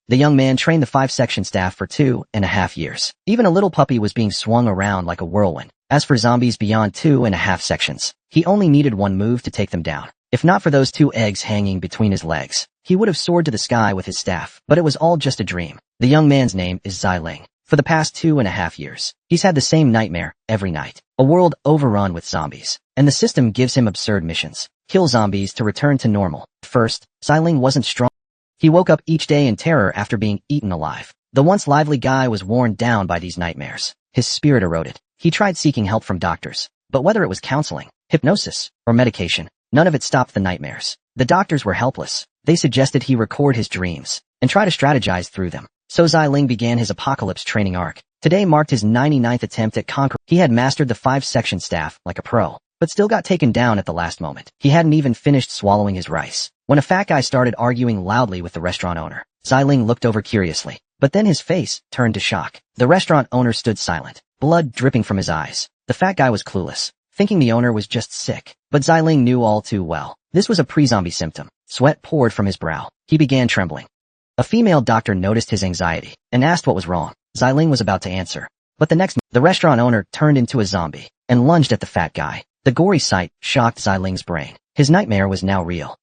The young man trained the 5-section staff for 2.5 years. Even a little puppy was being swung around like a whirlwind. As for zombies beyond 2.5 sections, he only needed one move to take them down. If not for those 2 eggs hanging between his legs, he would have soared to the sky with his staff. But it was all just a dream. The young man's name is Xiling. For the past 2.5 years, he's had the same nightmare every night. A world overrun with zombies. And the system gives him absurd missions. Kill zombies to return to normal. First, Xiling wasn't strong. He woke up each day in terror after being eaten alive. The once lively guy was worn down by these nightmares. His spirit eroded. He tried seeking help from doctors, but whether it was counseling, hypnosis, or medication, none of it stopped the nightmares. The doctors were helpless. They suggested he record his dreams and try to strategize through them. So Xiling began his apocalypse training arc. Today marked his 99th attempt at conquering. He had mastered the 5-section staff like a pro, but still got taken down at the last moment. He hadn't even finished swallowing his rice when a fat guy started arguing loudly with the restaurant owner. Xiling looked over curiously, but then his face turned to shock. The restaurant owner stood silent, blood dripping from his eyes. The fat guy was clueless, thinking the owner was just sick. But Xiling knew all too well. This was a pre-zombie symptom. Sweat poured from his brow. He began trembling. A female doctor noticed his anxiety and asked what was wrong. Xiling was about to answer, but the restaurant owner turned into a zombie and lunged at the fat guy. The gory sight shocked Xiling's brain. His nightmare was now real.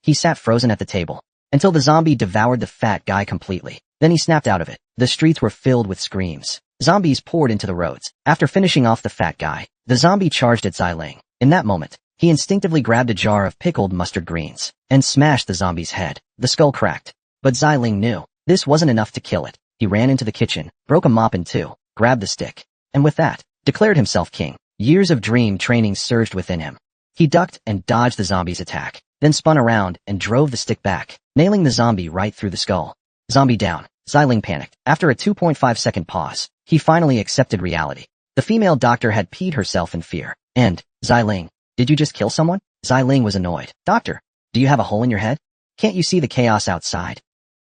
He sat frozen at the table until the zombie devoured the fat guy completely. Then he snapped out of it. The streets were filled with screams. Zombies poured into the roads. After finishing off the fat guy, the zombie charged at Xiling. In that moment, he instinctively grabbed a jar of pickled mustard greens and smashed the zombie's head. The skull cracked. But Xiling knew this wasn't enough to kill it. He ran into the kitchen, broke a mop in 2, grabbed the stick, and with that, declared himself king. Years of dream training surged within him. He ducked and dodged the zombie's attack, then spun around and drove the stick back, nailing the zombie right through the skull. Zombie down. Xiling panicked. After a 2.5-second pause, he finally accepted reality. The female doctor had peed herself in fear. And, Xiling, did you just kill someone? Xiling was annoyed. Doctor, do you have a hole in your head? Can't you see the chaos outside?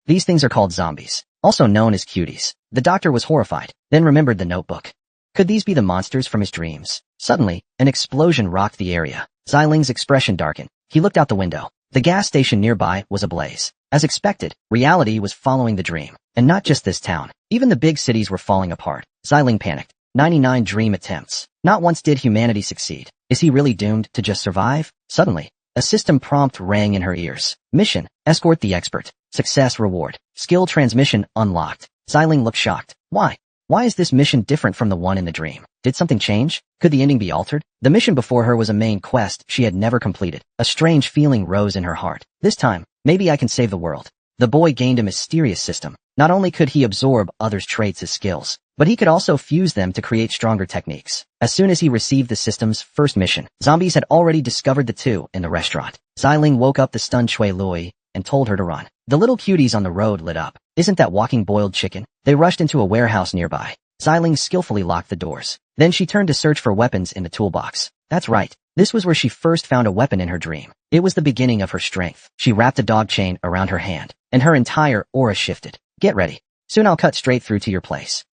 These things are called zombies, also known as cuties. The doctor was horrified, then remembered the notebook. Could these be the monsters from his dreams? Suddenly, an explosion rocked the area. Xiling's expression darkened. He looked out the window. The gas station nearby was ablaze. As expected, reality was following the dream. And not just this town. Even the big cities were falling apart. Xiling panicked. 99 dream attempts. Not once did humanity succeed. Is he really doomed to just survive? Suddenly, a system prompt rang in her ears. Mission: escort the expert. Success reward. Skill transmission unlocked. Xiling looked shocked. Why? Why is this mission different from the one in the dream? Did something change? Could the ending be altered? The mission before her was a main quest she had never completed. A strange feeling rose in her heart. This time, maybe I can save the world. The boy gained a mysterious system. Not only could he absorb others' traits as skills, but he could also fuse them to create stronger techniques. As soon as he received the system's first mission, zombies had already discovered the 2 in the restaurant. Xiling woke up the stunned Chui Lui and told her to run. The little cuties on the road lit up. Isn't that walking boiled chicken? They rushed into a warehouse nearby. Xiling skillfully locked the doors. Then she turned to search for weapons in the toolbox. That's right. This was where she first found a weapon in her dream. It was the beginning of her strength. She wrapped a dog chain around her hand, and her entire aura shifted. Get ready. Soon I'll cut straight through to your place.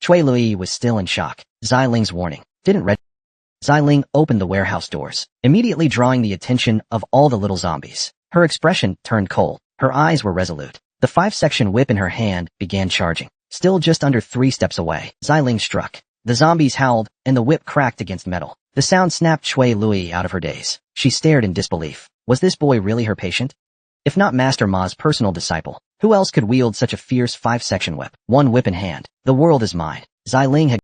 Chui Lui was still in shock. Xiling's warning didn't read. Xiling opened the warehouse doors, immediately drawing the attention of all the little zombies. Her expression turned cold. Her eyes were resolute. The 5-section whip in her hand began charging. Still just under 3 steps away, Xiling struck. The zombies howled, and the whip cracked against metal. The sound snapped Chui Lui out of her daze. She stared in disbelief. Was this boy really her patient? If not Master Ma's personal disciple, who else could wield such a fierce 5-section whip? One whip in hand. The world is mine. Xiling had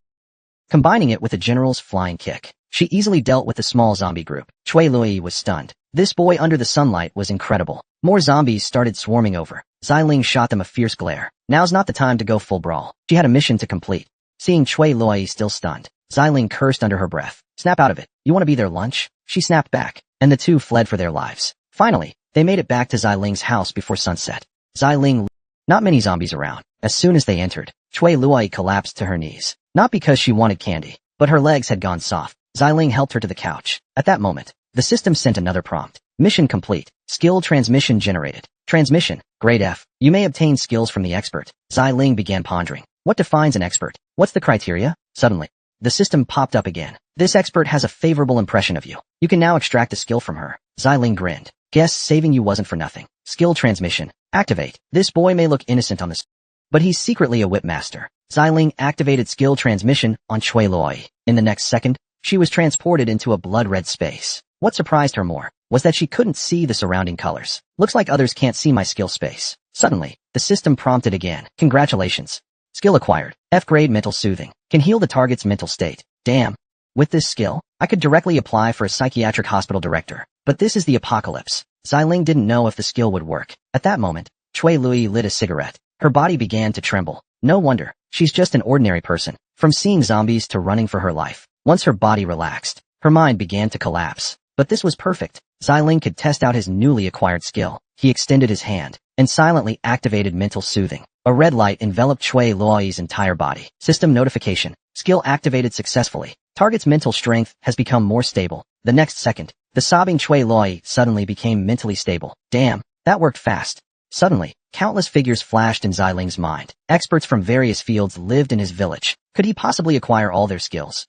combining it with a general's flying kick. She easily dealt with the small zombie group. Chui Lui was stunned. This boy under the sunlight was incredible. More zombies started swarming over. Xiling shot them a fierce glare. Now's not the time to go full brawl. She had a mission to complete. Seeing Chui Lui still stunned, Xiling cursed under her breath. Snap out of it. You want to be their lunch? She snapped back, and the 2 fled for their lives. Finally, they made it back to Xiling's house before sunset. Xiling, not many zombies around. As soon as they entered, Chui Lui collapsed to her knees. Not because she wanted candy, but her legs had gone soft. Xiling helped her to the couch. At that moment, the system sent another prompt. Mission complete. Skill transmission generated. Transmission. Grade F. You may obtain skills from the expert. Xiling began pondering. What defines an expert? What's the criteria? Suddenly, the system popped up again. This expert has a favorable impression of you. You can now extract a skill from her. Xiling grinned. Guess saving you wasn't for nothing. Skill transmission. Activate. This boy may look innocent on this, but he's secretly a whip master. Xiling activated skill transmission on Chui Loi. In the next second, she was transported into a blood-red space. What surprised her more was that she couldn't see the surrounding colors. Looks like others can't see my skill space. Suddenly, the system prompted again. Congratulations. Skill acquired. F-grade mental soothing. Can heal the target's mental state. Damn. With this skill, I could directly apply for a psychiatric hospital director. But this is the apocalypse. Xiling didn't know if the skill would work. At that moment, Chui Lui lit a cigarette. Her body began to tremble. No wonder. She's just an ordinary person. From seeing zombies to running for her life. Once her body relaxed, her mind began to collapse. But this was perfect. Xiling could test out his newly acquired skill. He extended his hand and silently activated mental soothing. A red light enveloped Chui Luoyi's entire body. System notification. Skill activated successfully. Target's mental strength has become more stable. The next second, the sobbing Chui Luoyi suddenly became mentally stable. Damn, that worked fast. Suddenly, countless figures flashed in Xiling's mind. Experts from various fields lived in his village. Could he possibly acquire all their skills?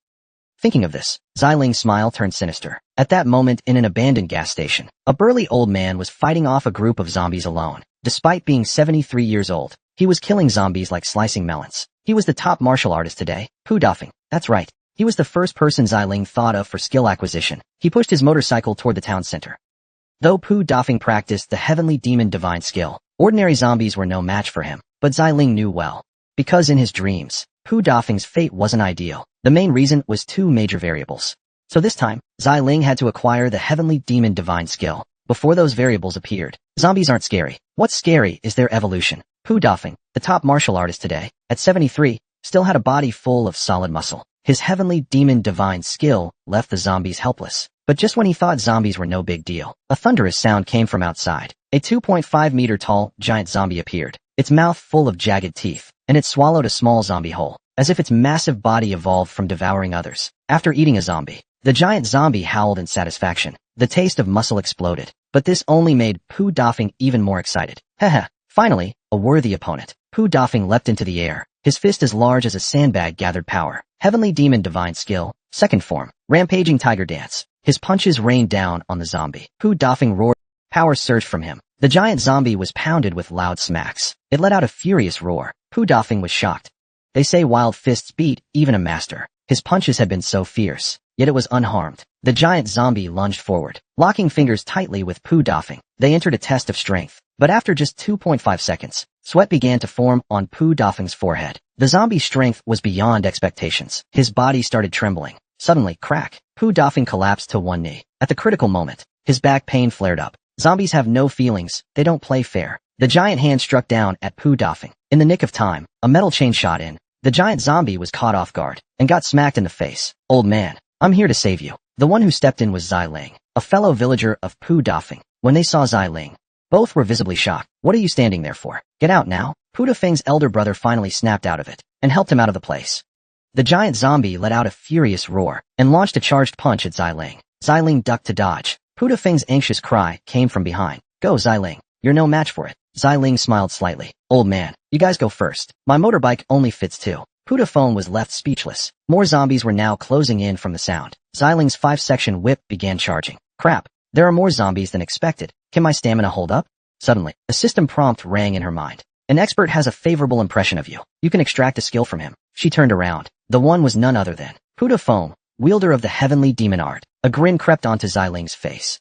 Thinking of this, Xiling's smile turned sinister. At that moment, in an abandoned gas station, a burly old man was fighting off a group of zombies alone. Despite being 73 years old, he was killing zombies like slicing melons. He was the top martial artist today. Pu Dafeng. That's right. He was the first person Xiling thought of for skill acquisition. He pushed his motorcycle toward the town center. Though Pu Dafeng practiced the heavenly demon divine skill, ordinary zombies were no match for him. But Xiling knew well. Because in his dreams, Pu Dafeng's fate wasn't ideal. The main reason was two major variables. So this time, Xiling had to acquire the heavenly demon divine skill. Before those variables appeared, zombies aren't scary. What's scary is their evolution. Pu Dafeng, the top martial artist today, at 73, still had a body full of solid muscle. His heavenly demon divine skill left the zombies helpless. But just when he thought zombies were no big deal, a thunderous sound came from outside. A 2.5-meter tall giant zombie appeared, its mouth full of jagged teeth, and it swallowed a small zombie whole, as if its massive body evolved from devouring others. After eating a zombie, the giant zombie howled in satisfaction. The taste of muscle exploded, but this only made Pu Dafeng even more excited. Haha, finally, a worthy opponent. Pu Dafeng leapt into the air, his fist as large as a sandbag gathered power. Heavenly demon divine skill, second form, rampaging tiger dance. His punches rained down on the zombie. Pu Dafeng roared. Power surged from him. The giant zombie was pounded with loud smacks. It let out a furious roar. Pu Dafeng was shocked. They say wild fists beat even a master. His punches had been so fierce, yet it was unharmed. The giant zombie lunged forward, locking fingers tightly with Pu Dafeng. They entered a test of strength, but after just 2.5 seconds, sweat began to form on Pu Dafeng's forehead. The zombie's strength was beyond expectations. His body started trembling. Suddenly, crack, Pu Dafeng collapsed to one knee. At the critical moment, his back pain flared up. Zombies have no feelings, they don't play fair. The giant hand struck down at Pu Dafeng. In the nick of time, a metal chain shot in. The giant zombie was caught off guard and got smacked in the face. Old man, I'm here to save you. The one who stepped in was Xiling, a fellow villager of Pu Dafeng. When they saw Xiling, both were visibly shocked. What are you standing there for? Get out now. Pu Dafeng's elder brother finally snapped out of it and helped him out of the place. The giant zombie let out a furious roar and launched a charged punch at Xiling. Xiling ducked to dodge. Pu Dafeng's anxious cry came from behind. Go, Xiling. You're no match for it. Xiling smiled slightly. Old man, you guys go first. My motorbike only fits two. Pu Dafeng was left speechless. More zombies were now closing in from the sound. Xiling's 5-section whip began charging. Crap, there are more zombies than expected. Can my stamina hold up? Suddenly, a system prompt rang in her mind. An expert has a favorable impression of you. You can extract a skill from him. She turned around. The one was none other than Pu Dafeng, wielder of the heavenly demon art. A grin crept onto Xiling's face.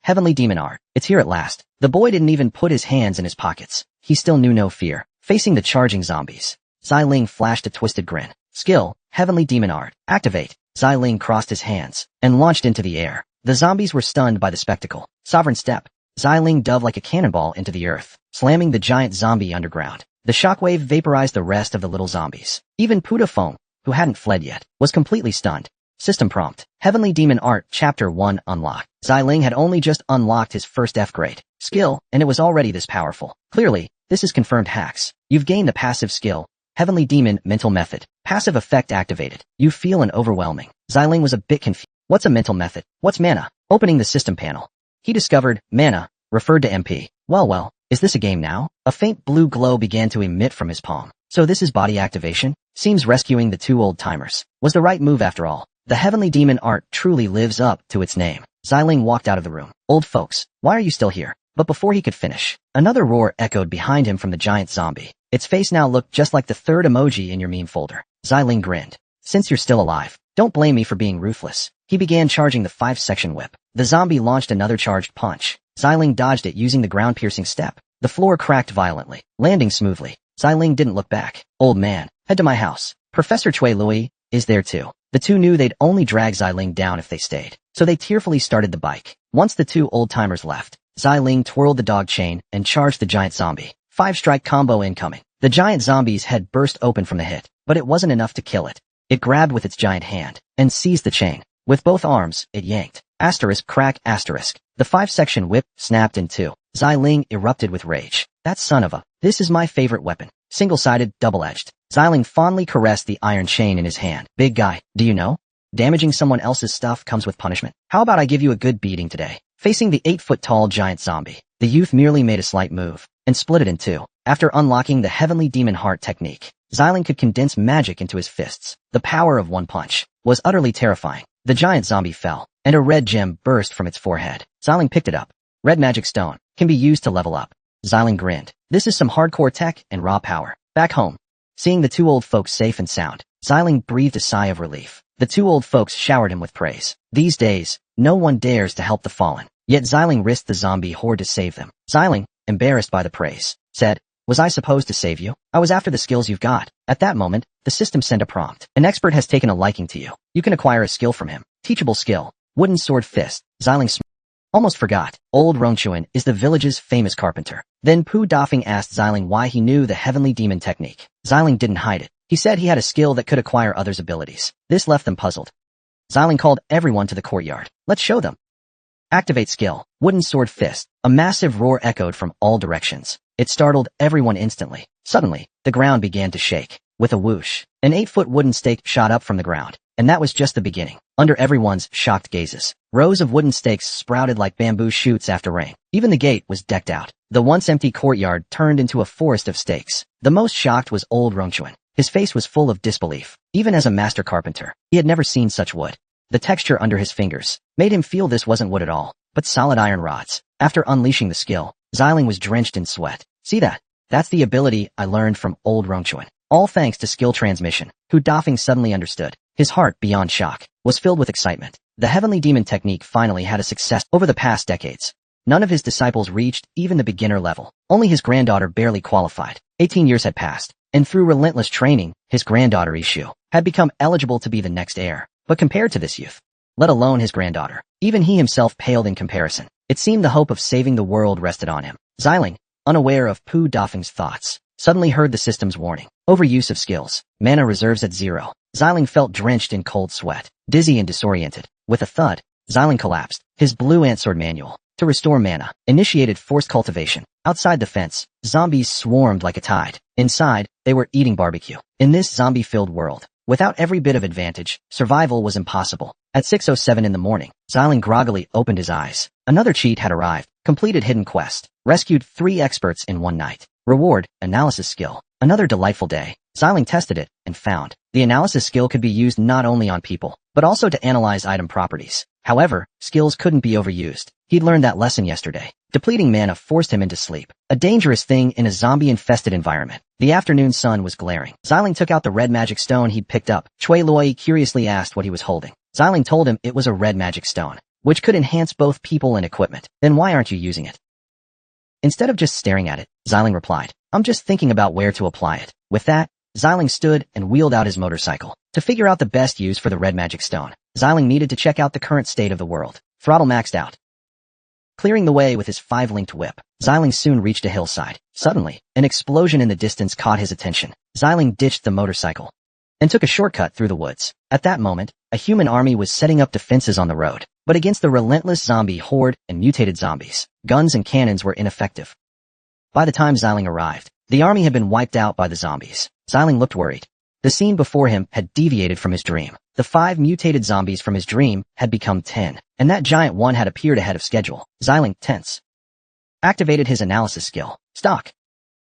Heavenly demon art. It's here at last. The boy didn't even put his hands in his pockets. He still knew no fear, facing the charging zombies. Xiling flashed a twisted grin. Skill, heavenly demon art. Activate. Xiling crossed his hands and launched into the air. The zombies were stunned by the spectacle. Sovereign step. Xiling dove like a cannonball into the earth, slamming the giant zombie underground. The shockwave vaporized the rest of the little zombies. Even Pu Dafeng, who hadn't fled yet, was completely stunned. System prompt. Heavenly Demon Art Chapter 1 unlocked. Xiling had only just unlocked his first F-grade skill, and it was already this powerful. Clearly, this is confirmed hacks. You've gained a passive skill. Heavenly Demon Mental Method. Passive effect activated. You feel an overwhelming. Xiling was a bit confused. What's a mental method? What's mana? Opening the system panel, he discovered mana referred to MP. Well, is this a game now? A faint blue glow began to emit from his palm. So this is body activation? Seems rescuing the two old-timers was the right move after all. The Heavenly Demon Art truly lives up to its name. Xiling walked out of the room. Old folks, why are you still here? But before he could finish, another roar echoed behind him from the giant zombie. Its face now looked just like the third emoji in your meme folder. Xiling grinned. Since you're still alive, don't blame me for being ruthless. He began charging the 5-section whip. The zombie launched another charged punch. Xiling dodged it using the ground-piercing step. The floor cracked violently, landing smoothly. Xiling didn't look back. Old man, head to my house. Professor Chui Lui is there too. The two knew they'd only drag Xiling down if they stayed, so they tearfully started the bike. Once the two old-timers left, Xiling twirled the dog chain and charged the giant zombie. 5-strike combo incoming. The giant zombie's head burst open from the hit, but it wasn't enough to kill it. It grabbed with its giant hand and seized the chain. With both arms, it yanked. Asterisk crack asterisk. The 5-section whip snapped in two. Xiling erupted with rage. That son of a... This is my favorite weapon. Single-sided, double-edged. Xiling fondly caressed the iron chain in his hand. Big guy, do you know? Damaging someone else's stuff comes with punishment. How about I give you a good beating today? Facing the 8-foot-tall giant zombie, the youth merely made a slight move and split it in two. After unlocking the Heavenly Demon Heart technique, Xiling could condense magic into his fists. The power of one punch was utterly terrifying. The giant zombie fell, and a red gem burst from its forehead. Xiling picked it up. Red magic stone can be used to level up. Xiling grinned. This is some hardcore tech and raw power. Back home, seeing the two old folks safe and sound, Xiling breathed a sigh of relief. The two old folks showered him with praise. These days, no one dares to help the fallen. Yet Xiling risked the zombie horde to save them. Xiling, embarrassed by the praise, said, "Was I supposed to save you? I was after the skills you've got." At that moment, the system sent a prompt. An expert has taken a liking to you. You can acquire a skill from him. Teachable skill. Wooden sword fist. Xiling almost forgot. Old Rongchuan is the village's famous carpenter. Then Pu Dafeng asked Xiling why he knew the heavenly demon technique. Xiling didn't hide it. He said he had a skill that could acquire others' abilities. This left them puzzled. Xiling called everyone to the courtyard. Let's show them. Activate skill. Wooden sword fist. A massive roar echoed from all directions. It startled everyone instantly. Suddenly, the ground began to shake. With a whoosh, an 8-foot wooden stake shot up from the ground. And that was just the beginning. Under everyone's shocked gazes, rows of wooden stakes sprouted like bamboo shoots after rain. Even the gate was decked out. The once empty courtyard turned into a forest of stakes. The most shocked was old Rongchuan. His face was full of disbelief. Even as a master carpenter, he had never seen such wood. The texture under his fingers made him feel this wasn't wood at all, but solid iron rods. After unleashing the skill, Xiling was drenched in sweat. See that? That's the ability I learned from old Rongchuan. All thanks to skill transmission. Pu Dafeng suddenly understood. His heart, beyond shock, was filled with excitement. The heavenly demon technique finally had a success. Over the past decades, none of his disciples reached even the beginner level. Only his granddaughter barely qualified. 18 years had passed, and through relentless training, his granddaughter Ishu had become eligible to be the next heir. But compared to this youth, let alone his granddaughter, even he himself paled in comparison. It seemed the hope of saving the world rested on him. Xiling, unaware of Pu Dafeng's thoughts, suddenly heard the system's warning. Overuse of skills. Mana reserves at 0. Xiling felt drenched in cold sweat, dizzy and disoriented. With a thud, Xiling collapsed. His blue Antsword manual, to restore mana, initiated forced cultivation. Outside the fence, zombies swarmed like a tide. Inside, they were eating barbecue. In this zombie-filled world, without every bit of advantage, survival was impossible. At 6:07 in the morning, Xiling groggily opened his eyes. Another cheat had arrived. Completed hidden quest. Rescued 3 experts in one night. Reward, analysis skill. Another delightful day. Xiling tested it and found the analysis skill could be used not only on people, but also to analyze item properties. However, skills couldn't be overused. He'd learned that lesson yesterday. Depleting mana forced him into sleep, a dangerous thing in a zombie-infested environment. The afternoon sun was glaring. Xiling took out the red magic stone he'd picked up. Chui Lui curiously asked what he was holding. Xiling told him it was a red magic stone, which could enhance both people and equipment. Then why aren't you using it? Instead of just staring at it, Xiling replied, I'm just thinking about where to apply it. With that, Xiling stood and wheeled out his motorcycle. To figure out the best use for the red magic stone, Xiling needed to check out the current state of the world. Throttle maxed out. Clearing the way with his 5-linked whip, Xiling soon reached a hillside. Suddenly, an explosion in the distance caught his attention. Xiling ditched the motorcycle and took a shortcut through the woods. At that moment, a human army was setting up defenses on the road. But against the relentless zombie horde and mutated zombies, guns and cannons were ineffective. By the time Xiling arrived, the army had been wiped out by the zombies. Xiling looked worried. The scene before him had deviated from his dream. The 5 mutated zombies from his dream had become 10, and that giant one had appeared ahead of schedule. Xiling, tense, activated his analysis skill. Stock.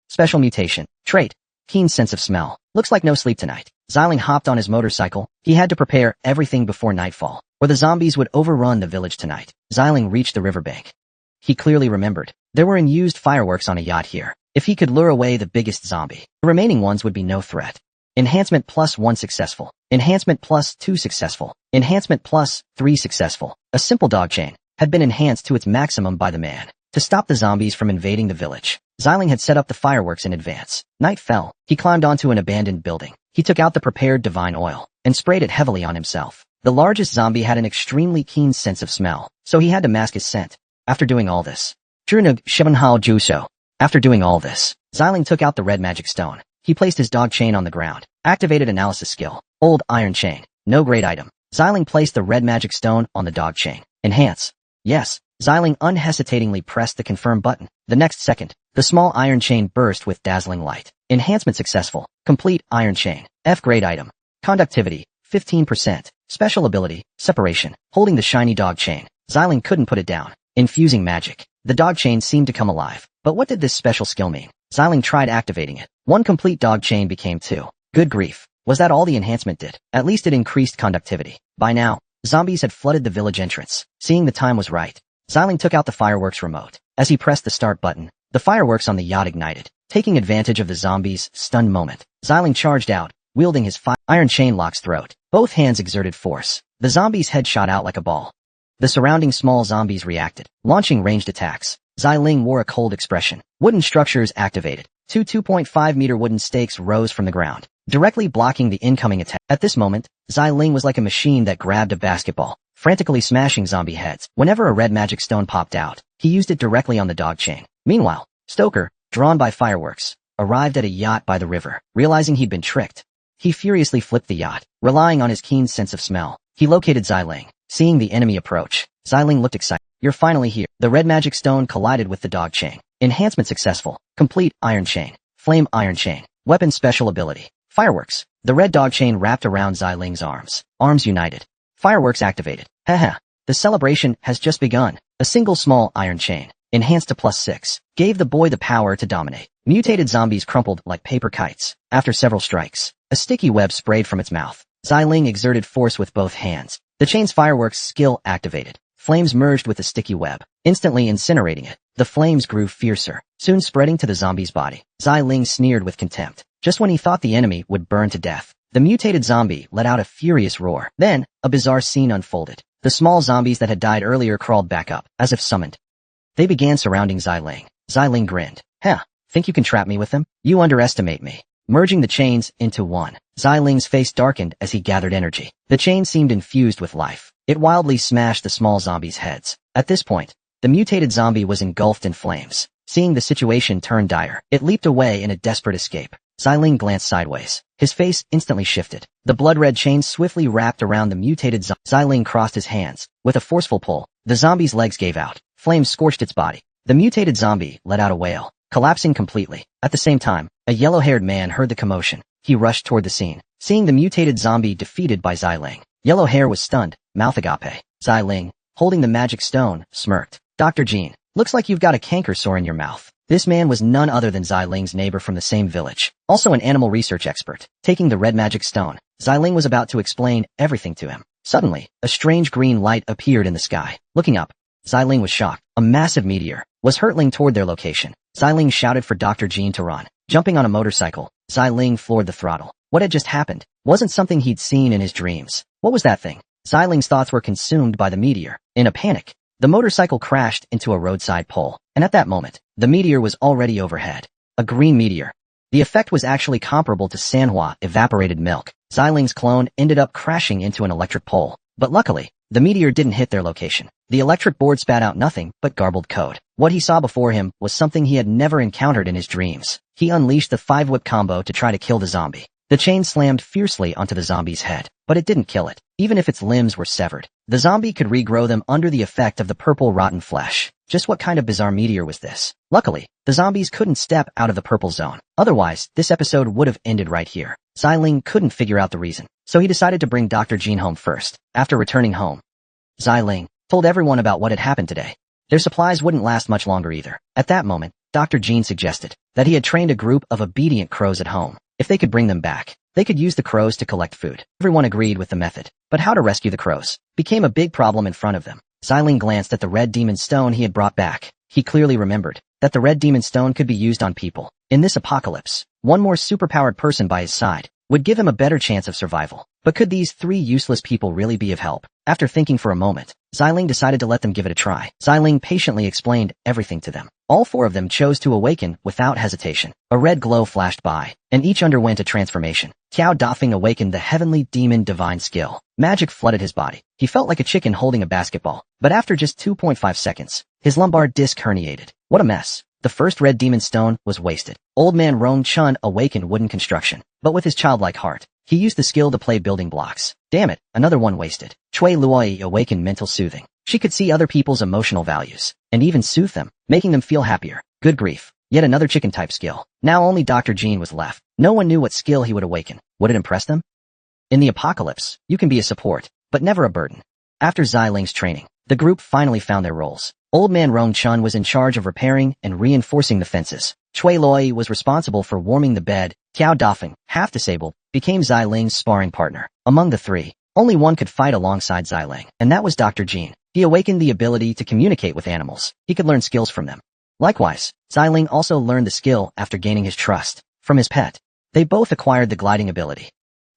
Special mutation. Trait. Keen sense of smell. Looks like no sleep tonight. Xiling hopped on his motorcycle. He had to prepare everything before nightfall, or the zombies would overrun the village tonight. Xiling reached the riverbank. He clearly remembered. There were unused fireworks on a yacht here. If he could lure away the biggest zombie, the remaining ones would be no threat. Enhancement +1 successful. Enhancement +2 successful. Enhancement +3 successful. A simple dog chain had been enhanced to its maximum by the man to stop the zombies from invading the village. Xiling had set up the fireworks in advance. Night fell. He climbed onto an abandoned building. He took out the prepared divine oil and sprayed it heavily on himself. The largest zombie had an extremely keen sense of smell, so he had to mask his scent. After doing all this, After doing all this, Xiling took out the red magic stone. He placed his dog chain on the ground, activated analysis skill. Old iron chain. No great item. Xiling placed the red magic stone on the dog chain. Enhance. Yes. Xiling unhesitatingly pressed the confirm button. The next second, the small iron chain burst with dazzling light. Enhancement successful. Complete iron chain. F grade item. Conductivity, 15%. Special ability, separation. Holding the shiny dog chain, Xiling couldn't put it down. Infusing magic. The dog chain seemed to come alive. But what did this special skill mean? Xiling tried activating it. One complete dog chain became 2. Good grief. Was that all the enhancement did? At least it increased conductivity. By now, zombies had flooded the village entrance. Seeing the time was right, Xiling took out the fireworks remote. As he pressed the start button, the fireworks on the yacht ignited. Taking advantage of the zombies' stunned moment, Xiling charged out, wielding his iron chain lock's throat. Both hands exerted force. The zombie's head shot out like a ball. The surrounding small zombies reacted, launching ranged attacks. Xiling wore a cold expression. Wooden structures activated. Two 2.5-meter wooden stakes rose from the ground, directly blocking the incoming attack. At this moment, Xiling was like a machine that grabbed a basketball, frantically smashing zombie heads. Whenever a red magic stone popped out, he used it directly on the dog chain. Meanwhile, Stoker, drawn by fireworks, arrived at a yacht by the river. Realizing he'd been tricked, he furiously flipped the yacht. Relying on his keen sense of smell, he located Xiling. Seeing the enemy approach, Xiling looked excited. You're finally here. The red magic stone collided with the dog chain. Enhancement successful. Complete iron chain. Flame iron chain. Weapon special ability. Fireworks. The red dog chain wrapped around Xiling's arms. Arms united. Fireworks activated. Haha. The celebration has just begun. A single small iron chain, enhanced to +6, gave the boy the power to dominate. Mutated zombies crumpled like paper kites. After several strikes, a sticky web sprayed from its mouth. Xiling exerted force with both hands. The chain's fireworks skill activated. Flames merged with the sticky web, instantly incinerating it. The flames grew fiercer, soon spreading to the zombie's body. Xiling sneered with contempt. Just when he thought the enemy would burn to death, the mutated zombie let out a furious roar. Then, a bizarre scene unfolded. The small zombies that had died earlier crawled back up, as if summoned. They began surrounding Xiling. Xiling grinned. Think you can trap me with them? You underestimate me. Merging the chains into one, Xiling's face darkened as he gathered energy. The chain seemed infused with life. It wildly smashed the small zombies' heads. At this point, the mutated zombie was engulfed in flames. Seeing the situation turn dire, it leaped away in a desperate escape. Xiling glanced sideways. His face instantly shifted. The blood-red chain swiftly wrapped around the mutated zombie. Xiling crossed his hands. With a forceful pull, the zombie's legs gave out. Flames scorched its body. The mutated zombie let out a wail, collapsing completely. At the same time, a yellow-haired man heard the commotion. He rushed toward the scene. Seeing the mutated zombie defeated by Xiling, Yellow Hair was stunned. Mouth agape. Xiling, holding the magic stone, smirked. Dr. Jean, looks like you've got a canker sore in your mouth. This man was none other than Xiling's neighbor from the same village, also an animal research expert. Taking the red magic stone, Xiling was about to explain everything to him. Suddenly, a strange green light appeared in the sky. Looking up, Xiling was shocked. A massive meteor was hurtling toward their location. Xiling shouted for Dr. Jean to run. Jumping on a motorcycle, Xiling floored the throttle. What had just happened wasn't something he'd seen in his dreams. What was that thing? Xiling's thoughts were consumed by the meteor. In a panic, the motorcycle crashed into a roadside pole, and at that moment, the meteor was already overhead. A green meteor. The effect was actually comparable to Manhwa evaporated milk. Xiling's clone ended up crashing into an electric pole, but luckily, the meteor didn't hit their location. The electric board spat out nothing but garbled code. What he saw before him was something he had never encountered in his dreams. He unleashed the 5-whip combo to try to kill the zombie. The chain slammed fiercely onto the zombie's head, but it didn't kill it. Even if its limbs were severed, the zombie could regrow them under the effect of the purple rotten flesh. Just what kind of bizarre meteor was this? Luckily, the zombies couldn't step out of the purple zone. Otherwise, this episode would have ended right here. Xiling couldn't figure out the reason, so he decided to bring Dr. Jean home first. After returning home, Xiling told everyone about what had happened today. Their supplies wouldn't last much longer either. At that moment, Dr. Jean suggested that he had trained a group of obedient crows at home. If they could bring them back, They could use the crows to collect food. Everyone agreed with the method, but how to rescue the crows became a big problem in front of them. Xiling glanced at the red demon stone he had brought back. He clearly remembered that the red demon stone could be used on people. In this apocalypse, one more superpowered person by his side would give him a better chance of survival. But could these 3 useless people really be of help? After thinking for a moment, Xiling decided to let them give it a try. Xiling patiently explained everything to them. All 4 of them chose to awaken without hesitation. A red glow flashed by, and each underwent a transformation. Qiao Dafeng awakened the heavenly demon divine skill. Magic flooded his body. He felt like a chicken holding a basketball, but after just 2.5 seconds, his lumbar disc herniated. What a mess. The first red demon stone was wasted. Old man Rong Chun awakened wooden construction, but with his childlike heart, he used the skill to play building blocks. Damn it, another one wasted. Cui Luoi awakened mental soothing. She could see other people's emotional values, and even soothe them, making them feel happier. Good grief. Yet another chicken-type skill. Now only Dr. Jean was left. No one knew what skill he would awaken. Would it impress them? In the apocalypse, you can be a support, but never a burden. After Xiling's training, the group finally found their roles. Old man Rong Chun was in charge of repairing and reinforcing the fences. Cui Loi was responsible for warming the bed. Qiao Dafeng, half disabled, became Xiling's sparring partner. Among the 3, only one could fight alongside Xiling, and that was Dr. Jean. He awakened the ability to communicate with animals. He could learn skills from them. Likewise, Xiling also learned the skill after gaining his trust from his pet. They both acquired the gliding ability.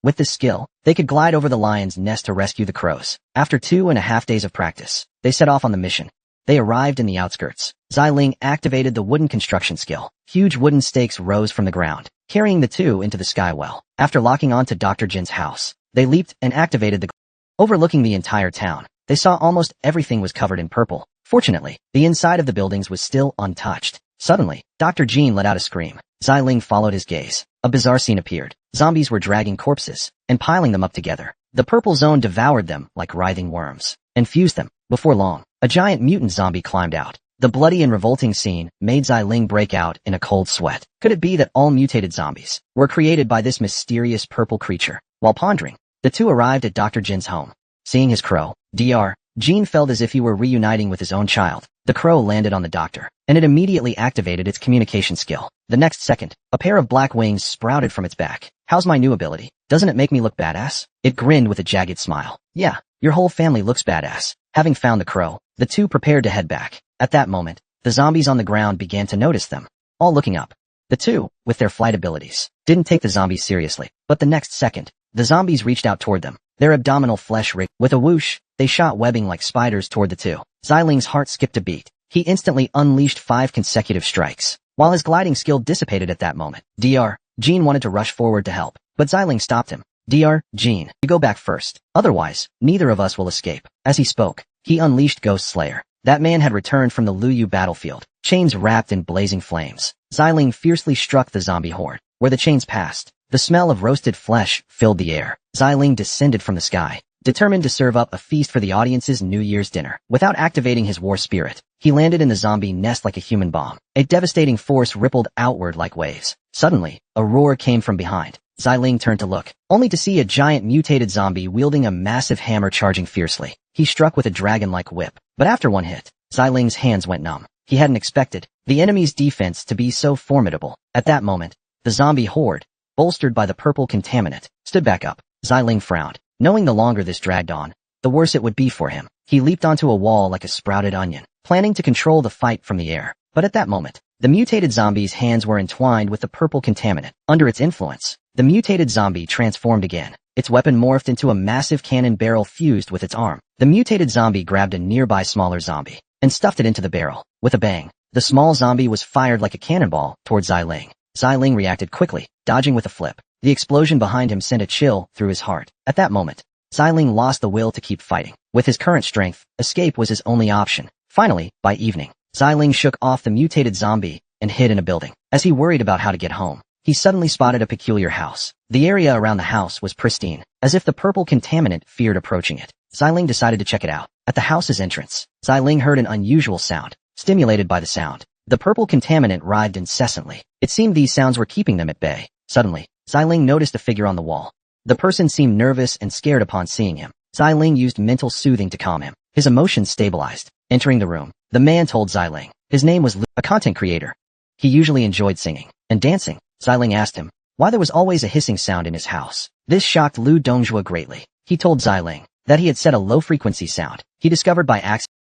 With this skill, they could glide over the lion's nest to rescue the crows. After 2.5 days of practice, they set off on the mission. They arrived in the outskirts. Xiling activated the wooden construction skill. Huge wooden stakes rose from the ground, carrying the 2 into the sky well. After locking onto Dr. Jin's house, they leaped and activated the overlooking the entire town. They saw almost everything was covered in purple. Fortunately, the inside of the buildings was still untouched. Suddenly, Dr. Jean let out a scream. Xiling followed his gaze. A bizarre scene appeared. Zombies were dragging corpses and piling them up together. The purple zone devoured them like writhing worms and fused them. Before long, a giant mutant zombie climbed out. The bloody and revolting scene made Xiling break out in a cold sweat. Could it be that all mutated zombies were created by this mysterious purple creature? While pondering, the 2 arrived at Dr. Jin's home. Seeing his crow, Dr. Jean felt as if he were reuniting with his own child. The crow landed on the doctor, and it immediately activated its communication skill. The next second, a pair of black wings sprouted from its back. How's my new ability? Doesn't it make me look badass? It grinned with a jagged smile. Yeah, your whole family looks badass. Having found the crow, the 2 prepared to head back. At that moment, the zombies on the ground began to notice them, all looking up. The 2, with their flight abilities, didn't take the zombies seriously, but the next second, the zombies reached out toward them. Their abdominal flesh rigged. With a whoosh, they shot webbing like spiders toward the 2. Xiling's heart skipped a beat. He instantly unleashed 5 consecutive strikes. While his gliding skill dissipated at that moment, Dr. Jean wanted to rush forward to help, but Xiling stopped him. Dr. Jean, you go back first. Otherwise, neither of us will escape. As he spoke, he unleashed Ghost Slayer. That man had returned from the Luyu battlefield, chains wrapped in blazing flames. Xiling fiercely struck the zombie horde. Where the chains passed, the smell of roasted flesh filled the air. Xiling descended from the sky, determined to serve up a feast for the audience's New Year's dinner. Without activating his war spirit, he landed in the zombie nest like a human bomb. A devastating force rippled outward like waves. Suddenly, a roar came from behind. Xiling turned to look, only to see a giant mutated zombie wielding a massive hammer charging fiercely. He struck with a dragon-like whip, but after one hit, Xiling's hands went numb. He hadn't expected the enemy's defense to be so formidable. At that moment, the zombie horde, bolstered by the purple contaminant, stood back up. Xiling frowned, knowing the longer this dragged on, the worse it would be for him. He leaped onto a wall like a sprouted onion, planning to control the fight from the air. But at that moment, the mutated zombie's hands were entwined with the purple contaminant. Under its influence, the mutated zombie transformed again. Its weapon morphed into a massive cannon barrel fused with its arm. The mutated zombie grabbed a nearby smaller zombie and stuffed it into the barrel. With a bang, the small zombie was fired like a cannonball towards Xiling. Xiling reacted quickly, dodging with a flip. The explosion behind him sent a chill through his heart. At that moment, Xiling lost the will to keep fighting. With his current strength, escape was his only option. Finally, by evening, Xiling shook off the mutated zombie and hid in a building. As he worried about how to get home, he suddenly spotted a peculiar house. The area around the house was pristine, as if the purple contaminant feared approaching it. Xiling decided to check it out. At the house's entrance, Xiling heard an unusual sound. Stimulated by the sound, the purple contaminant writhed incessantly. It seemed these sounds were keeping them at bay. Suddenly, Xiling noticed a figure on the wall. The person seemed nervous and scared upon seeing him. Xiling used mental soothing to calm him. His emotions stabilized. Entering the room, the man told Xiling his name was Lu, a content creator. He usually enjoyed singing and dancing. Xiling asked him, Why there was always a hissing sound in his house. This shocked Lu Dongjua greatly. He told Xiling that he had set a low-frequency sound he discovered by accident.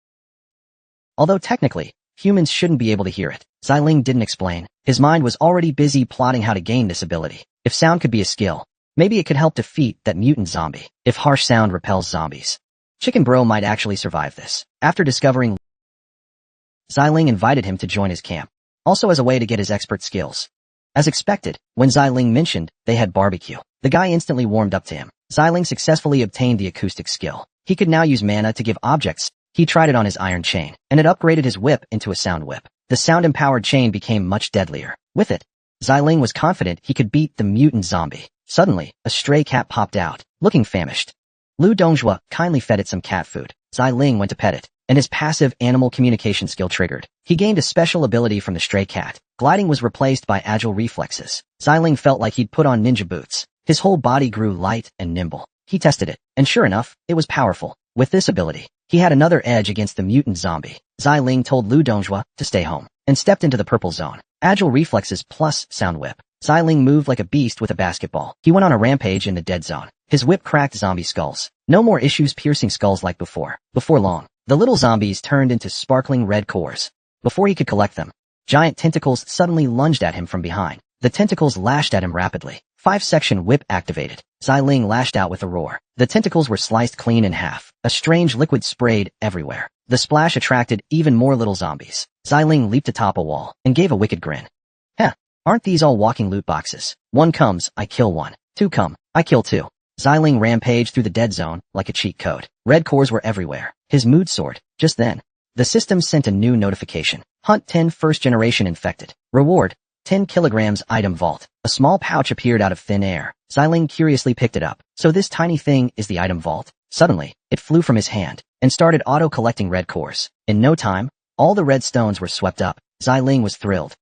Although technically, humans shouldn't be able to hear it, Xiling didn't explain. His mind was already busy plotting how to gain this ability. If sound could be a skill, maybe it could help defeat that mutant zombie. If harsh sound repels zombies, Chicken Bro might actually survive this. After discovering, Xiling invited him to join his camp, also as a way to get his expert skills. As expected, when Xiling mentioned they had barbecue, the guy instantly warmed up to him. Xiling successfully obtained the acoustic skill. He could now use mana to give objects. He tried it on his iron chain, and it upgraded his whip into a sound whip. The sound-empowered chain became much deadlier. With it, Xiling was confident he could beat the mutant zombie. Suddenly, a stray cat popped out, looking famished. Lu Dongjua kindly fed it some cat food. Xiling went to pet it, and his passive animal communication skill triggered. He gained a special ability from the stray cat. Gliding was replaced by agile reflexes. Xiling felt like he'd put on ninja boots. His whole body grew light and nimble. He tested it, and sure enough, it was powerful. With this ability, he had another edge against the mutant zombie. Xiling told Lu Dongjua to stay home, and stepped into the purple zone. Agile reflexes plus sound whip. Xiling moved like a beast with a basketball. He went on a rampage in the dead zone. His whip cracked zombie skulls. No more issues piercing skulls like before. Before long, the little zombies turned into sparkling red cores. Before he could collect them, giant tentacles suddenly lunged at him from behind. The tentacles lashed at him rapidly. 5-section whip activated. Xiling lashed out with a roar. The tentacles were sliced clean in half. A strange liquid sprayed everywhere. The splash attracted even more little zombies. Xiling leaped atop a wall and gave a wicked grin. Heh, aren't these all walking loot boxes? 1 comes, I kill 1. 2 come, I kill 2. Xiling rampaged through the dead zone like a cheat code. Red cores were everywhere. His mood soared. Just then, the system sent a new notification. Hunt 10 first-generation infected. Reward, 10 kilograms item vault. A small pouch appeared out of thin air. Xiling curiously picked it up. So this tiny thing is the item vault? Suddenly, it flew from his hand and started auto-collecting red cores. In no time, all the red stones were swept up. Xiling was thrilled.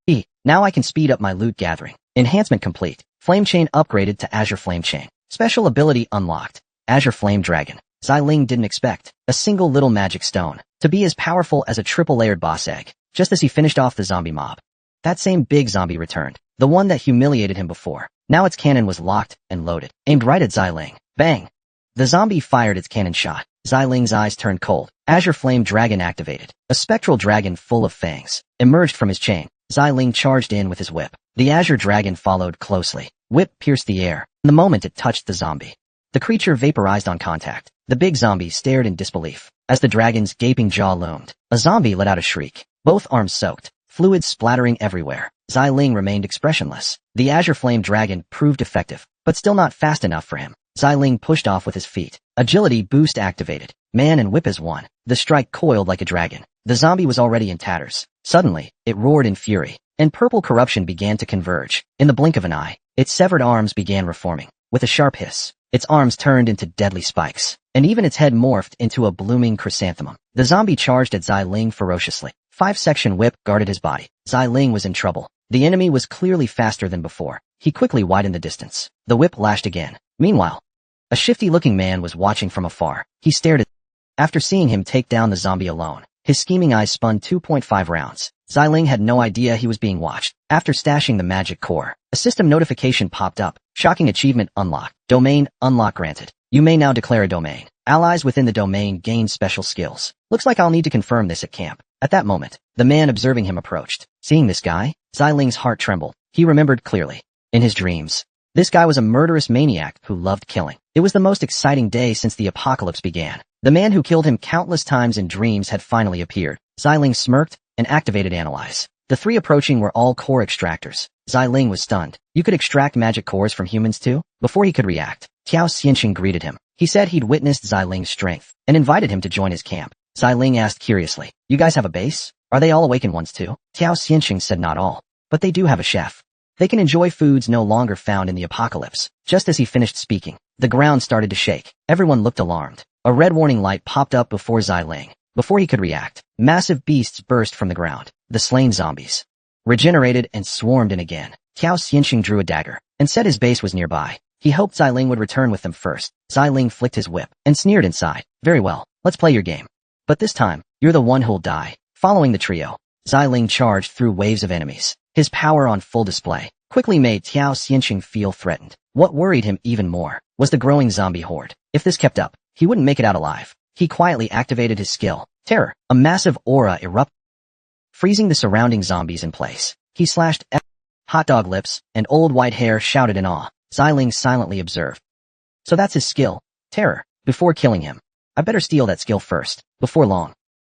Now I can speed up my loot gathering. Enhancement complete. Flame Chain upgraded to Azure Flame Chain. Special ability unlocked. Azure Flame Dragon. Xiling didn't expect a single little magic stone to be as powerful as a triple-layered boss egg. Just as he finished off the zombie mob, that same big zombie returned, the one that humiliated him before. Now its cannon was locked and loaded, aimed right at Xiling. Bang! The zombie fired its cannon shot. Xiling's eyes turned cold. Azure Flame Dragon activated. A spectral dragon full of fangs emerged from his chain. Xiling charged in with his whip. The Azure Dragon followed closely. Whip pierced the air. The moment it touched the zombie, the creature vaporized on contact. The big zombie stared in disbelief. As the dragon's gaping jaw loomed, a zombie let out a shriek. Both arms soaked, fluid splattering everywhere. Xiling remained expressionless. The Azure Flame Dragon proved effective, but still not fast enough for him. Xiling pushed off with his feet. Agility boost activated. Man and whip as one. The strike coiled like a dragon. The zombie was already in tatters. Suddenly, it roared in fury, and purple corruption began to converge. In the blink of an eye, its severed arms began reforming. With a sharp hiss, its arms turned into deadly spikes, and even its head morphed into a blooming chrysanthemum. The zombie charged at Xiling ferociously. 5-section whip guarded his body. Xiling was in trouble. The enemy was clearly faster than before. He quickly widened the distance. The whip lashed again. Meanwhile, a shifty-looking man was watching from afar. He stared at. After seeing him take down the zombie alone, his scheming eyes spun 2.5 rounds. Xiling had no idea he was being watched. After stashing the magic core, a system notification popped up. Shocking achievement unlocked. Domain unlock granted. You may now declare a domain. Allies within the domain gain special skills. Looks like I'll need to confirm this at camp. At that moment, the man observing him approached. Seeing this guy, Xiling's heart trembled. He remembered clearly. In his dreams, this guy was a murderous maniac who loved killing. It was the most exciting day since the apocalypse began. The man who killed him countless times in dreams had finally appeared. Xiling smirked and activated Analyze. The 3 approaching were all core extractors. Xiling was stunned. You could extract magic cores from humans too? Before he could react, Tiao Xianqing greeted him. He said he'd witnessed Xiling's strength and invited him to join his camp. Xiling asked curiously, you guys have a base? Are they all awakened ones too? Tiao Xianqing said not all, but they do have a chef. They can enjoy foods no longer found in the apocalypse. Just as he finished speaking, the ground started to shake. Everyone looked alarmed. A red warning light popped up before Xiling. Before he could react, massive beasts burst from the ground. The slain zombies regenerated and swarmed in again. Tiao Xianqing drew a dagger and said his base was nearby. He hoped Xiling would return with them first. Xiling flicked his whip and sneered inside. Very well, let's play your game. But this time, you're the one who'll die. Following the trio, Xiling charged through waves of enemies, his power on full display. quickly made Tiao Xianqing feel threatened. What worried him even more was the growing zombie horde. If this kept up, he wouldn't make it out alive. He quietly activated his skill, Terror. A massive aura erupted, freezing the surrounding zombies in place. He slashed hot dog lips, and old white hair shouted in awe. Xiling silently observed. So that's his skill, Terror. Before killing him, I better steal that skill first. Before long,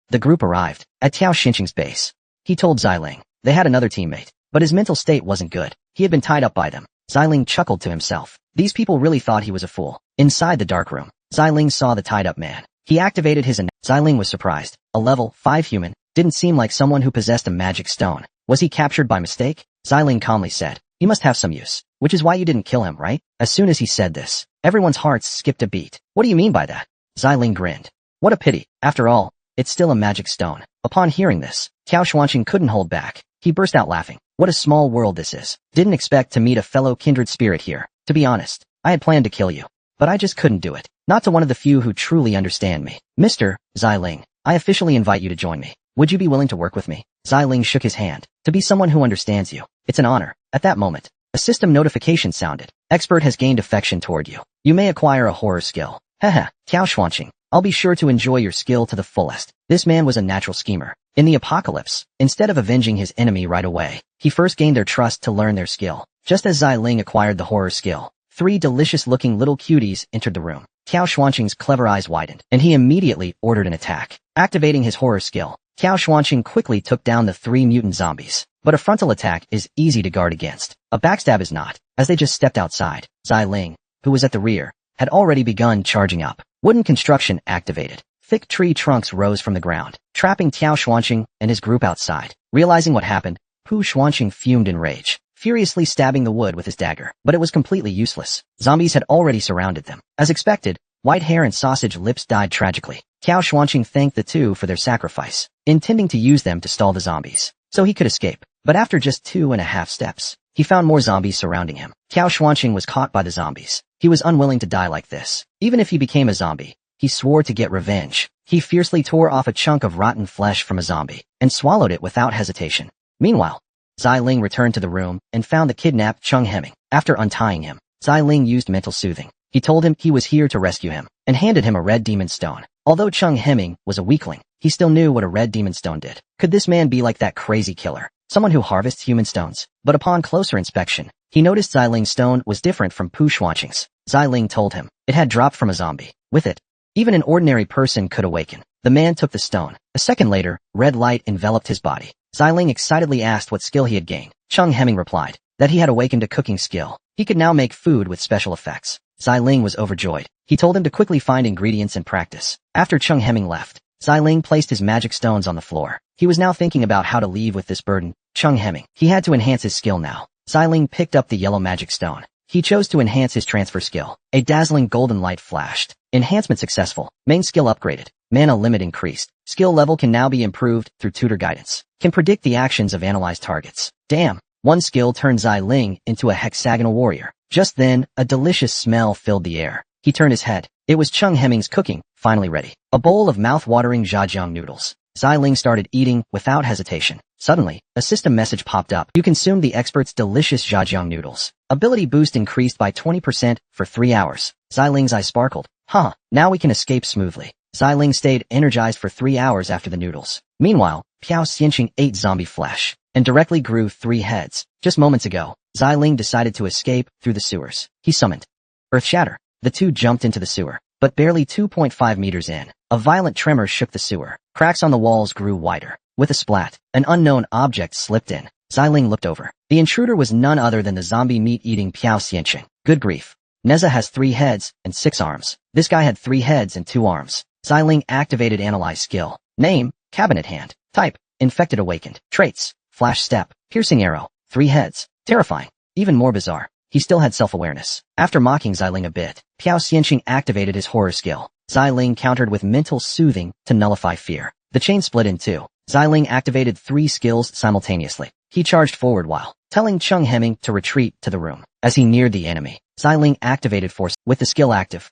the group arrived at Tiao Xinqing's base. He told Xiling they had another teammate, but his mental state wasn't good. He had been tied up by them. Xiling chuckled to himself. These people really thought he was a fool. Inside the dark room, Xiling saw the tied-up man. He activated his Xiling was surprised. A level 5 human didn't seem like someone who possessed a magic stone. Was he captured by mistake? Xiling calmly said, he must have some use, which is why you didn't kill him, right? As soon as he said this, everyone's hearts skipped a beat. What do you mean by that? Xiling grinned. What a pity. After all, it's still a magic stone. Upon hearing this, Tiao Xuanqing couldn't hold back. He burst out laughing. What a small world this is. Didn't expect to meet a fellow kindred spirit here. To be honest, I had planned to kill you, but I just couldn't do it. Not to one of the few who truly understand me. Mr. Xiling, I officially invite you to join me. Would you be willing to work with me? Xiling shook his hand. To be someone who understands you, it's an honor. At that moment, a system notification sounded. Expert has gained affection toward you. You may acquire a horror skill. Haha, Tiao Xuanqing. I'll be sure to enjoy your skill to the fullest. This man was a natural schemer. In the apocalypse, instead of avenging his enemy right away, he first gained their trust to learn their skill. Just as Xiling acquired the horror skill, 3 delicious-looking little cuties entered the room. Tiao Xuanqing's clever eyes widened, and he immediately ordered an attack. Activating his horror skill, Tiao Xuanqing quickly took down the 3 mutant zombies. But a frontal attack is easy to guard against. A backstab is not, as they just stepped outside. Xiling, who was at the rear, had already begun charging up. Wooden construction activated. Thick tree trunks rose from the ground, trapping Tiao Xuanqing and his group outside. Realizing what happened, Pu Xuanqing fumed in rage, furiously stabbing the wood with his dagger. But it was completely useless. Zombies had already surrounded them. As expected, white hair and sausage lips died tragically. Tiao Xuanqing thanked the 2 for their sacrifice, intending to use them to stall the zombies, so he could escape. But after just 2.5 steps, he found more zombies surrounding him. Tiao Xuanqing was caught by the zombies. He was unwilling to die like this. Even if he became a zombie, he swore to get revenge. He fiercely tore off a chunk of rotten flesh from a zombie and swallowed it without hesitation. Meanwhile, Xiling returned to the room and found the kidnapped Cheng Hemming. After untying him, Xiling used mental soothing. He told him he was here to rescue him and handed him a red demon stone. Although Cheng Hemming was a weakling, he still knew what a red demon stone did. Could this man be like that crazy killer? Someone who harvests human stones? But upon closer inspection, he noticed Xiling's stone was different from Pu Xuanqing's. Xiling told him it had dropped from a zombie. With it, even an ordinary person could awaken. The man took the stone. A second later, red light enveloped his body. Xiling excitedly asked what skill he had gained. Cheng Hemming replied that he had awakened a cooking skill. He could now make food with special effects. Xiling was overjoyed. He told him to quickly find ingredients and practice. After Cheng Hemming left, Xiling placed his magic stones on the floor. He was now thinking about how to leave with this burden. Cheng Hemming. He had to enhance his skill now. Xiling picked up the yellow magic stone. He chose to enhance his transfer skill. A dazzling golden light flashed. Enhancement successful. Main skill upgraded. Mana limit increased. Skill level can now be improved through tutor guidance. Can predict the actions of analyzed targets. Damn. One skill turned Xiling into a hexagonal warrior. Just then, a delicious smell filled the air. He turned his head. It was Cheng Hemming's cooking, finally ready. A bowl of mouth-watering jajang noodles. Xiling started eating without hesitation. Suddenly, a system message popped up. You consumed the expert's delicious jajang noodles. Ability boost increased by 20% for 3 hours. Xiling's eyes sparkled. Huh, now we can escape smoothly. Xiling stayed energized for 3 hours after the noodles. Meanwhile, Piao Xianqing ate zombie flesh and directly grew 3 heads. Just moments ago, Xiling decided to escape through the sewers. He summoned Earth Shatter. The 2 jumped into the sewer, but barely 2.5 meters in, a violent tremor shook the sewer. Cracks on the walls grew wider. With a splat, an unknown object slipped in. Xiling looked over. The intruder was none other than the zombie meat-eating Piao Xianqing. Good grief. Neza has 3 heads and 6 arms. This guy had 3 heads and 2 arms. Xiling activated Analyze skill. Name, Cabinet Hand. Type, Infected Awakened. Traits, Flash Step, Piercing Arrow, 3 heads. Terrifying. Even more bizarre, he still had self-awareness. After mocking Xiling a bit, Piao Xianqing activated his horror skill. Xiling countered with mental soothing to nullify fear. The chain split in 2. Xiling activated 3 skills simultaneously. He charged forward while telling Cheng Hemming to retreat to the room. As he neared the enemy, Xiling activated force. With the skill active,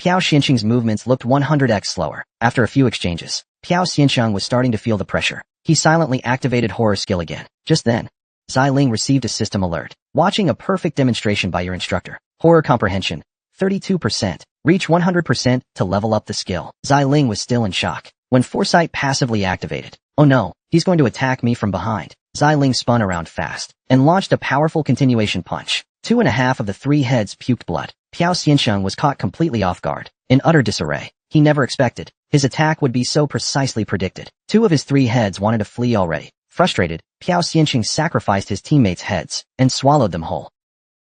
Piao Xianqing's movements looked 100x slower. After a few exchanges, Piao Xianqing was starting to feel the pressure. He silently activated horror skill again. Just then, Xiling received a system alert. Watching a perfect demonstration by your instructor. Horror comprehension. 32%. Reach 100% to level up the skill. Xiling was still in shock when foresight passively activated. Oh no, he's going to attack me from behind. Xiling spun around fast and launched a powerful continuation punch. 2.5 of the 3 heads puked blood. Piao Xiansheng was caught completely off guard. In utter disarray. He never expected his attack would be so precisely predicted. 2 of his 3 heads wanted to flee already. Frustrated, Piao Xiansheng sacrificed his teammates' heads and swallowed them whole.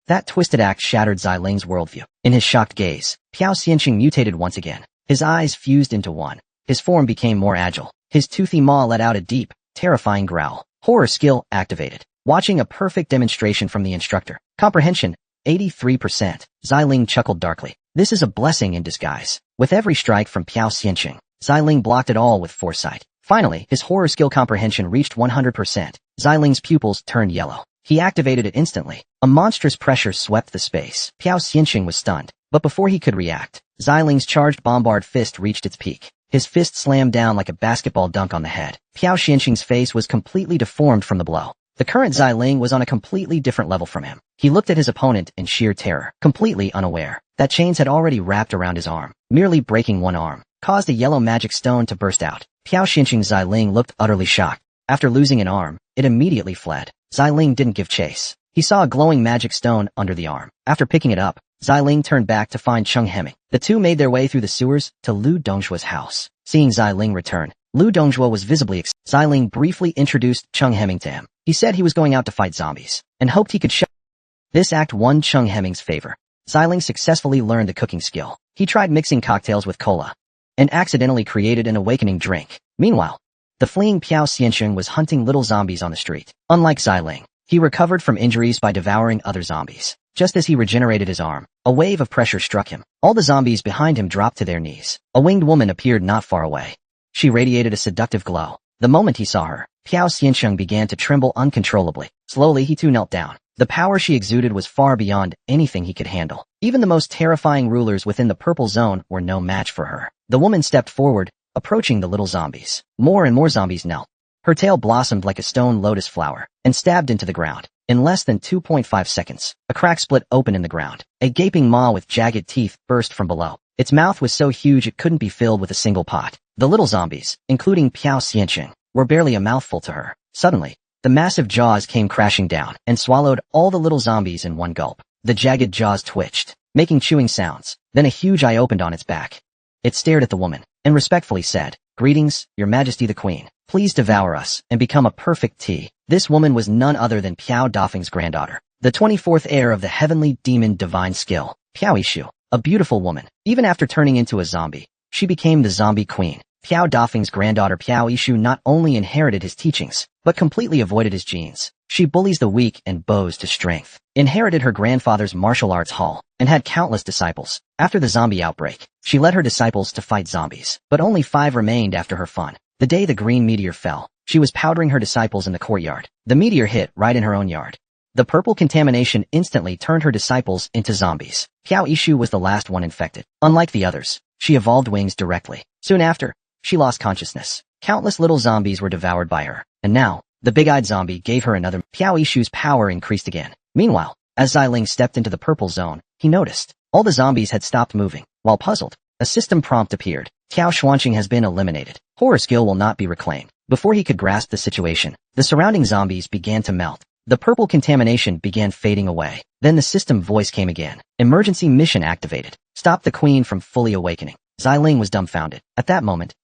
That twisted act shattered Xiling's worldview. In his shocked gaze, Piao Xiansheng mutated once again. His eyes fused into one. His form became more agile. His toothy maw let out a deep, terrifying growl. Horror skill activated. Watching a perfect demonstration from the instructor. Comprehension, 83%. Xiling chuckled darkly. This is a blessing in disguise. With every strike from Piao Xiansheng, Xiling blocked it all with foresight. Finally, his horror skill comprehension reached 100%. Xiling's pupils turned yellow. He activated it instantly. A monstrous pressure swept the space. Piao Xiansheng was stunned, but before he could react, Xiling's charged bombard fist reached its peak. His fist slammed down like a basketball dunk on the head. Piao Xiansheng's face was completely deformed from the blow. The current Xiling was on a completely different level from him. He looked at his opponent in sheer terror, completely unaware that chains had already wrapped around his arm. Merely breaking one arm caused a yellow magic stone to burst out. Piao Xiansheng's Xiling looked utterly shocked. After losing an arm, it immediately fled. Xiling didn't give chase. He saw a glowing magic stone under the arm. After picking it up, Xiling turned back to find Cheng Hemming. The two made their way through the sewers to Lu Dongzhuo's house. Seeing Xiling return, Lu Dongzhuo was visibly excited. Xiling briefly introduced Cheng Hemming to him. He said he was going out to fight zombies and hoped he could show. This act won Cheng Hemming's favor. Xiling successfully learned the cooking skill. He tried mixing cocktails with cola and accidentally created an awakening drink. Meanwhile, the fleeing Piao Xiansheng was hunting little zombies on the street. Unlike Xiling, he recovered from injuries by devouring other zombies. Just as he regenerated his arm, a wave of pressure struck him. All the zombies behind him dropped to their knees. A winged woman appeared not far away. She radiated a seductive glow. The moment he saw her, Piao Xiansheng began to tremble uncontrollably. Slowly, he too knelt down. The power she exuded was far beyond anything he could handle. Even the most terrifying rulers within the purple zone were no match for her. The woman stepped forward, approaching the little zombies. More and more zombies knelt. Her tail blossomed like a stone lotus flower and stabbed into the ground. In less than 2.5 seconds, a crack split open in the ground. A gaping maw with jagged teeth burst from below. Its mouth was so huge it couldn't be filled with a single pot. The little zombies, including Piao Xiansheng, were barely a mouthful to her. Suddenly, the massive jaws came crashing down and swallowed all the little zombies in one gulp. The jagged jaws twitched, making chewing sounds. Then a huge eye opened on its back. It stared at the woman and respectfully said, "Greetings, Your Majesty the Queen. Please devour us and become a perfect tea." This woman was none other than Piao Dafeng's granddaughter, the 24th heir of the heavenly demon divine skill, Piao Ishu. A beautiful woman. Even after turning into a zombie, she became the zombie queen. Piao Dafeng's granddaughter Piao Ishu not only inherited his teachings, but completely avoided his genes. She bullies the weak and bows to strength, inherited her grandfather's martial arts hall, and had countless disciples. After the zombie outbreak, she led her disciples to fight zombies, but only 5 remained after her fun. The day the green meteor fell, she was powdering her disciples in the courtyard. The meteor hit right in her own yard. The purple contamination instantly turned her disciples into zombies. Piao Ishu was the last one infected. Unlike the others, she evolved wings directly. Soon after, she lost consciousness. Countless little zombies were devoured by her. And now, the big-eyed zombie gave her another. Piao Ishu's power increased again. Meanwhile, as Xiling stepped into the purple zone, he noticed all the zombies had stopped moving. While puzzled, a system prompt appeared. Piao Xuanqing has been eliminated. Horror skill will not be reclaimed. Before he could grasp the situation, the surrounding zombies began to melt. The purple contamination began fading away. Then the system voice came again. Emergency mission activated. Stop the queen from fully awakening. Xiling was dumbfounded. At that moment,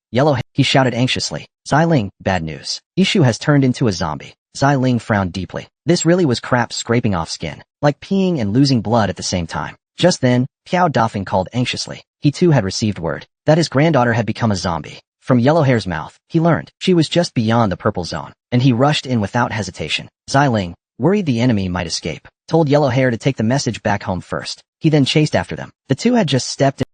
he shouted anxiously. Xiling, bad news. Ishu has turned into a zombie. Xiling frowned deeply. This really was crap scraping off skin, like peeing and losing blood at the same time. Just then, Piao Dafeng called anxiously. He too had received word that his granddaughter had become a zombie. From Yellowhair's mouth, he learned she was just beyond the purple zone, and he rushed in without hesitation. Xiling, worried the enemy might escape, told Yellowhair to take the message back home first. He then chased after them. The two had just stepped in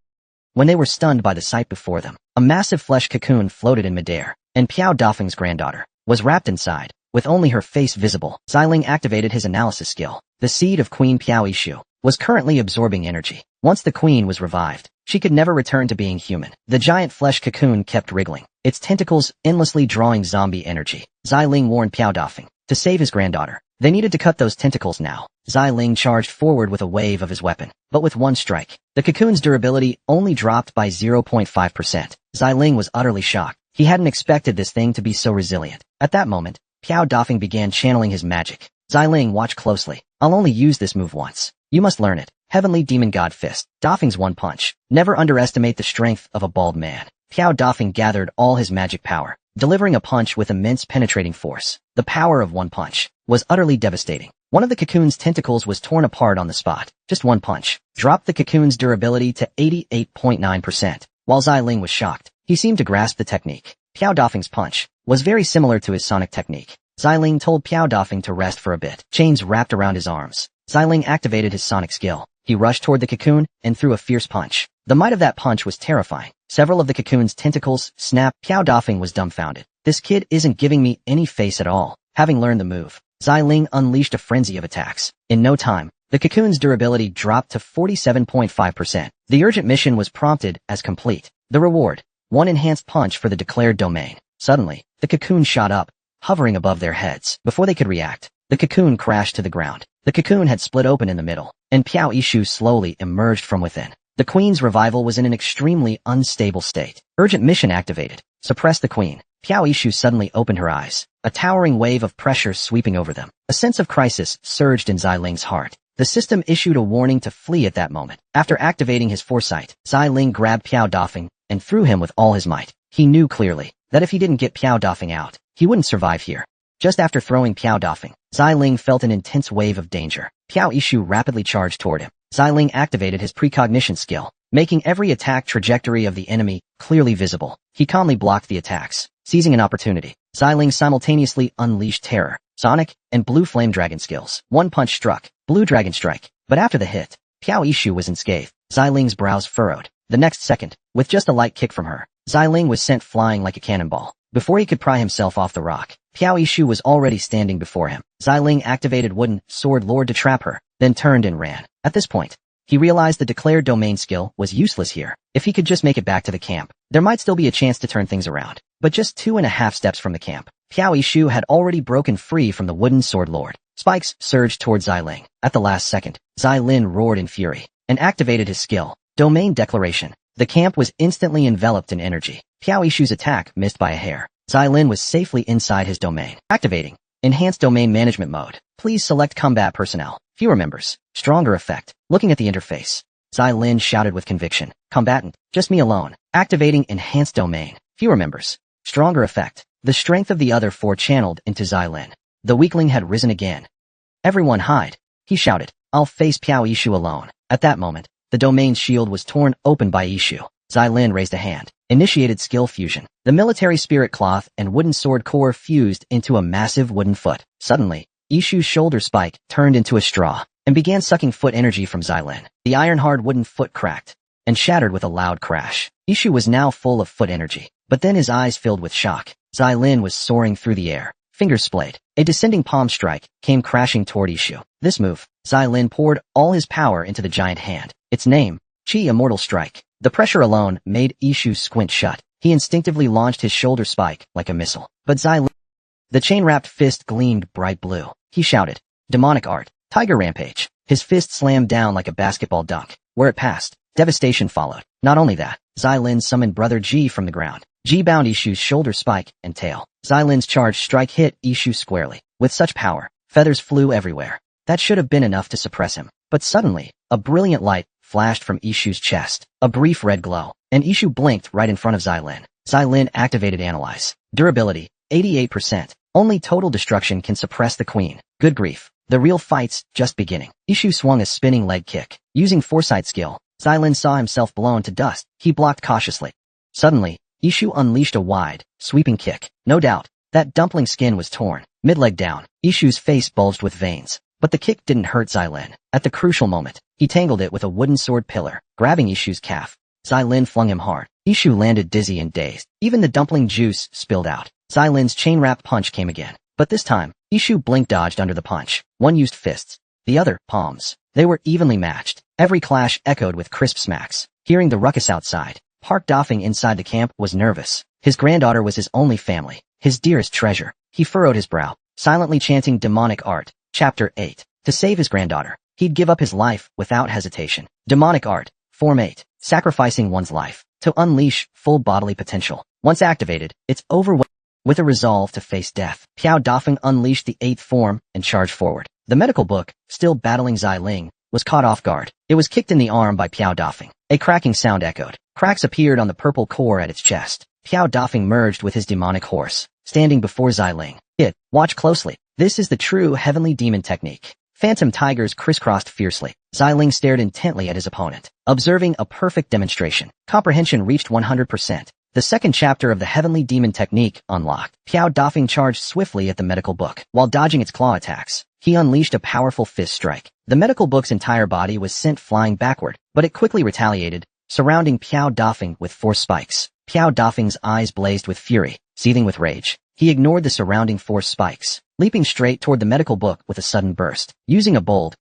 when they were stunned by the sight before them. A massive flesh cocoon floated in midair, and Piao Dafeng's granddaughter was wrapped inside, with only her face visible. Xiling activated his analysis skill. The seed of Queen Piao Ishu was currently absorbing energy. Once the queen was revived, she could never return to being human. The giant flesh cocoon kept wriggling, its tentacles endlessly drawing zombie energy. Xiling warned Piao Dafeng to save his granddaughter. They needed to cut those tentacles now. Xiling charged forward with a wave of his weapon, but with one strike. The cocoon's durability only dropped by 0.5%. Xiling was utterly shocked. He hadn't expected this thing to be so resilient. At that moment, Piao Dafeng began channeling his magic. Xiling, watch closely. I'll only use this move once. You must learn it. Heavenly Demon God Fist. Dafeng's one punch. Never underestimate the strength of a bald man. Piao Dafeng gathered all his magic power, delivering a punch with immense penetrating force. The power of one punch was utterly devastating. One of the cocoon's tentacles was torn apart on the spot. Just one punch dropped the cocoon's durability to 88.9%. While Xiling was shocked, he seemed to grasp the technique. Piao Dafeng's punch was very similar to his sonic technique. Xiling told Piao Dafeng to rest for a bit. Chains wrapped around his arms. Xiling activated his sonic skill. He rushed toward the cocoon and threw a fierce punch. The might of that punch was terrifying. Several of the cocoon's tentacles snapped. Piao Dafeng was dumbfounded. This kid isn't giving me any face at all. Having learned the move, Xiling unleashed a frenzy of attacks. In no time, the cocoon's durability dropped to 47.5%. The urgent mission was prompted as complete. The reward: one enhanced punch for the declared domain. Suddenly, the cocoon shot up, hovering above their heads. Before they could react, the cocoon crashed to the ground. The cocoon had split open in the middle, and Piao Ishu slowly emerged from within. The queen's revival was in an extremely unstable state. Urgent mission activated. Suppress the queen. Piao Ishu suddenly opened her eyes, a towering wave of pressure sweeping over them. A sense of crisis surged in Xiling's heart. The system issued a warning to flee at that moment. After activating his foresight, Xiling grabbed Piao Dafeng and threw him with all his might. He knew clearly that if he didn't get Piao Dafeng out, he wouldn't survive here. Just after throwing Piao Dafeng, Xiling felt an intense wave of danger. Piao Ishu rapidly charged toward him. Xiling activated his precognition skill, making every attack trajectory of the enemy clearly visible. He calmly blocked the attacks. Seizing an opportunity, Xiling simultaneously unleashed terror, sonic, and blue flame dragon skills. One punch struck, blue dragon strike, but after the hit, Piao Ishu was unscathed. Xiling's brows furrowed. The next second, with just a light kick from her, Xiling was sent flying like a cannonball. Before he could pry himself off the rock, Piao Ishu was already standing before him. Xiling activated Wooden Sword Lord to trap her, then turned and ran. At this point, he realized the declared domain skill was useless here. If he could just make it back to the camp, there might still be a chance to turn things around. But just 2.5 steps from the camp, Piao Ishu had already broken free from the Wooden Sword Lord. Spikes surged toward Xiling. At the last second, Xilin roared in fury and activated his skill, Domain Declaration. The camp was instantly enveloped in energy. Piao Ishu's attack missed by a hair. Xilin was safely inside his domain. Activating Enhanced Domain Management Mode. Please select combat personnel. Fewer members. Stronger effect. Looking at the interface, Xilin shouted with conviction. Combatant. Just me alone. Activating Enhanced Domain. Fewer members. Stronger effect. The strength of the other four channeled into Xilin. The weakling had risen again. Everyone hide, he shouted. I'll face Piao Ishu alone. At that moment, the domain's shield was torn open by Ishu. Xilin raised a hand, initiated skill fusion. The military spirit cloth and wooden sword core fused into a massive wooden foot. Suddenly, Ishu's shoulder spike turned into a straw and began sucking foot energy from Xilin. The iron-hard wooden foot cracked and shattered with a loud crash. Ishu was now full of foot energy, but then his eyes filled with shock. Xilin was soaring through the air, fingers splayed. A descending palm strike came crashing toward Ishu. This move, Xilin poured all his power into the giant hand. Its name, Chi Immortal Strike. The pressure alone made Ishu squint shut. He instinctively launched his shoulder spike like a missile. But Xilin, the chain-wrapped fist gleamed bright blue. He shouted, Demonic Art, Tiger Rampage. His fist slammed down like a basketball dunk. Where it passed, devastation followed. Not only that, Xilin summoned Brother Ji from the ground. Ji bound Ishu's shoulder spike and tail. Xilin's charged strike hit Ishu squarely. With such power, feathers flew everywhere. That should have been enough to suppress him. But suddenly, a brilliant light flashed from Ishu's chest. A brief red glow, and Ishu blinked right in front of Xilin. Xilin activated Analyze. Durability, 88%. Only total destruction can suppress the queen. Good grief. The real fight's just beginning. Ishu swung a spinning leg kick. Using foresight skill, Xilin saw himself blown to dust. He blocked cautiously. Suddenly, Ishu unleashed a wide, sweeping kick. No doubt, that dumpling skin was torn. Mid-leg down, Ishu's face bulged with veins. But the kick didn't hurt Xilin. At the crucial moment, he tangled it with a wooden sword pillar, grabbing Ishu's calf. Xilin flung him hard. Ishu landed dizzy and dazed. Even the dumpling juice spilled out. Xilin's chain-wrapped punch came again. But this time, Ishu blink-dodged under the punch. One used fists, the other, palms. They were evenly matched. Every clash echoed with crisp smacks. Hearing the ruckus outside, Park Dafeng inside the camp was nervous. His granddaughter was his only family, his dearest treasure. He furrowed his brow, silently chanting demonic art. Chapter 8. To save his granddaughter, he'd give up his life without hesitation. Demonic art. Form 8. Sacrificing one's life to unleash full bodily potential. Once activated, it's over with a resolve to face death. Piao Dafeng unleashed the 8th form and charged forward. The medical book, still battling Zai Ling, was caught off guard. It was kicked in the arm by Piao Dafeng. A cracking sound echoed. Cracks appeared on the purple core at its chest. Piao Dafeng merged with his demonic horse, standing before Zai Ling. Watch closely. This is the true heavenly demon technique. Phantom tigers crisscrossed fiercely. Zai Ling stared intently at his opponent, observing a perfect demonstration. Comprehension reached 100%. The second chapter of the heavenly demon technique unlocked. Piao Dafeng charged swiftly at the medical book. While dodging its claw attacks, he unleashed a powerful fist strike. The medical book's entire body was sent flying backward, but it quickly retaliated, surrounding Piao Dafeng with 4 spikes. Piao Dafeng's eyes blazed with fury, seething with rage. He ignored the surrounding 4 spikes, leaping straight toward the medical book with a sudden burst. Using a bold,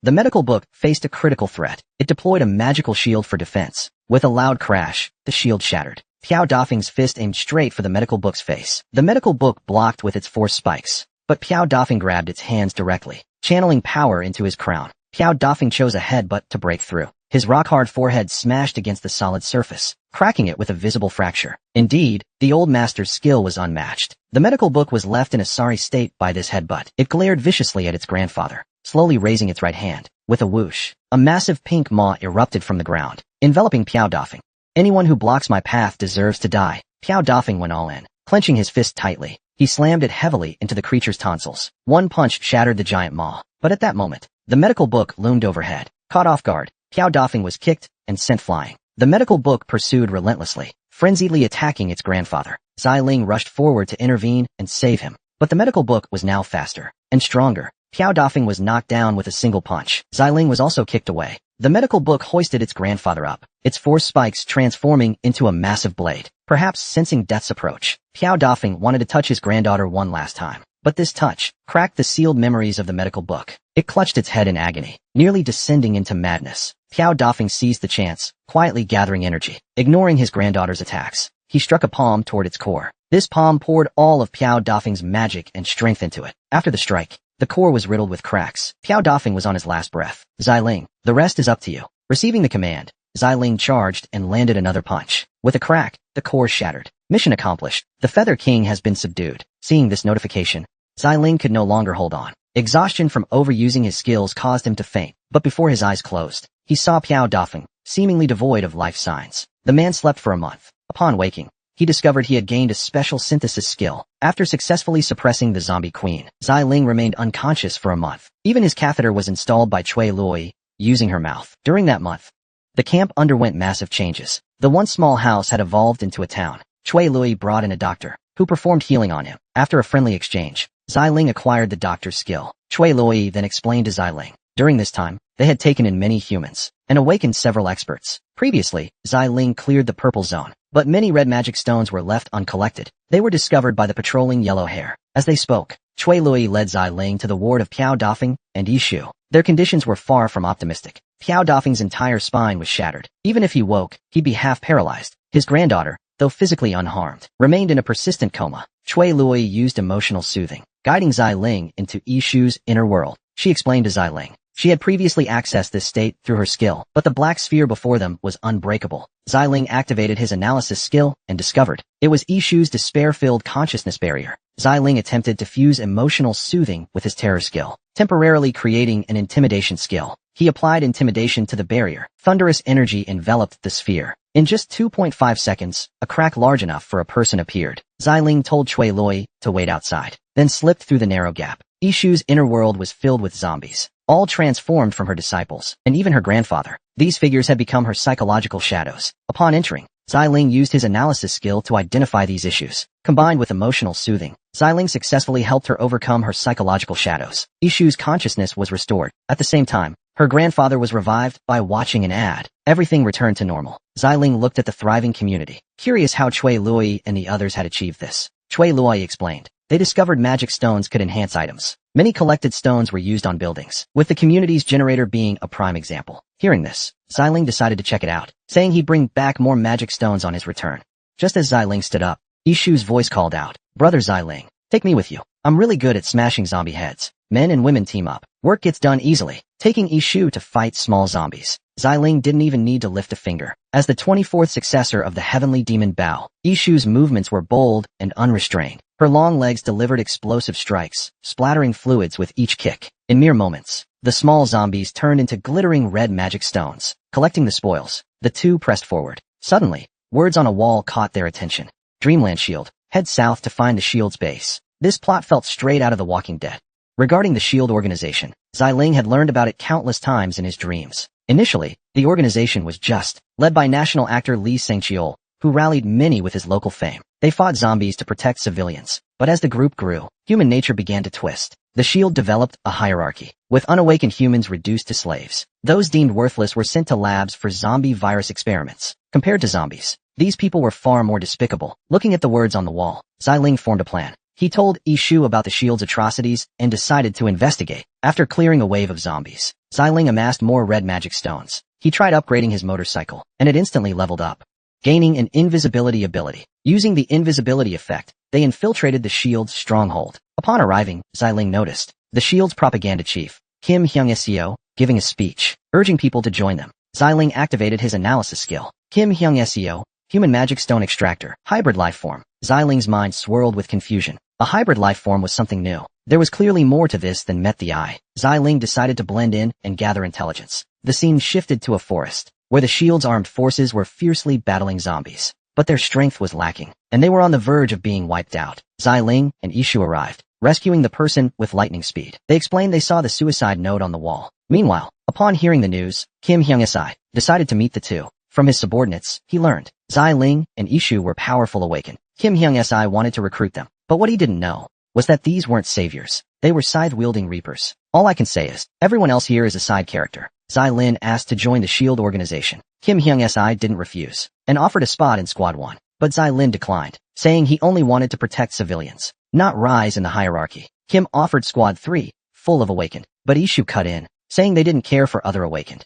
the medical book faced a critical threat. It deployed a magical shield for defense. With a loud crash, the shield shattered. Piao Dafeng's fist aimed straight for the medical book's face. The medical book blocked with its 4 spikes, but Piao Dafeng grabbed its hands directly, channeling power into his crown. Piao Dafeng chose a headbutt to break through. His rock-hard forehead smashed against the solid surface, cracking it with a visible fracture. Indeed, the old master's skill was unmatched. The medical book was left in a sorry state by this headbutt. It glared viciously at its grandfather, slowly raising its right hand. With a whoosh, a massive pink maw erupted from the ground, enveloping Piao Dafeng. Anyone who blocks my path deserves to die. Piao Dafeng went all in, clenching his fist tightly. He slammed it heavily into the creature's tonsils. One punch shattered the giant maw, but at that moment, the medical book loomed overhead. Caught off guard, Piao Dafeng was kicked and sent flying. The medical book pursued relentlessly, frenziedly attacking its grandfather. Zai Ling rushed forward to intervene and save him, but the medical book was now faster and stronger. Piao Dafeng was knocked down with a single punch. Zai Ling was also kicked away. The medical book hoisted its grandfather up, its 4 spikes transforming into a massive blade. Perhaps sensing death's approach, Piao Dafeng wanted to touch his granddaughter one last time. But this touch cracked the sealed memories of the medical book. It clutched its head in agony, nearly descending into madness. Piao Dafeng seized the chance, quietly gathering energy. Ignoring his granddaughter's attacks, he struck a palm toward its core. This palm poured all of Piao Dafeng's magic and strength into it. After the strike, the core was riddled with cracks. Piao Dafeng was on his last breath. Zai Ling, the rest is up to you. Receiving the command, Zai Ling charged and landed another punch. With a crack, the core shattered. Mission accomplished. The Feather King has been subdued. Seeing this notification, Zai Ling could no longer hold on. Exhaustion from overusing his skills caused him to faint, but before his eyes closed, he saw Piao Dafeng, seemingly devoid of life signs. The man slept for a month. Upon waking, he discovered he had gained a special synthesis skill. After successfully suppressing the zombie queen, Zai Ling remained unconscious for a month. Even his catheter was installed by Cui Lui, using her mouth. During that month, the camp underwent massive changes. The once small house had evolved into a town. Cui Lui brought in a doctor, who performed healing on him. After a friendly exchange, Zai Ling acquired the doctor's skill. Cui Lui then explained to Zai Ling. During this time, they had taken in many humans, and awakened several experts. Previously, Zai Ling cleared the purple zone, but many red magic stones were left uncollected. They were discovered by the patrolling yellow hair. As they spoke, Cui Lui led Zai Ling to the ward of Piao Dafeng and Yishu. Their conditions were far from optimistic. Piao Dafeng's entire spine was shattered. Even if he woke, he'd be half paralyzed. His granddaughter, though physically unharmed, remained in a persistent coma. Cui Lui used emotional soothing, guiding Zai Ling into Yishu's inner world. She explained to Zai Ling. She had previously accessed this state through her skill, but the black sphere before them was unbreakable. Zai Ling activated his analysis skill and discovered it was Yishu's despair-filled consciousness barrier. Zai Ling attempted to fuse emotional soothing with his terror skill, temporarily creating an intimidation skill. He applied intimidation to the barrier. Thunderous energy enveloped the sphere. In just 2.5 seconds, a crack large enough for a person appeared. Zai Ling told Cui Lui to wait outside, then slipped through the narrow gap. Yishu's inner world was filled with zombies, all transformed from her disciples, and even her grandfather. These figures had become her psychological shadows. Upon entering, Zai Ling used his analysis skill to identify these issues. Combined with emotional soothing, Zai Ling successfully helped her overcome her psychological shadows. Yishu's consciousness was restored. At the same time, her grandfather was revived by watching an ad. Everything returned to normal. Zai Ling looked at the thriving community, curious how Cui Lui and the others had achieved this. Cui Lui explained. They discovered magic stones could enhance items. Many collected stones were used on buildings, with the community's generator being a prime example. Hearing this, Zai Ling decided to check it out, saying he'd bring back more magic stones on his return. Just as Zai Ling stood up, Yishu's voice called out, "Brother Zai Ling, take me with you. I'm really good at smashing zombie heads." Men and women team up. Work gets done easily, taking Ishu to fight small zombies. Xiling didn't even need to lift a finger. As the 24th successor of the heavenly demon Bao, Ishu's movements were bold and unrestrained. Her long legs delivered explosive strikes, splattering fluids with each kick. In mere moments, the small zombies turned into glittering red magic stones. Collecting the spoils, the two pressed forward. Suddenly, words on a wall caught their attention. Dreamland Shield. Head south to find the shield's base. This plot felt straight out of The Walking Dead. Regarding the SHIELD organization, Xiling had learned about it countless times in his dreams. Initially, the organization was just, led by national actor Lee Sang-cheol, who rallied many with his local fame. They fought zombies to protect civilians. But as the group grew, human nature began to twist. The SHIELD developed a hierarchy, with unawakened humans reduced to slaves. Those deemed worthless were sent to labs for zombie virus experiments. Compared to zombies, these people were far more despicable. Looking at the words on the wall, Xiling formed a plan. He told Ishu about the SHIELD's atrocities and decided to investigate. After clearing a wave of zombies, Xiling amassed more red magic stones. He tried upgrading his motorcycle, and it instantly leveled up, gaining an invisibility ability. Using the invisibility effect, they infiltrated the SHIELD's stronghold. Upon arriving, Xiling noticed the SHIELD's propaganda chief, Kim Hyung-seo, giving a speech, urging people to join them. Xiling activated his analysis skill. Kim Hyung-seo, human magic stone extractor, hybrid life form. Xiling's mind swirled with confusion. A hybrid life form was something new. There was clearly more to this than met the eye. Xiling decided to blend in and gather intelligence. The scene shifted to a forest, where the SHIELD's armed forces were fiercely battling zombies. But their strength was lacking, and they were on the verge of being wiped out. Xiling and Ishu arrived, rescuing the person with lightning speed. They explained they saw the suicide note on the wall. Meanwhile, upon hearing the news, Kim Hyung-seo decided to meet the two. From his subordinates, he learned Xiling and Ishu were powerful awakened. Kim Hyung-seo wanted to recruit them, but what he didn't know was that these weren't saviors. They were scythe-wielding reapers. All I can say is, everyone else here is a side character. Xilin asked to join the SHIELD organization. Kim Hyung-seo didn't refuse, and offered a spot in Squad 1. But Xilin declined, saying he only wanted to protect civilians, not rise in the hierarchy. Kim offered Squad 3, full of awakened, but Ishu cut in, saying they didn't care for other awakened,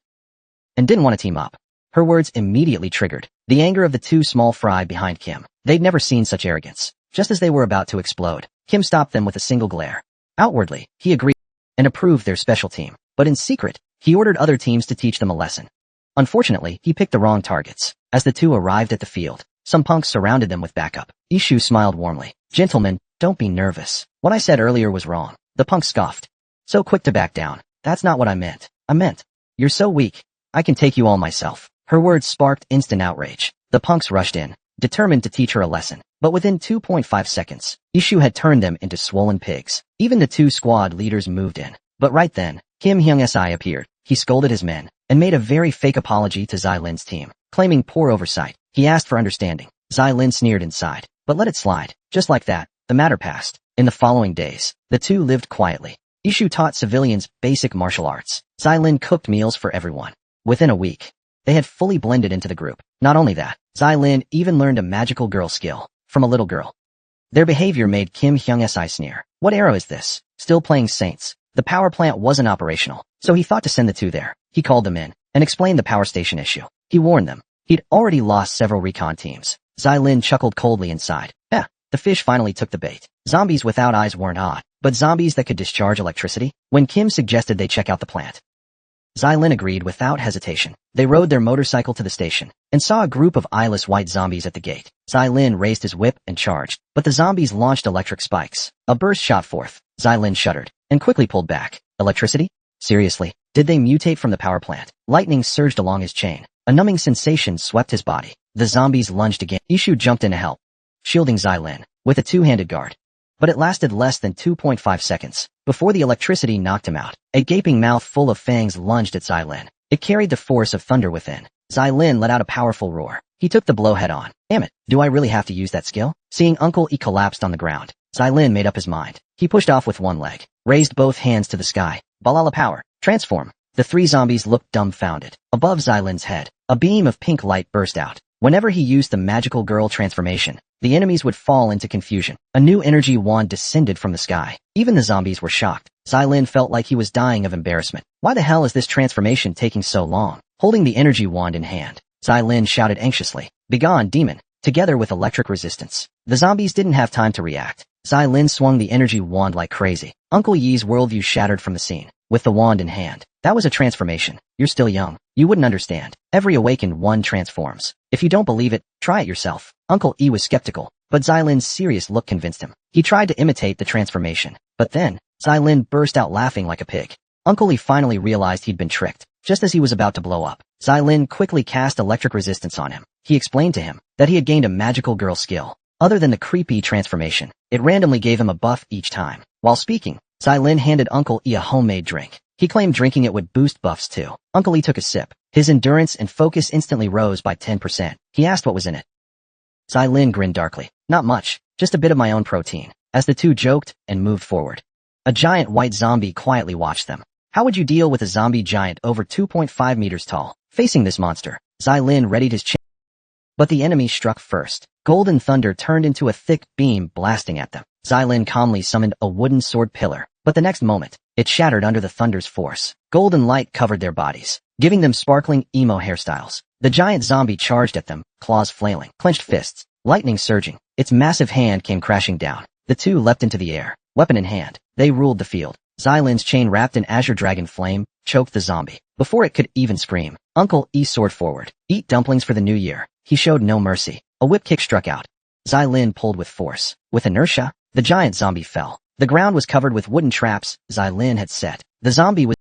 and didn't want to team up. Her words immediately triggered the anger of the two small fry behind Kim. They'd never seen such arrogance. Just as they were about to explode, Kim stopped them with a single glare. Outwardly, he agreed and approved their special team, but in secret, he ordered other teams to teach them a lesson. Unfortunately, he picked the wrong targets. As the two arrived at the field, some punks surrounded them with backup. Ishu smiled warmly. "Gentlemen, don't be nervous. What I said earlier was wrong." The punks scoffed. "So quick to back down. That's not what I meant. I meant, you're so weak, I can take you all myself." Her words sparked instant outrage. The punks rushed in, determined to teach her a lesson. But within 2.5 seconds, Ishu had turned them into swollen pigs. Even the two squad leaders moved in. But right then, Kim Hyung-seo appeared. He scolded his men, and made a very fake apology to Xilin's team, claiming poor oversight. He asked for understanding. Xilin sneered inside, but let it slide. Just like that, the matter passed. In the following days, the two lived quietly. Ishu taught civilians basic martial arts. Xilin cooked meals for everyone. Within a week, they had fully blended into the group. Not only that, Xilin even learned a magical girl skill from a little girl. Their behavior made Kim Hyung-seo sneer. What era is this? Still playing Saints? The power plant wasn't operational, so he thought to send the two there. He called them in and explained the power station issue. He warned them. He'd already lost several recon teams. Xilin chuckled coldly inside. The fish finally took the bait. Zombies without eyes weren't odd, but zombies that could discharge electricity? When Kim suggested they check out the plant, Xilin agreed without hesitation. They rode their motorcycle to the station and saw a group of eyeless white zombies at the gate. Xilin raised his whip and charged, but the zombies launched electric spikes. A burst shot forth. Xilin shuddered and quickly pulled back. Electricity? Seriously? Did they mutate from the power plant? Lightning surged along his chain. A numbing sensation swept his body. The zombies lunged again. Ishu jumped in to help, shielding Xilin with a two-handed guard. But it lasted less than 2.5 seconds before the electricity knocked him out. A gaping mouth full of fangs lunged at Xilin. It carried the force of thunder within. Xilin let out a powerful roar. He took the blow head on. Damn it, do I really have to use that skill? Seeing Uncle E collapsed on the ground, Xilin made up his mind. He pushed off with one leg, raised both hands to the sky. Balala power, transform. The three zombies looked dumbfounded. Above Xilin's head, a beam of pink light burst out. Whenever he used the magical girl transformation, the enemies would fall into confusion. A new energy wand descended from the sky. Even the zombies were shocked. Xilin felt like he was dying of embarrassment. Why the hell is this transformation taking so long? Holding the energy wand in hand, Xilin shouted anxiously, "Begone, demon!" Together with electric resistance. The zombies didn't have time to react. Xilin swung the energy wand like crazy, Uncle Yi's worldview shattered from the scene, with the wand in hand. That was a transformation. You're still young. You wouldn't understand. Every awakened one transforms. If you don't believe it, try it yourself. Uncle Yi was skeptical, but Xilin's serious look convinced him. He tried to imitate the transformation, but then, Xilin burst out laughing like a pig. Uncle Yi finally realized he'd been tricked. Just as he was about to blow up, Xilin quickly cast electric resistance on him. He explained to him that he had gained a magical girl skill. Other than the creepy transformation, it randomly gave him a buff each time. While speaking, Xilin handed Uncle Yi a homemade drink. He claimed drinking it would boost buffs too. Uncle Yi took a sip. His endurance and focus instantly rose by 10%. He asked what was in it. Xilin grinned darkly. Not much, just a bit of my own protein. As the two joked and moved forward, a giant white zombie quietly watched them. How would you deal with a zombie giant over 2.5 meters tall? Facing this monster, Xilin readied his chin. But the enemy struck first. Golden thunder turned into a thick beam blasting at them. Xilin calmly summoned a wooden sword pillar, but the next moment, it shattered under the thunder's force. Golden light covered their bodies, giving them sparkling emo hairstyles. The giant zombie charged at them, claws flailing, clenched fists, lightning surging. Its massive hand came crashing down. The two leapt into the air, weapon in hand. They ruled the field. Xilin's chain wrapped in azure dragon flame choked the zombie. Before it could even scream, Uncle Yi soared forward. Eat dumplings for the new year. He showed no mercy. A whip kick struck out. Xilin pulled with force. With inertia, the giant zombie fell. The ground was covered with wooden traps Xilin had set. The zombie was...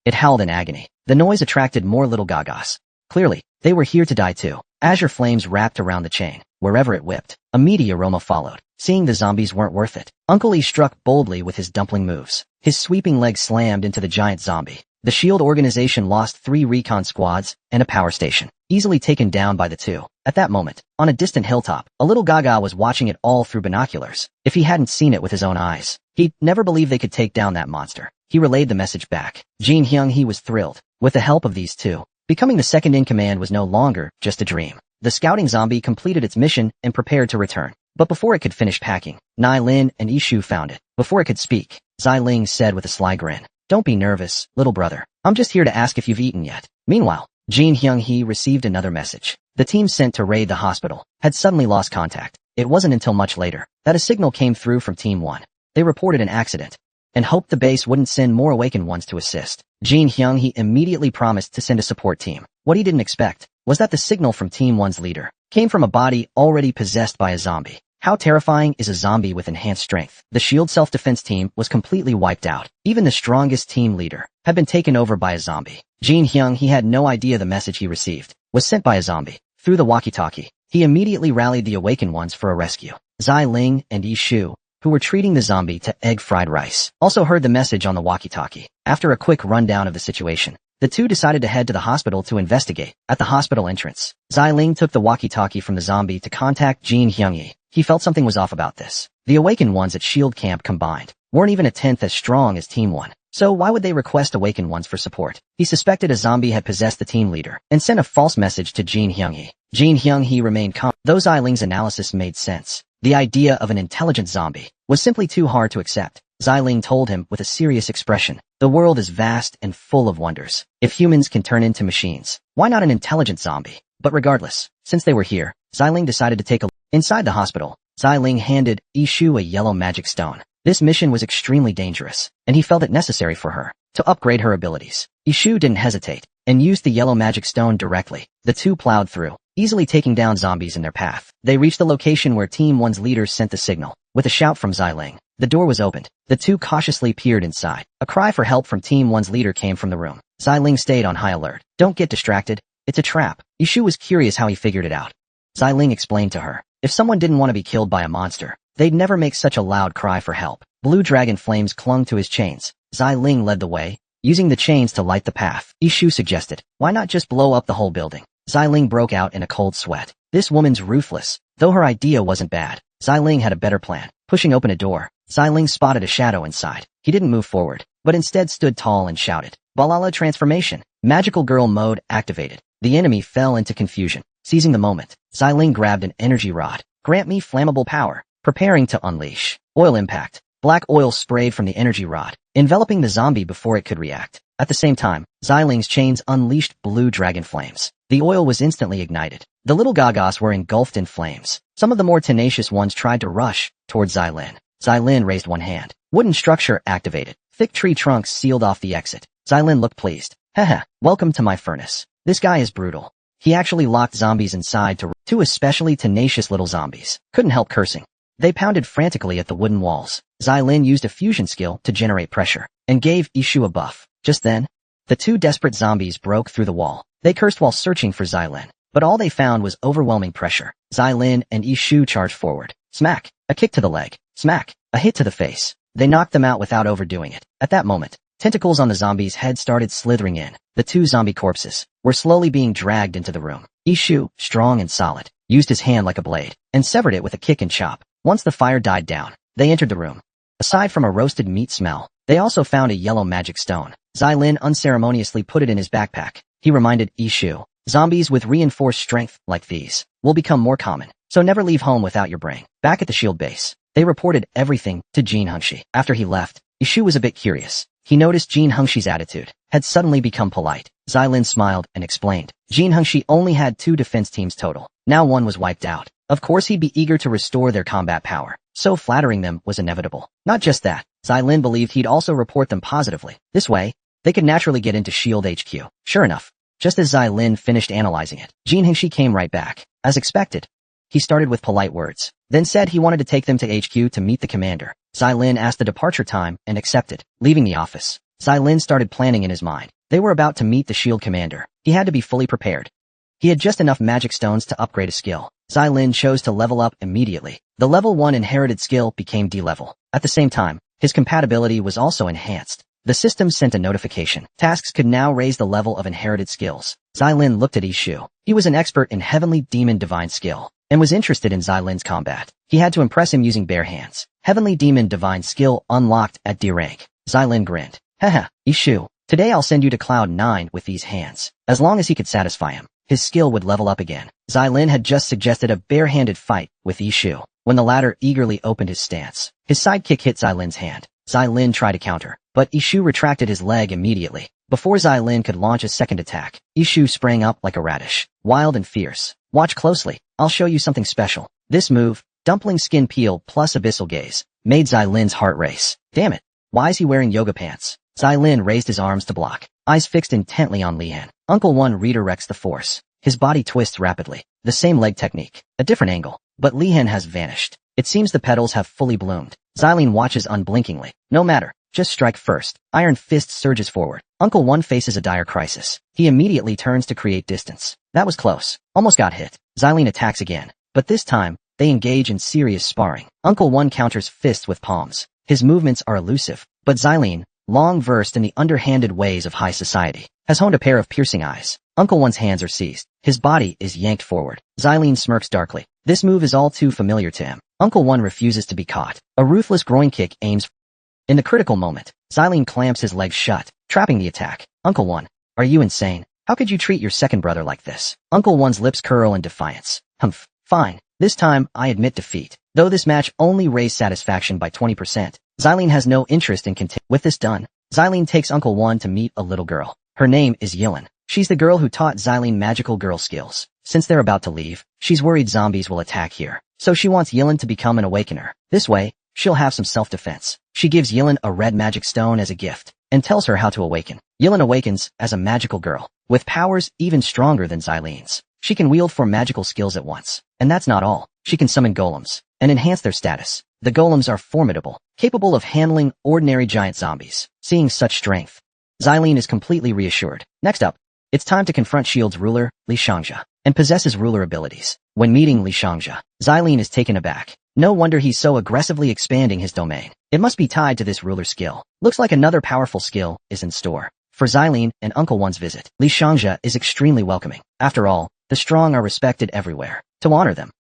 It howled in agony. The noise attracted more little gagas. Clearly, they were here to die too. Azure flames wrapped around the chain. Wherever it whipped, a meaty aroma followed. Seeing the zombies weren't worth it, Uncle Yi struck boldly with his dumpling moves. His sweeping leg slammed into the giant zombie. The SHIELD organization lost 3 recon squads and a power station, easily taken down by the two. At that moment, on a distant hilltop, a little Gaga was watching it all through binoculars. If he hadn't seen it with his own eyes, he'd never believe they could take down that monster. He relayed the message back. Jin Hyung-hee was thrilled. With the help of these two, becoming the second in command was no longer just a dream. The scouting zombie completed its mission and prepared to return. But before it could finish packing, Nai Lin and Ishu found it. Before it could speak, Xiling said with a sly grin, "Don't be nervous, little brother. I'm just here to ask if you've eaten yet." Meanwhile, Jin Hyung-hee received another message. The team sent to raid the hospital had suddenly lost contact. It wasn't until much later that a signal came through from Team 1. They reported an accident and hoped the base wouldn't send more awakened ones to assist. Jin Hyung-hee immediately promised to send a support team. What he didn't expect was that the signal from Team 1's leader came from a body already possessed by a zombie. How terrifying is a zombie with enhanced strength? The SHIELD self-defense team was completely wiped out. Even the strongest team leader had been taken over by a zombie. Jin Hyung-hee had no idea the message he received was sent by a zombie. Through the walkie-talkie, he immediately rallied the awakened ones for a rescue. Xiling and Ishu, who were treating the zombie to egg-fried rice, also heard the message on the walkie-talkie. After a quick rundown of the situation, the two decided to head to the hospital to investigate. At the hospital entrance, Xiling took the walkie-talkie from the zombie to contact Jin Hyung-hee. He felt something was off about this. The awakened ones at SHIELD camp combined weren't even a tenth as strong as Team 1. So why would they request awakened ones for support? He suspected a zombie had possessed the team leader and sent a false message to Jin Hyung-hee. Jin Hyung-hee remained calm. Though Xiling's analysis made sense, the idea of an intelligent zombie was simply too hard to accept. Xiling told him with a serious expression, "The world is vast and full of wonders. If humans can turn into machines, why not an intelligent zombie?" But regardless, since they were here, Xiling decided to take a look. Inside the hospital, Xiling handed Ishu a yellow magic stone. This mission was extremely dangerous, and he felt it necessary for her to upgrade her abilities. Ishu didn't hesitate and used the yellow magic stone directly. The two plowed through, easily taking down zombies in their path. They reached the location where Team 1's leaders sent the signal. With a shout from Xiling, the door was opened. The two cautiously peered inside. A cry for help from Team 1's leader came from the room. Xiling stayed on high alert. "Don't get distracted. It's a trap." Ishu was curious how he figured it out. Xiling explained to her, if someone didn't want to be killed by a monster, they'd never make such a loud cry for help. Blue dragon flames clung to his chains. Xiling led the way, using the chains to light the path. Ishu suggested, "Why not just blow up the whole building?" Xiling broke out in a cold sweat. This woman's ruthless. Though her idea wasn't bad, Xiling had a better plan. Pushing open a door, Xiling spotted a shadow inside. He didn't move forward, but instead stood tall and shouted, "Balala transformation!" Magical girl mode activated. The enemy fell into confusion. Seizing the moment, Xiling grabbed an energy rod. "Grant me flammable power." Preparing to unleash. Oil impact. Black oil sprayed from the energy rod, enveloping the zombie before it could react. At the same time, Xiling's chains unleashed blue dragon flames. The oil was instantly ignited. The little Gagas were engulfed in flames. Some of the more tenacious ones tried to rush towards Xiling. Xylin raised one hand. Wooden structure activated. Thick tree trunks sealed off the exit. Xylin looked pleased. Haha, welcome to my furnace. This guy is brutal. He actually locked zombies inside to two especially tenacious little zombies. Couldn't help cursing. They pounded frantically at the wooden walls. Xylin used a fusion skill to generate pressure and gave Ishu a buff. Just then, the two desperate zombies broke through the wall. They cursed while searching for Xylin, but all they found was overwhelming pressure. Xylin and Ishu charged forward. Smack! A kick to the leg. Smack! A hit to the face. They knocked them out without overdoing it. At that moment, tentacles on the zombies' head started slithering in. The two zombie corpses were slowly being dragged into the room. Ishu, strong and solid, used his hand like a blade and severed it with a kick and chop. Once the fire died down, they entered the room. Aside from a roasted meat smell, they also found a yellow magic stone. Xylin unceremoniously put it in his backpack. He reminded Ishu, zombies with reinforced strength like these will become more common, so never leave home without your brain. Back at the shield base, they reported everything to Jin Hengshi. After he left, Ishu was a bit curious. He noticed Jin Hengshi's attitude had suddenly become polite. Xylin smiled and explained. Jin Hengshi only had 2 defense teams total. Now one was wiped out. Of course he'd be eager to restore their combat power, so flattering them was inevitable. Not just that, Xylin believed he'd also report them positively. This way, they could naturally get into SHIELD HQ. Sure enough, just as Xylin finished analyzing it, Jin Hengshi came right back. As expected, he started with polite words, then said he wanted to take them to HQ to meet the commander. Xylin asked the departure time and accepted. Leaving the office, Xylin started planning in his mind. They were about to meet the SHIELD commander. He had to be fully prepared. He had just enough magic stones to upgrade a skill. Xylin chose to level up immediately. The level 1 inherited skill became D-level. At the same time, his compatibility was also enhanced. The system sent a notification. Tasks could now raise the level of inherited skills. Xylin looked at Ishu. He was an expert in Heavenly Demon Divine skill and was interested in Xylin's combat. He had to impress him using bare hands. Heavenly Demon Divine skill unlocked at D rank. Xylin grinned. Haha, Ishu, today I'll send you to Cloud 9 with these hands. As long as he could satisfy him, his skill would level up again. Xylin had just suggested a bare-handed fight with Ishu when the latter eagerly opened his stance. His sidekick hit Xylin's hand. Xylin tried to counter, but Ishu retracted his leg immediately. Before Xylin could launch a second attack, Ishu sprang up like a radish, wild and fierce. Watch closely, I'll show you something special. This move, Dumpling Skin Peel plus Abyssal Gaze, made Xylin's heart race. Damn it, why is he wearing yoga pants? Xylin raised his arms to block, eyes fixed intently on Lihan. Uncle One redirects the force. His body twists rapidly. The same leg technique, a different angle, but Lihan has vanished. It seems the petals have fully bloomed. Xylin watches unblinkingly. No matter, just strike first. Iron Fist surges forward. Uncle One faces a dire crisis. He immediately turns to create distance. That was close. Almost got hit. Xylin attacks again, but this time, they engage in serious sparring. Uncle One counters fists with palms. His movements are elusive, but Xylin, long versed in the underhanded ways of high society, has honed a pair of piercing eyes. Uncle One's hands are seized. His body is yanked forward. Xylin smirks darkly. This move is all too familiar to him. Uncle One refuses to be caught. A ruthless groin kick aims. In the critical moment, Xylin clamps his legs shut, trapping the attack. Uncle One, are you insane? How could you treat your second brother like this? Uncle One's lips curl in defiance. Humph. Fine. This time, I admit defeat. Though this match only raised satisfaction by 20%, Xylin has no interest in continuing. With this done, Xylin takes Uncle One to meet a little girl. Her name is Yilin. She's the girl who taught Xylin magical girl skills. Since they're about to leave, she's worried zombies will attack here. So she wants Yilin to become an awakener. This way, she'll have some self-defense. She gives Yilin a red magic stone as a gift, and tells her how to awaken. Yilin awakens as a magical girl, with powers even stronger than Xylin's. She can wield 4 magical skills at once. And that's not all. She can summon golems, and enhance their status. The golems are formidable, capable of handling ordinary giant zombies. Seeing such strength, Xylin is completely reassured. Next up, it's time to confront SHIELD's ruler, Li Shangja, and possess his ruler abilities. When meeting Li Shangja, Xylin is taken aback. No wonder he's so aggressively expanding his domain. It must be tied to this ruler skill. Looks like another powerful skill is in store. For Xylin and Uncle One's visit, Li Shangja is extremely welcoming. After all, the strong are respected everywhere. To honor them,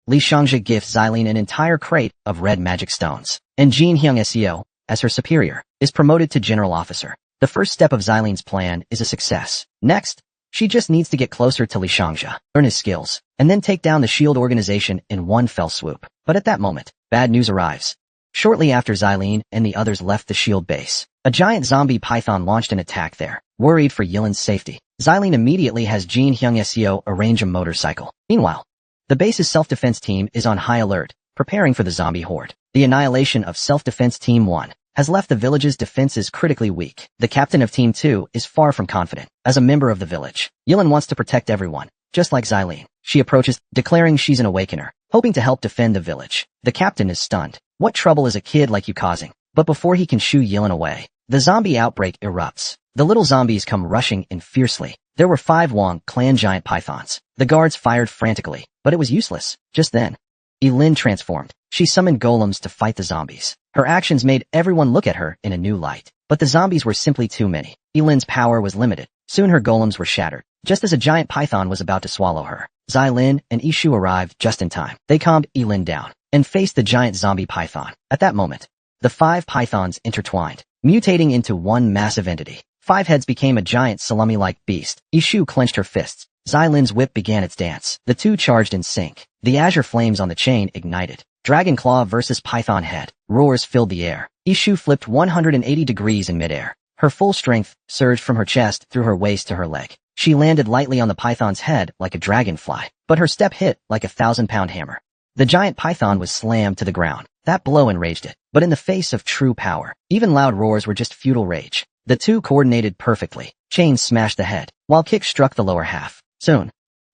Li Shangja gifts Xylin an entire crate of red magic stones, and Jin Hyung Seo, as her superior, is promoted to general officer. The first step of Xylin's plan is a success. Next, she just needs to get closer to Li Shangja, learn his skills, and then take down the SHIELD organization in one fell swoop. But at that moment, bad news arrives. Shortly after Xylin and the others left the SHIELD base, a giant zombie python launched an attack there. Worried for Yilin's safety, Xylin immediately has Jin Hyung Seo arrange a motorcycle. Meanwhile, the base's self-defense team is on high alert, preparing for the zombie horde. The annihilation of Self-Defense Team 1 has left the village's defenses critically weak. The captain of Team 2 is far from confident. As a member of the village, Yilin wants to protect everyone, just like Xylene. She approaches, declaring she's an awakener, hoping to help defend the village. The captain is stunned. What trouble is a kid like you causing? But before he can shoo Yilin away, the zombie outbreak erupts. The little zombies come rushing in fiercely. There were 5 Wong clan giant pythons. The guards fired frantically, but it was useless. Just then, Yilin transformed. She summoned golems to fight the zombies. Her actions made everyone look at her in a new light. But the zombies were simply too many. Yilin's power was limited. Soon her golems were shattered. Just as a giant python was about to swallow her, Xylin and Ishu arrived just in time. They calmed Yilin down and faced the giant zombie python. At that moment, the 5 pythons intertwined, mutating into one massive entity. 5 heads became a giant salami-like beast. Ishu clenched her fists. Xylin's whip began its dance. The two charged in sync. The azure flames on the chain ignited. Dragon Claw versus Python Head. Roars filled the air. Ishu flipped 180 degrees in midair. Her full strength surged from her chest through her waist to her leg. She landed lightly on the python's head like a dragonfly, but her step hit like a 1,000-pound hammer. The giant python was slammed to the ground. That blow enraged it, but in the face of true power, even loud roars were just futile rage. The two coordinated perfectly. Chains smashed the head, while kicks struck the lower half. Soon,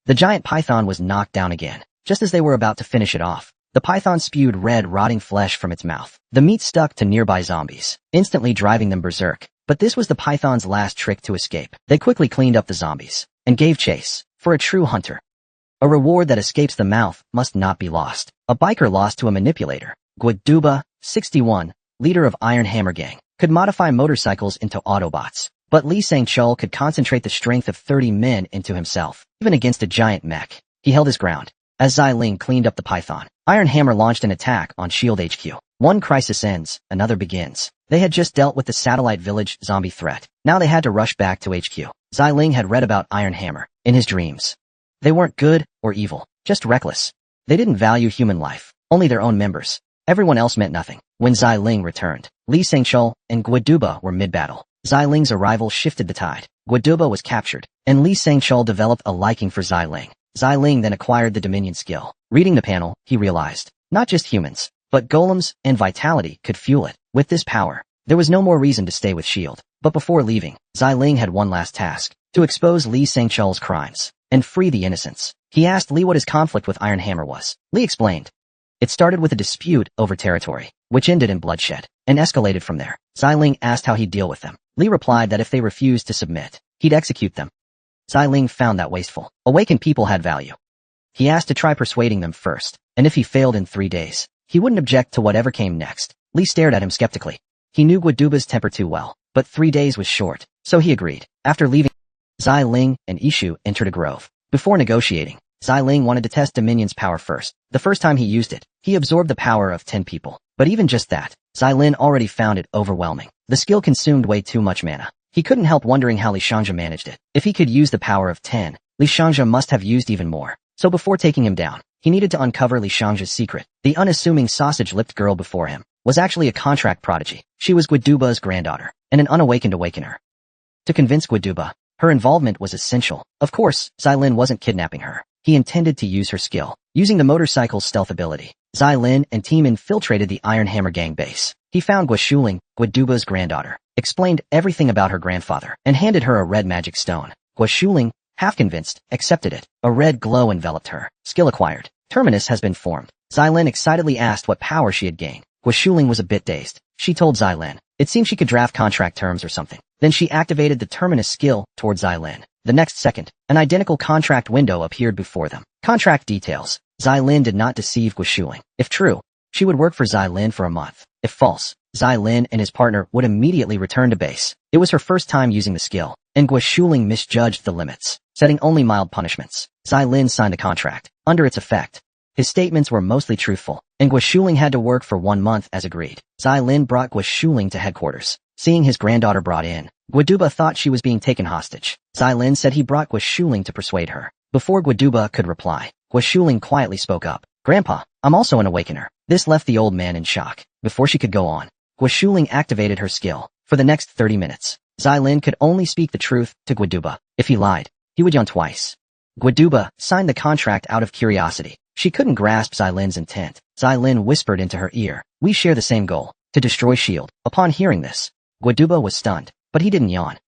the giant python was knocked down again. Just as they were about to finish it off, the python spewed red, rotting flesh from its mouth. The meat stuck to nearby zombies, instantly driving them berserk. But this was the python's last trick to escape. They quickly cleaned up the zombies and gave chase. For a true hunter, a reward that escapes the mouth must not be lost. A biker lost to a manipulator. Guaduba, 61, leader of Iron Hammer Gang, could modify motorcycles into Autobots. But Li Sangchul could concentrate the strength of 30 men into himself, even against a giant mech. He held his ground. As Xiling cleaned up the python, Iron Hammer launched an attack on Shield HQ. One crisis ends, another begins. They had just dealt with the satellite village zombie threat. Now they had to rush back to HQ. Xiling had read about Iron Hammer in his dreams. They weren't good or evil, just reckless. They didn't value human life, only their own members. Everyone else meant nothing. When Xiling returned, Li Sangchul and Guaduba were mid-battle. Xiling's arrival shifted the tide. Guaduba was captured, and Li Sangchul developed a liking for Xiling. Xiling then acquired the Dominion skill. Reading the panel, he realized, not just humans, but golems and vitality could fuel it. With this power, there was no more reason to stay with S.H.I.E.L.D. But before leaving, Xiling had one last task, to expose Li Sangchul's crimes and free the innocents. He asked Li what his conflict with Iron Hammer was. Li explained. It started with a dispute over territory, which ended in bloodshed, and escalated from there. Xiling asked how he'd deal with them. Li replied that if they refused to submit, he'd execute them. Xiling found that wasteful. Awakened people had value. He asked to try persuading them first, and if he failed in 3 days, he wouldn't object to whatever came next. Li stared at him skeptically. He knew Guaduba's temper too well, but 3 days was short, so he agreed. After leaving, Xiling and Ishu entered a grove. Before negotiating, Xiling wanted to test Dominion's power first. The first time he used it, he absorbed the power of 10 people. But even just that, Xilin already found it overwhelming. The skill consumed way too much mana. He couldn't help wondering how Li Shangja managed it. If he could use the power of 10, Li Shangja must have used even more. So before taking him down, he needed to uncover Li Shangja's secret. The unassuming sausage-lipped girl before him was actually a contract prodigy. She was Guaduba's granddaughter, and an unawakened awakener. To convince Guaduba, her involvement was essential. Of course, Xilin wasn't kidnapping her. He intended to use her skill, using the motorcycle's stealth ability. Xilin and team infiltrated the Iron Hammer Gang base. He found Guashuling, Guaduba's granddaughter, explained everything about her grandfather, and handed her a red magic stone. Guashuling, half convinced, accepted it. A red glow enveloped her. Skill acquired. Terminus has been formed. Xilin excitedly asked what power she had gained. Guashuling was a bit dazed. She told Xilin it seemed she could draft contract terms or something. Then she activated the Terminus skill towards Xilin. The next second, an identical contract window appeared before them. Contract details. Xilin did not deceive Guashuling. If true, she would work for Xilin for a month. If false, Xilin and his partner would immediately return to base. It was her first time using the skill, and Guashuling misjudged the limits, setting only mild punishments. Xilin signed a contract. Under its effect, his statements were mostly truthful, and Guashuling had to work for 1 month as agreed. Xilin brought Guashuling to headquarters. Seeing his granddaughter brought in, Guaduba thought she was being taken hostage. Xilin said he brought Guashuling to persuade her. Before Guaduba could reply, Guashuling quietly spoke up. Grandpa, I'm also an awakener. This left the old man in shock. Before she could go on, Guashuling activated her skill. For the next 30 minutes, Xilin could only speak the truth to Guaduba. If he lied, he would yawn twice. Guaduba signed the contract out of curiosity. She couldn't grasp Xilin's intent. Zai Lin whispered into her ear. We share the same goal, to destroy S.H.I.E.L.D. Upon hearing this, Guaduba was stunned, but he didn't yawn.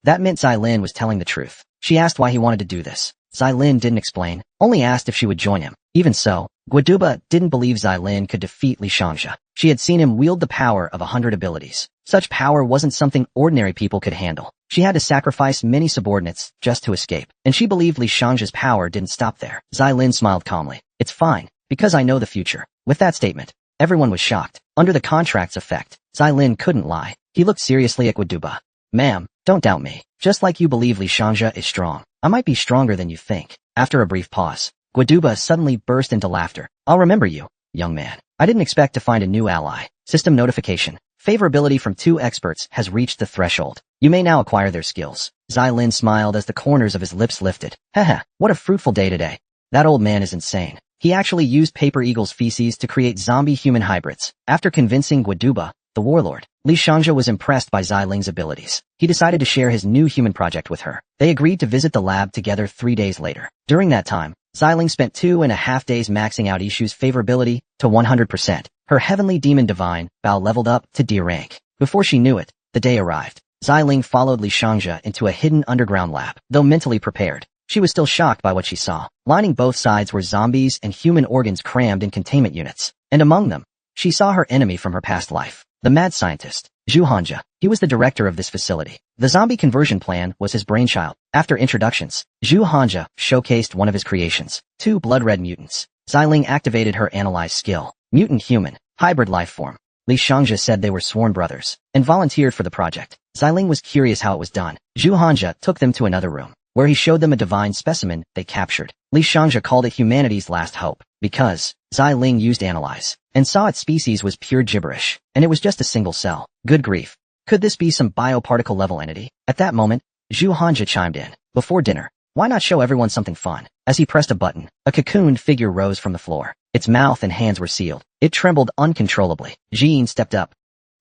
That meant Zai Lin was telling the truth. She asked why he wanted to do this. Zai Lin didn't explain, only asked if she would join him. Even so, Guaduba didn't believe Zai Lin could defeat Li Shangja. She had seen him wield the power of 100 abilities. Such power wasn't something ordinary people could handle. She had to sacrifice many subordinates just to escape, and she believed Li Shangja's power didn't stop there. Zai Lin smiled calmly. It's fine, because I know the future. With that statement, everyone was shocked. Under the contract's effect, Zai Lin couldn't lie. He looked seriously at Guaduba. Ma'am, don't doubt me. Just like you believe Li Shangja is strong, I might be stronger than you think. After a brief pause, Guaduba suddenly burst into laughter. I'll remember you, young man. I didn't expect to find a new ally. System notification. Favorability from 2 experts has reached the threshold. You may now acquire their skills. Zai Lin smiled as the corners of his lips lifted. Haha, what a fruitful day today. That old man is insane. He actually used Paper Eagle's feces to create zombie-human hybrids. After convincing Guaduba, the warlord, Li Shangja was impressed by Zai Ling's abilities. He decided to share his new human project with her. They agreed to visit the lab together 3 days later. During that time, Zai Ling spent 2.5 days maxing out Ishu's favorability to 100%. Her heavenly demon divine, Bao leveled up to D rank. Before she knew it, the day arrived. Zai Ling followed Li Shangja into a hidden underground lab. Though mentally prepared, she was still shocked by what she saw. Lining both sides were zombies and human organs crammed in containment units. And among them, she saw her enemy from her past life, the mad scientist, Zhu Hanja. He was the director of this facility. The zombie conversion plan was his brainchild. After introductions, Zhu Hanja showcased one of his creations, 2 blood-red mutants. Zai Ling activated her analyze skill, mutant human, hybrid life form. Li Shangja said they were sworn brothers, and volunteered for the project. Zai Ling was curious how it was done. Zhu Hanja took them to another room, where he showed them a divine specimen they captured. Li Shangja called it humanity's last hope, because Zai Ling used analyze, and saw its species was pure gibberish, and it was just a single cell. Good grief. Could this be some bioparticle level entity? At that moment, Zhu Hanja chimed in. Before dinner, why not show everyone something fun? As he pressed a button, a cocooned figure rose from the floor. Its mouth and hands were sealed. It trembled uncontrollably. Ji-in stepped up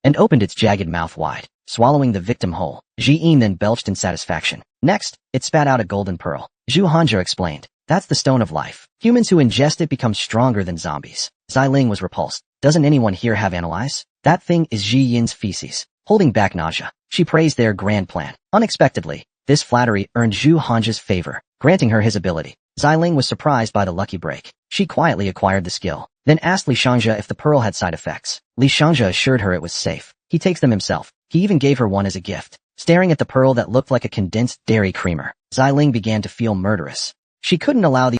and opened its jagged mouth wide, swallowing the victim whole. Ji-in then belched in satisfaction. Next, it spat out a golden pearl. Zhu Hanja explained. That's the stone of life. Humans who ingest it become stronger than zombies. Zai Ling was repulsed. Doesn't anyone here have analyze? That thing is Ji Yin's feces. Holding back nausea, she praised their grand plan. Unexpectedly, this flattery earned Zhu Hanja's favor, granting her his ability. Zai Ling was surprised by the lucky break. She quietly acquired the skill, then asked Li Shangja if the pearl had side effects. Li Shangja assured her it was safe. He takes them himself. He even gave her one as a gift. Staring at the pearl that looked like a condensed dairy creamer, Zai Ling began to feel murderous. She couldn't allow the...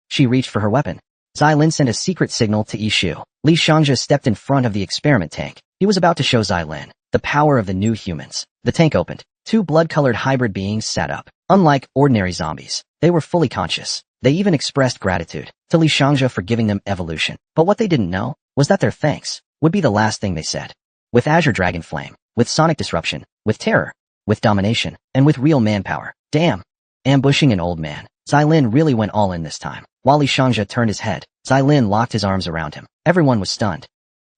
She reached for her weapon. Zai Lin sent a secret signal to Ishu. Li Shangja stepped in front of the experiment tank. He was about to show Zai Lin the power of the new humans. The tank opened. 2 blood-colored hybrid beings sat up. Unlike ordinary zombies, they were fully conscious. They even expressed gratitude to Li Shangja for giving them evolution. But what they didn't know was that their thanks would be the last thing they said. With Azure Dragon Flame, with Sonic Disruption, with Terror, with Domination, and with real manpower. Damn. Ambushing an old man. Zai Lin really went all in this time. While Li Shangja turned his head, Zai Lin locked his arms around him. Everyone was stunned.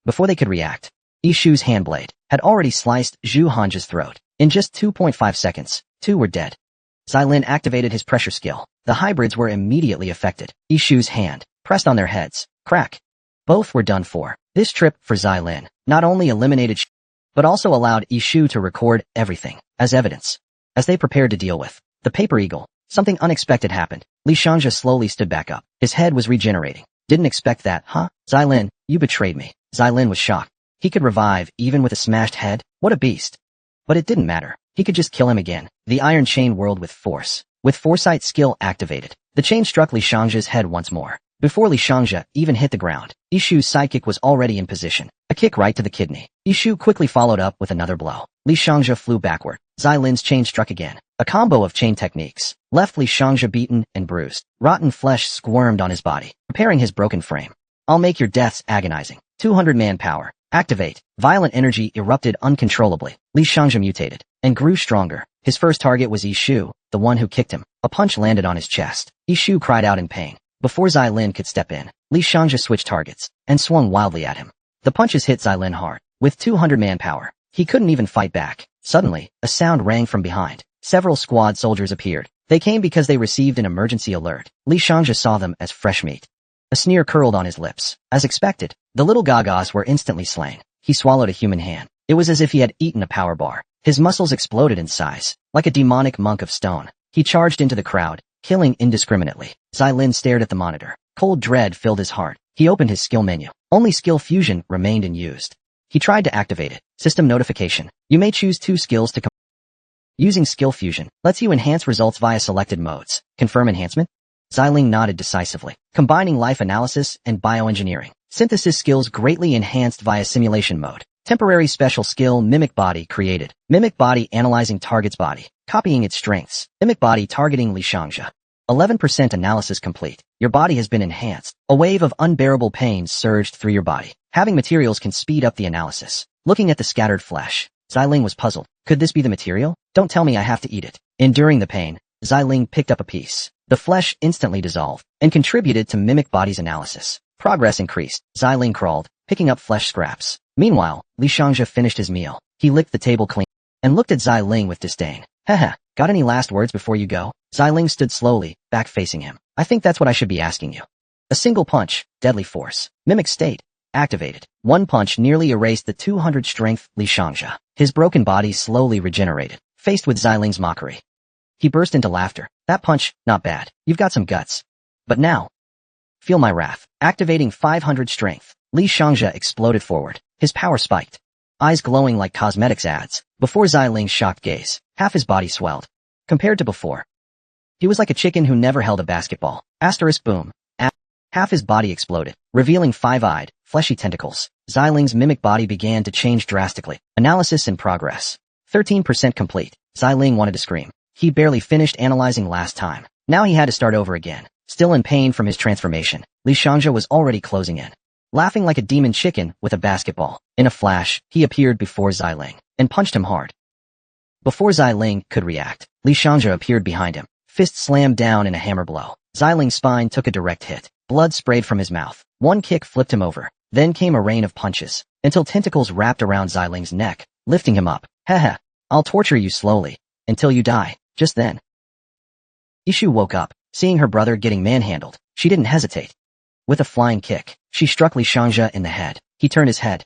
Before they could react, Ishu's handblade had already sliced Zhu Hanja's throat. In just 2.5 seconds, 2 were dead. Zai Lin activated his pressure skill. The hybrids were immediately affected. Ishu's hand pressed on their heads. Crack. Both were done for. This trip for Zai Lin not only eliminated but also allowed Ishu to record everything as evidence. As they prepared to deal with the Paper Eagle, something unexpected happened. Li Shangja slowly stood back up. His head was regenerating. Didn't expect that, huh? Zai Lin, you betrayed me. Zai Lin was shocked. He could revive even with a smashed head? What a beast. But it didn't matter. He could just kill him again. The iron chain whirled with force. With foresight skill activated, the chain struck Li Shangja's head once more. Before Li Shangja even hit the ground, Ishu's sidekick was already in position. A kick right to the kidney. Ishu quickly followed up with another blow. Li Shangja flew backward. Zai Lin's chain struck again. A combo of chain techniques left Li Shangja beaten and bruised. Rotten flesh squirmed on his body, preparing his broken frame. I'll make your deaths agonizing. 200 manpower. Activate. Violent energy erupted uncontrollably. Li Shangja mutated and grew stronger. His first target was Ishu, the one who kicked him. A punch landed on his chest. Ishu cried out in pain. Before Zai Lin could step in, Li Shangja switched targets and swung wildly at him. The punches hit Zai Lin hard. With 200 manpower, he couldn't even fight back. Suddenly, a sound rang from behind. Several squad soldiers appeared. They came because they received an emergency alert. Li Shangja saw them as fresh meat. A sneer curled on his lips. As expected, the little Gagas were instantly slain. He swallowed a human hand. It was as if he had eaten a power bar. His muscles exploded in size. Like a demonic monk of stone, he charged into the crowd, killing indiscriminately. Xylin stared at the monitor. Cold dread filled his heart. He opened his skill menu. Only skill fusion remained unused. He tried to activate it. System notification. You may choose 2 skills to Using skill fusion lets you enhance results via selected modes. Confirm enhancement? Xyling nodded decisively. Combining life analysis and bioengineering. Synthesis skills greatly enhanced via simulation mode. Temporary special skill Mimic Body created. Mimic Body analyzing target's body, copying its strengths. Mimic Body targeting Li Shangja. 11% analysis complete. Your body has been enhanced. A wave of unbearable pain surged through your body. Having materials can speed up the analysis. Looking at the scattered flesh, Xyling was puzzled. Could this be the material? Don't tell me I have to eat it. Enduring the pain, Xyling picked up a piece. The flesh instantly dissolved and contributed to Mimic Body's analysis. Progress increased. Xyling crawled, picking up flesh scraps. Meanwhile, Li Shangja finished his meal. He licked the table clean and looked at Xyling with disdain. Haha, got any last words before you go? Xyling stood slowly, back facing him. I think that's what I should be asking you. A single punch, deadly force. Mimic state activated. One punch nearly erased the 200 strength Li Shangja. His broken body slowly regenerated, faced with Xyling's mockery. He burst into laughter. That punch, not bad. You've got some guts. But now, feel my wrath. Activating 500 strength. Li Shangja exploded forward. His power spiked. Eyes glowing like cosmetics ads. Before Xyling's shocked gaze, half his body swelled. Compared to before, he was like a chicken who never held a basketball. Asterisk boom. Half his body exploded, revealing 5-eyed, fleshy tentacles. Xyling's mimic body began to change drastically. Analysis in progress. 13% complete. Xyling wanted to scream. He barely finished analyzing last time. Now he had to start over again. Still in pain from his transformation, Li Shangja was already closing in. Laughing like a demon chicken with a basketball. In a flash, he appeared before Xyling and punched him hard. Before Xyling could react, Li Shangja appeared behind him. Fist slammed down in a hammer blow. Xyling's spine took a direct hit. Blood sprayed from his mouth. One kick flipped him over. Then came a rain of punches, until tentacles wrapped around Xyling's neck, lifting him up. Haha, I'll torture you slowly, until you die. Just then, Ishu woke up. Seeing her brother getting manhandled, she didn't hesitate. With a flying kick, she struck Li Shangja in the head. He turned his head.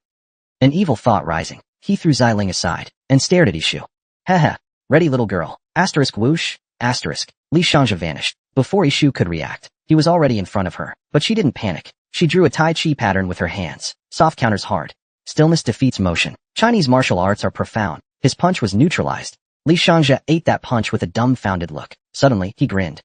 An evil thought rising, he threw Xyling aside, and stared at Ishu. Haha, ready little girl. Asterisk whoosh, asterisk. Li Shangja vanished. Before Ishu could react, he was already in front of her, but she didn't panic. She drew a Tai Chi pattern with her hands. Soft counters hard. Stillness defeats motion. Chinese martial arts are profound. His punch was neutralized. Li Shangja ate that punch with a dumbfounded look. Suddenly, he grinned.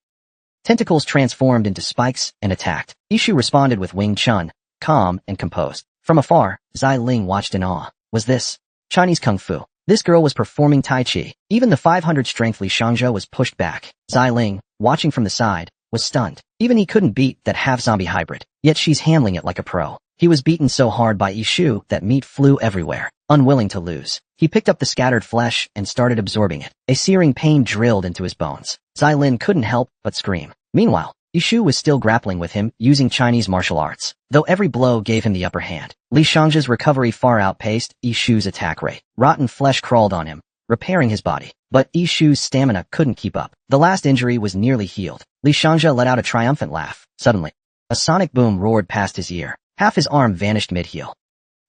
Tentacles transformed into spikes and attacked. Ishu responded with Wing Chun, calm and composed. From afar, Xyling watched in awe. Was this Chinese Kung Fu? This girl was performing Tai Chi. Even the 500 strength Li Shangja was pushed back. Xyling, watching from the side, was stunned. Even he couldn't beat that half-zombie hybrid. Yet she's handling it like a pro. He was beaten so hard by Ishu that meat flew everywhere. Unwilling to lose, he picked up the scattered flesh and started absorbing it. A searing pain drilled into his bones. Xylin couldn't help but scream. Meanwhile, Ishu was still grappling with him using Chinese martial arts, though every blow gave him the upper hand. Li Shangja's recovery far outpaced Ishu's attack rate. Rotten flesh crawled on him, repairing his body. But Ishu's stamina couldn't keep up. The last injury was nearly healed. Li Shangja let out a triumphant laugh. Suddenly, a sonic boom roared past his ear. Half his arm vanished mid-heel.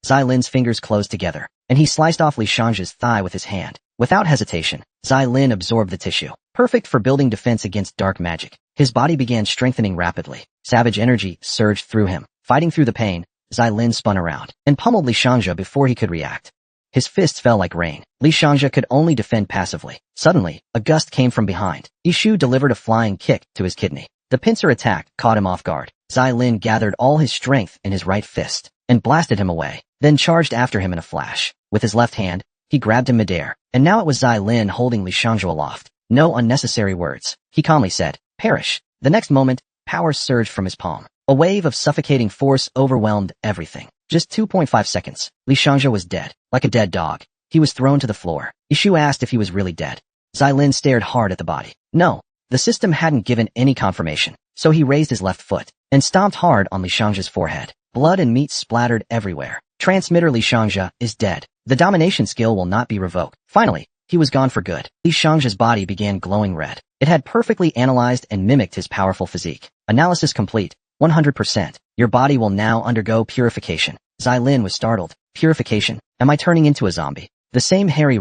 Xylin's fingers closed together, and he sliced off Li Shangja's thigh with his hand. Without hesitation, Xylin absorbed the tissue. Perfect for building defense against dark magic. His body began strengthening rapidly. Savage energy surged through him. Fighting through the pain, Xylin spun around and pummeled Li Shangja before he could react. His fists fell like rain. Li Shangja could only defend passively. Suddenly, a gust came from behind. Ishu delivered a flying kick to his kidney. The pincer attack caught him off guard. Xylin gathered all his strength in his right fist and blasted him away, then charged after him in a flash. With his left hand, he grabbed him midair, and now it was Xylin holding Li Shangja aloft. No unnecessary words. He calmly said, "Perish." The next moment, power surged from his palm. A wave of suffocating force overwhelmed everything. Just 2.5 seconds, Li Shangja was dead. Like a dead dog, he was thrown to the floor. Ishu asked if he was really dead. Xylin stared hard at the body. No, the system hadn't given any confirmation, so he raised his left foot and stomped hard on Li Shangja's forehead. Blood and meat splattered everywhere. Transmitter Li Shangja is dead. The domination skill will not be revoked. Finally, he was gone for good. Li Shangja's body began glowing red. It had perfectly analyzed and mimicked his powerful physique. Analysis complete. 100%. Your body will now undergo purification. Xylin was startled. Purification? Am I turning into a zombie? The same hairy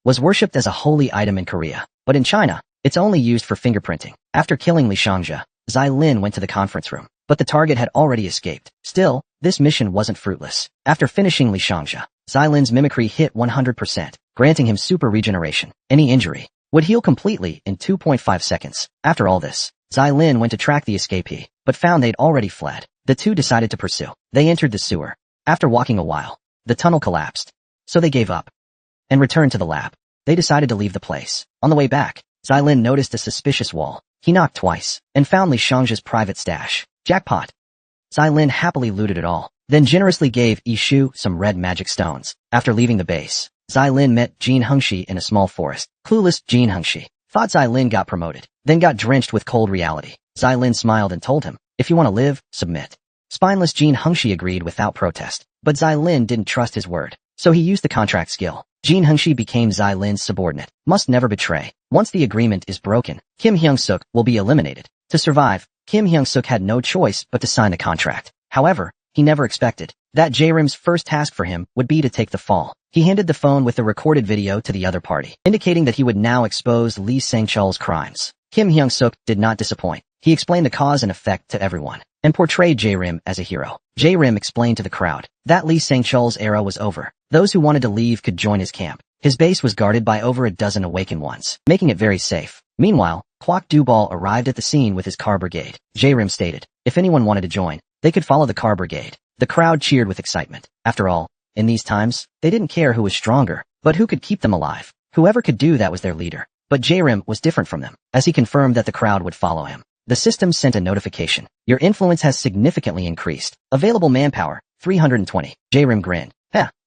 was worshipped as a holy item in Korea, but in China, it's only used for fingerprinting. After killing Li Shangja, Xylin went to the conference room, but the target had already escaped. Still, this mission wasn't fruitless. After finishing Li Shangja, Xylin's mimicry hit 100%, granting him super regeneration. Any injury would heal completely in 2.5 seconds. After all this, Xylin went to track the escapee, but found they'd already fled. The two decided to pursue. They entered the sewer. After walking a while, the tunnel collapsed, so they gave up and returned to the lab. They decided to leave the place. On the way back, Xylin noticed a suspicious wall. He knocked twice and found Li Shangja's private stash. Jackpot! Xylin happily looted it all, then generously gave Ishu some red magic stones. After leaving the base, Xylin met Jin Hengshi in a small forest. Clueless Jin Hengshi thought Xylin got promoted, then got drenched with cold reality. Xylin smiled and told him, if you want to live, submit. Spineless Jin Hengshi agreed without protest, but Xylin didn't trust his word, so he used the contract skill. Jin Hengshi became Xylin's subordinate. Must never betray. Once the agreement is broken, Kim Hyung-suk will be eliminated. To survive, Kim Hyung-suk had no choice but to sign the contract. However, he never expected that J-Rim's first task for him would be to take the fall. He handed the phone with the recorded video to the other party, indicating that he would now expose Lee Sang-chul's crimes. Kim Hyung-suk did not disappoint. He explained the cause and effect to everyone, and portrayed J-Rim as a hero. J-Rim explained to the crowd that Lee Sang-chul's era was over. Those who wanted to leave could join his camp. His base was guarded by over a dozen awakened ones, making it very safe. Meanwhile, Kwok Dubal arrived at the scene with his car brigade. J-Rim stated, if anyone wanted to join, they could follow the car brigade. The crowd cheered with excitement. After all, in these times, they didn't care who was stronger, but who could keep them alive. Whoever could do that was their leader. But J-Rim was different from them, as he confirmed that the crowd would follow him. The system sent a notification. Your influence has significantly increased. Available manpower, 320. J-Rim grinned.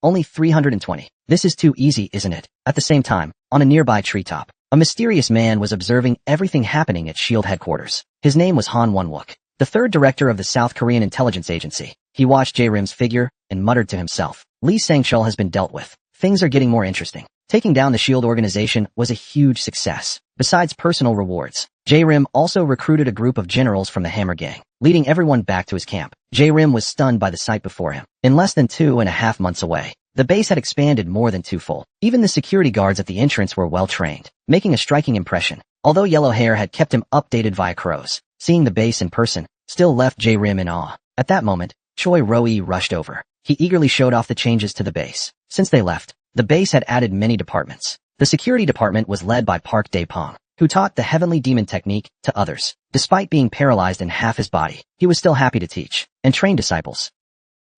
Only 320. This is too easy, isn't it? At the same time, on a nearby treetop, a mysterious man was observing everything happening at SHIELD headquarters. His name was Han Won-wook, the third director of the South Korean intelligence agency. He watched J-Rim's figure and muttered to himself, Lee Sang-chul has been dealt with. Things are getting more interesting. Taking down the SHIELD organization was a huge success. Besides personal rewards, J-Rim also recruited a group of generals from the Hammer Gang, leading everyone back to his camp. J-Rim was stunned by the sight before him. In less than 2.5 months away, the base had expanded more than twofold. Even the security guards at the entrance were well trained, making a striking impression. Although Yellow Hair had kept him updated via crows, seeing the base in person still left J-Rim in awe. At that moment, Choi Ro-ee rushed over. He eagerly showed off the changes to the base. Since they left, the base had added many departments. The security department was led by Park Dae-pong, who taught the Heavenly Demon technique to others. Despite being paralyzed in half his body, he was still happy to teach and train disciples.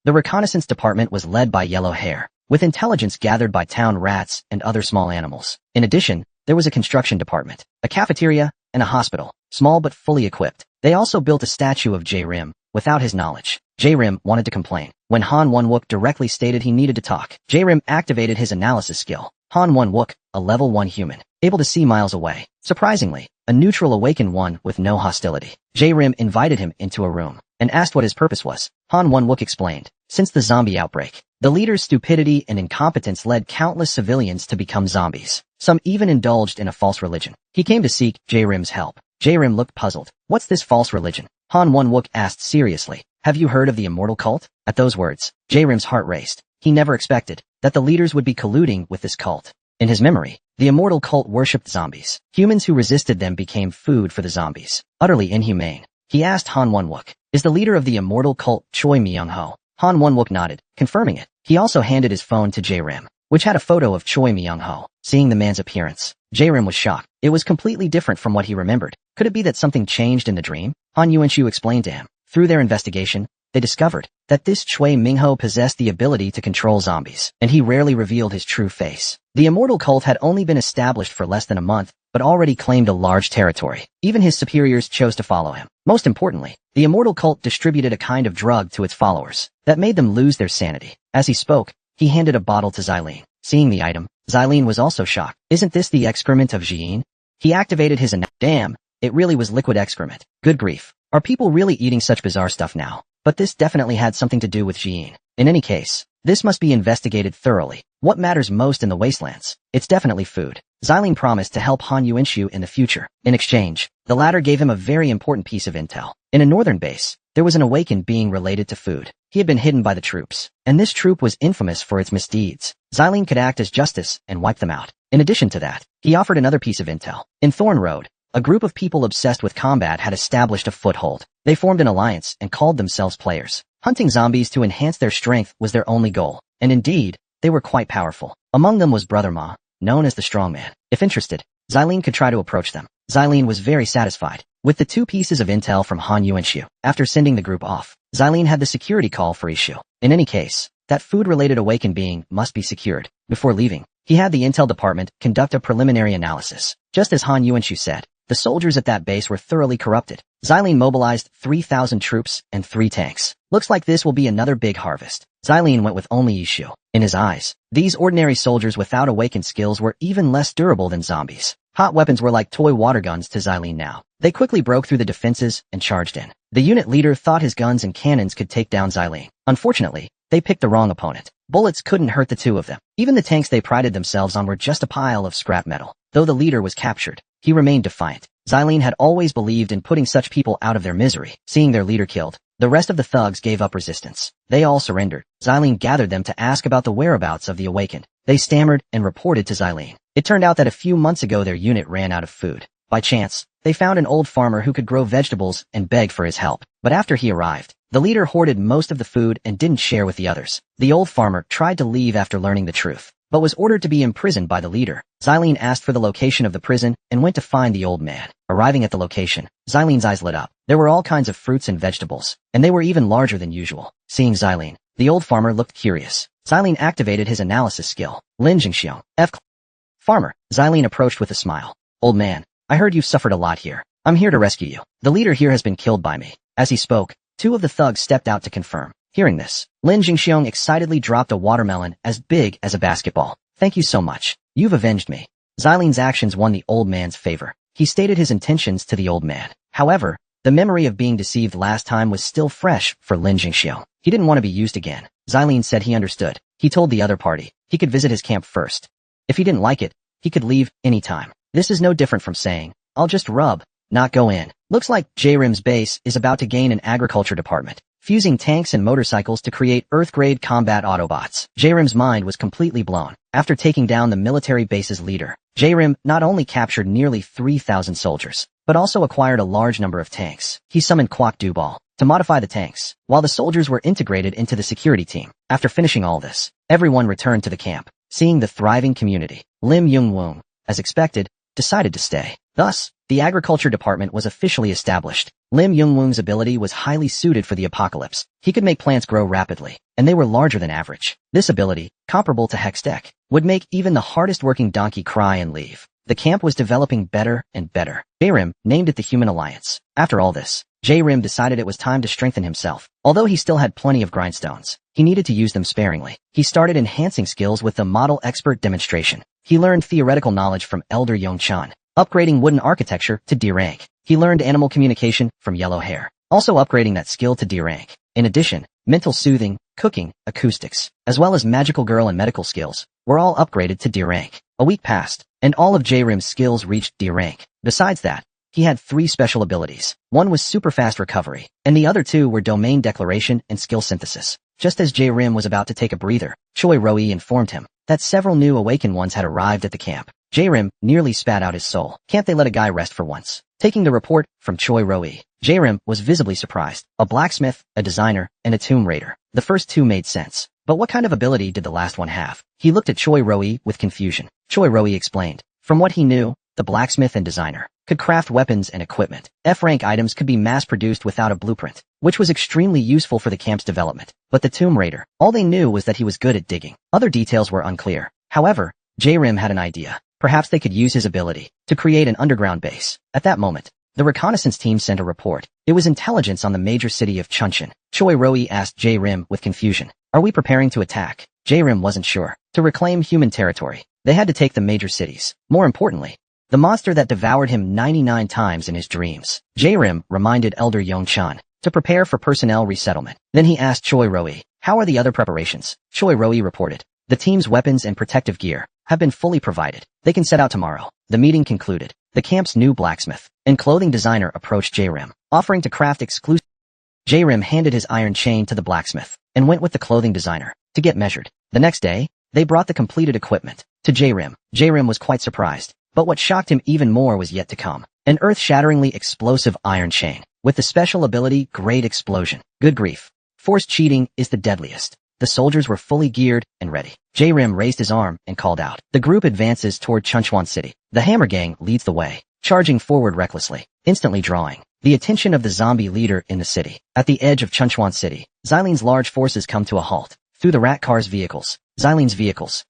The reconnaissance department was led by Yellow Hair, with intelligence gathered by town rats and other small animals. In addition, there was a construction department, a cafeteria, and a hospital, small but fully equipped. They also built a statue of J-Rim, without his knowledge. J-Rim wanted to complain. When Han Won-wook directly stated he needed to talk, J-Rim activated his analysis skill. Han Won-wook, a level 1 human, able to see miles away. Surprisingly, a neutral awakened one with no hostility. J-Rim invited him into a room and asked what his purpose was. Han Won-wook explained, since the zombie outbreak, the leader's stupidity and incompetence led countless civilians to become zombies. Some even indulged in a false religion. He came to seek J-Rim's help. J-Rim looked puzzled. What's this false religion? Han Won-wook asked seriously. Have you heard of the immortal cult? At those words, J-Rim's heart raced. He never expected that the leaders would be colluding with this cult. In his memory, the immortal cult worshipped zombies. Humans who resisted them became food for the zombies. Utterly inhumane. He asked Han Won-wook, is the leader of the immortal cult Choi Myung-ho? Han Won-wook nodded, confirming it. He also handed his phone to J-Rim, which had a photo of Choi Myung-ho. Seeing the man's appearance, J-Rim was shocked. It was completely different from what he remembered. Could it be that something changed in the dream? Han Yuan-shu explained to him. Through their investigation, they discovered that this Choi Ming-ho possessed the ability to control zombies, and he rarely revealed his true face. The immortal cult had only been established for less than a month, but already claimed a large territory. Even his superiors chose to follow him. Most importantly, the immortal cult distributed a kind of drug to its followers that made them lose their sanity. As he spoke, he handed a bottle to Xylene. Seeing the item, Xylene was also shocked. Isn't this the excrement of Jiin? He activated his damn, it really was liquid excrement. Good grief. Are people really eating such bizarre stuff now? But this definitely had something to do with Jiin. In any case, this must be investigated thoroughly. What matters most in the wastelands? It's definitely food. Xylene promised to help Han Yuan-shu in the future. In exchange, the latter gave him a very important piece of intel. In a northern base, there was an awakened being related to food. He had been hidden by the troops, and this troop was infamous for its misdeeds. Xylene could act as justice and wipe them out. In addition to that, he offered another piece of intel. In Thorn Road, a group of people obsessed with combat had established a foothold. They formed an alliance and called themselves players. Hunting zombies to enhance their strength was their only goal, and indeed, they were quite powerful. Among them was Brother Ma, known as the Strongman. If interested, Xylene could try to approach them. Xylene was very satisfied with the 2 pieces of intel from Han Yu and Shu. After sending the group off, Xylene had the security call for Ishu. In any case, that food-related awakened being must be secured. Before leaving, he had the intel department conduct a preliminary analysis. Just as Han Yu and Shu said, the soldiers at that base were thoroughly corrupted. Xylene mobilized 3,000 troops and 3 tanks. Looks like this will be another big harvest. Xylene went with only Ishu. In his eyes, these ordinary soldiers without awakened skills were even less durable than zombies. Hot weapons were like toy water guns to Xylene now. They quickly broke through the defenses and charged in. The unit leader thought his guns and cannons could take down Xylene. Unfortunately, they picked the wrong opponent. Bullets couldn't hurt the 2 of them. Even the tanks they prided themselves on were just a pile of scrap metal. Though the leader was captured, he remained defiant. Xylene had always believed in putting such people out of their misery. Seeing their leader killed, the rest of the thugs gave up resistance. They all surrendered. Xylene gathered them to ask about the whereabouts of the awakened. They stammered and reported to Xylene. It turned out that a few months ago their unit ran out of food. By chance, they found an old farmer who could grow vegetables and begged for his help. But after he arrived, the leader hoarded most of the food and didn't share with the others. The old farmer tried to leave after learning the truth, but was ordered to be imprisoned by the leader. Xylene asked for the location of the prison and went to find the old man. Arriving at the location, Xylene's eyes lit up. There were all kinds of fruits and vegetables, and they were even larger than usual. Seeing Xylene, the old farmer looked curious. Xylene activated his analysis skill. Lin Jingxiong, F. Farmer. Xylene approached with a smile. Old man, I heard you've suffered a lot here. I'm here to rescue you. The leader here has been killed by me. As he spoke, 2 of the thugs stepped out to confirm. Hearing this, Lin Jingxiong excitedly dropped a watermelon as big as a basketball. Thank you so much. You've avenged me. Xylene's actions won the old man's favor. He stated his intentions to the old man. However, the memory of being deceived last time was still fresh for Lin Jingxiong. He didn't want to be used again. Xylene said he understood. He told the other party he could visit his camp first. If he didn't like it, he could leave anytime. This is no different from saying, I'll just rub, not go in. Looks like J-Rim's base is about to gain an agriculture department, fusing tanks and motorcycles to create Earth-grade combat Autobots. J-Rim's mind was completely blown. After taking down the military base's leader, J-Rim not only captured nearly 3,000 soldiers, but also acquired a large number of tanks. He summoned Kwok Dubal to modify the tanks, while the soldiers were integrated into the security team. After finishing all this, everyone returned to the camp. Seeing the thriving community, Lim Yung-woong, as expected, decided to stay. Thus, the agriculture department was officially established. Lim Yung-woong's ability was highly suited for the apocalypse. He could make plants grow rapidly, and they were larger than average. This ability, comparable to Hextech, would make even the hardest-working donkey cry and leave. The camp was developing better and better. J-Rim named it the Human Alliance. After all this, J-Rim decided it was time to strengthen himself. Although he still had plenty of grindstones, he needed to use them sparingly. He started enhancing skills with the Model Expert demonstration. He learned theoretical knowledge from Elder Yong-chan, upgrading wooden architecture to D rank. He learned animal communication from Yellow Hair, also upgrading that skill to D rank. In addition, mental soothing, cooking, acoustics, as well as magical girl and medical skills, were all upgraded to D rank. A week passed, and all of J-Rim's skills reached D rank. Besides that, he had 3 special abilities. One was super fast recovery, and the other 2 were domain declaration and skill synthesis. Just as J-Rim was about to take a breather, Choi Roi informed him that several new awakened ones had arrived at the camp. J-Rim nearly spat out his soul. Can't they let a guy rest for once? Taking the report from Choi Roi, J-Rim was visibly surprised. A blacksmith, a designer, and a tomb raider. The first 2 made sense. But what kind of ability did the last one have? He looked at Choi Roi with confusion. Choi Roi explained. From what he knew, the blacksmith and designer could craft weapons and equipment. F-rank items could be mass-produced without a blueprint, which was extremely useful for the camp's development. But the tomb raider, all they knew was that he was good at digging. Other details were unclear. However, J-Rim had an idea. Perhaps they could use his ability to create an underground base. At that moment, the reconnaissance team sent a report. It was intelligence on the major city of Chuncheon. Choi Roi asked J-Rim with confusion, "Are we preparing to attack?" J-Rim wasn't sure. To reclaim human territory, they had to take the major cities. More importantly, the monster that devoured him 99 times in his dreams. J-Rim reminded Elder Yong-chan to prepare for personnel resettlement. Then he asked Choi Roi, "How are the other preparations?" Choi Roi reported, "The team's weapons and protective gear have been fully provided. They can set out tomorrow." The meeting concluded. The camp's new blacksmith and clothing designer approached J-Rim, offering to craft exclusive J-Rim handed his iron chain to the blacksmith and went with the clothing designer to get measured. The next day, they brought the completed equipment to J-Rim. J-Rim was quite surprised, but what shocked him even more was yet to come. An earth-shatteringly explosive iron chain with the special ability Great Explosion. Good grief. Forced cheating is the deadliest. The soldiers were fully geared and ready. J-Rim raised his arm and called out. The group advances toward Chuncheon City. The Hammer Gang leads the way, charging forward recklessly, instantly drawing the attention of the zombie leader in the city. At the edge of Chuncheon City, Xilin's large forces come to a halt. Through the rat car's vehicles, Xilin's vehicles.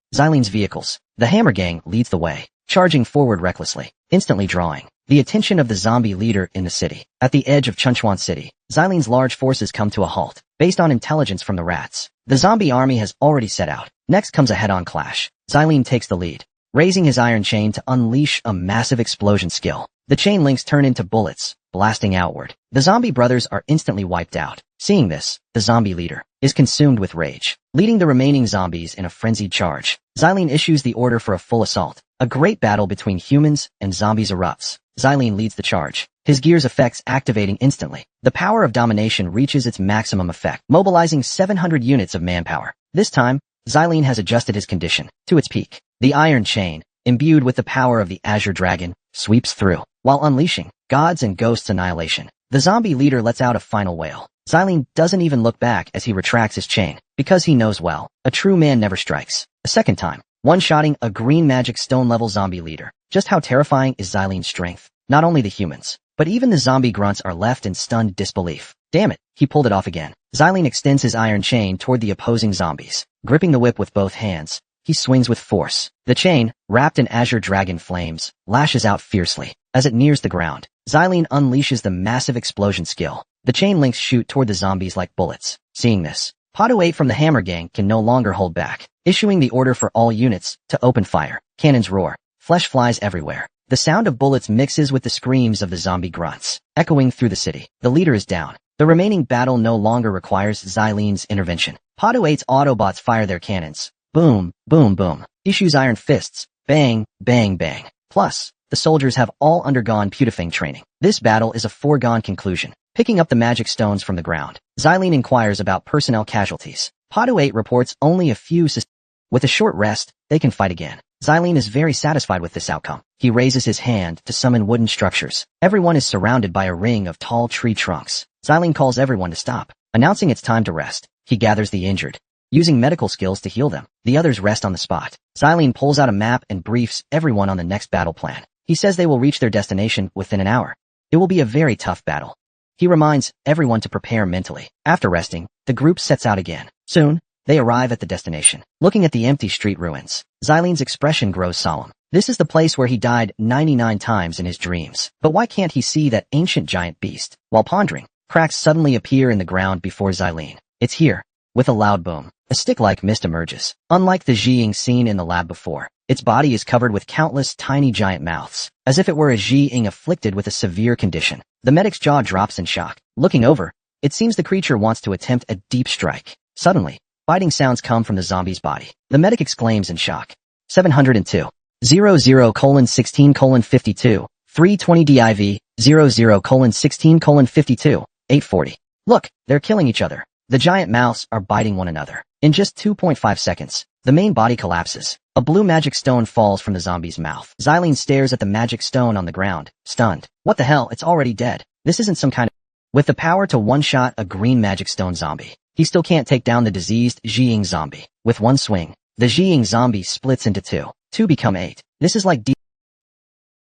The Hammer Gang leads the way, charging forward recklessly, instantly drawing the attention of the zombie leader in the city. At the edge of Chuncheon City, Xilin's large forces come to a halt. Based on intelligence from the rats, the zombie army has already set out. Next comes a head-on clash. Xilin takes the lead, raising his iron chain to unleash a massive explosion skill. The chain links turn into bullets, blasting outward. The zombie brothers are instantly wiped out. Seeing this, the zombie leader is consumed with rage, leading the remaining zombies in a frenzied charge. Xilin issues the order for a full assault. A great battle between humans and zombies erupts. Xilin leads the charge, his gear's effects activating instantly. The power of domination reaches its maximum effect, mobilizing 700 units of manpower. This time, Xilin has adjusted his condition to its peak. The iron chain, imbued with the power of the Azure Dragon, sweeps through, while unleashing gods and ghosts annihilation. The zombie leader lets out a final wail. Xilin doesn't even look back as he retracts his chain, because he knows well, a true man never strikes a second time. One-shotting a green magic stone-level zombie leader. Just how terrifying is Xilin's strength? Not only the humans, but even the zombie grunts are left in stunned disbelief. Damn it, he pulled it off again. Xilin extends his iron chain toward the opposing zombies. Gripping the whip with both hands, he swings with force. The chain, wrapped in Azure Dragon flames, lashes out fiercely. As it nears the ground, Xilin unleashes the massive explosion skill. The chain links shoot toward the zombies like bullets. Seeing this, Pato 8 from the Hammer Gang can no longer hold back, issuing the order for all units to open fire. Cannons roar. Flesh flies everywhere. The sound of bullets mixes with the screams of the zombie grunts, echoing through the city. The leader is down. The remaining battle no longer requires Xilin's intervention. Pato 8's Autobots fire their cannons. Boom, boom, boom. Issues iron fists. Bang, bang, bang. Plus, the soldiers have all undergone Putifang training. This battle is a foregone conclusion. Picking up the magic stones from the ground, Xilin inquires about personnel casualties. Pato 8 reports only a few. With a short rest, they can fight again. Xilin is very satisfied with this outcome. He raises his hand to summon wooden structures. Everyone is surrounded by a ring of tall tree trunks. Xilin calls everyone to stop, announcing it's time to rest. He gathers the injured, using medical skills to heal them. The others rest on the spot. Xilin pulls out a map and briefs everyone on the next battle plan. He says they will reach their destination within an hour. It will be a very tough battle. He reminds everyone to prepare mentally. After resting, the group sets out again. Soon, they arrive at the destination. Looking at the empty street ruins, Xilin's expression grows solemn. This is the place where he died 99 times in his dreams. But why can't he see that ancient giant beast? While pondering, cracks suddenly appear in the ground before Xilin. It's here. With a loud boom, a stick-like mist emerges. Unlike the Zhiying seen in the lab before, its body is covered with countless tiny giant mouths, as if it were a Zhiying afflicted with a severe condition. The medic's jaw drops in shock. Looking over, it seems the creature wants to attempt a deep strike. Suddenly, biting sounds come from the zombie's body. The medic exclaims in shock. 702. 00:16:52. 320 div. 00:16:52. 840. Look, they're killing each other. The giant mouths are biting one another. In just 2.5 seconds, the main body collapses. A blue magic stone falls from the zombie's mouth. Xilin stares at the magic stone on the ground, stunned. What the hell, it's already dead. This isn't some kind of... With the power to one-shot a green magic stone zombie, he still can't take down the diseased Zhiying zombie. With one swing, the Zhiying zombie splits into two. Two become 8. This is like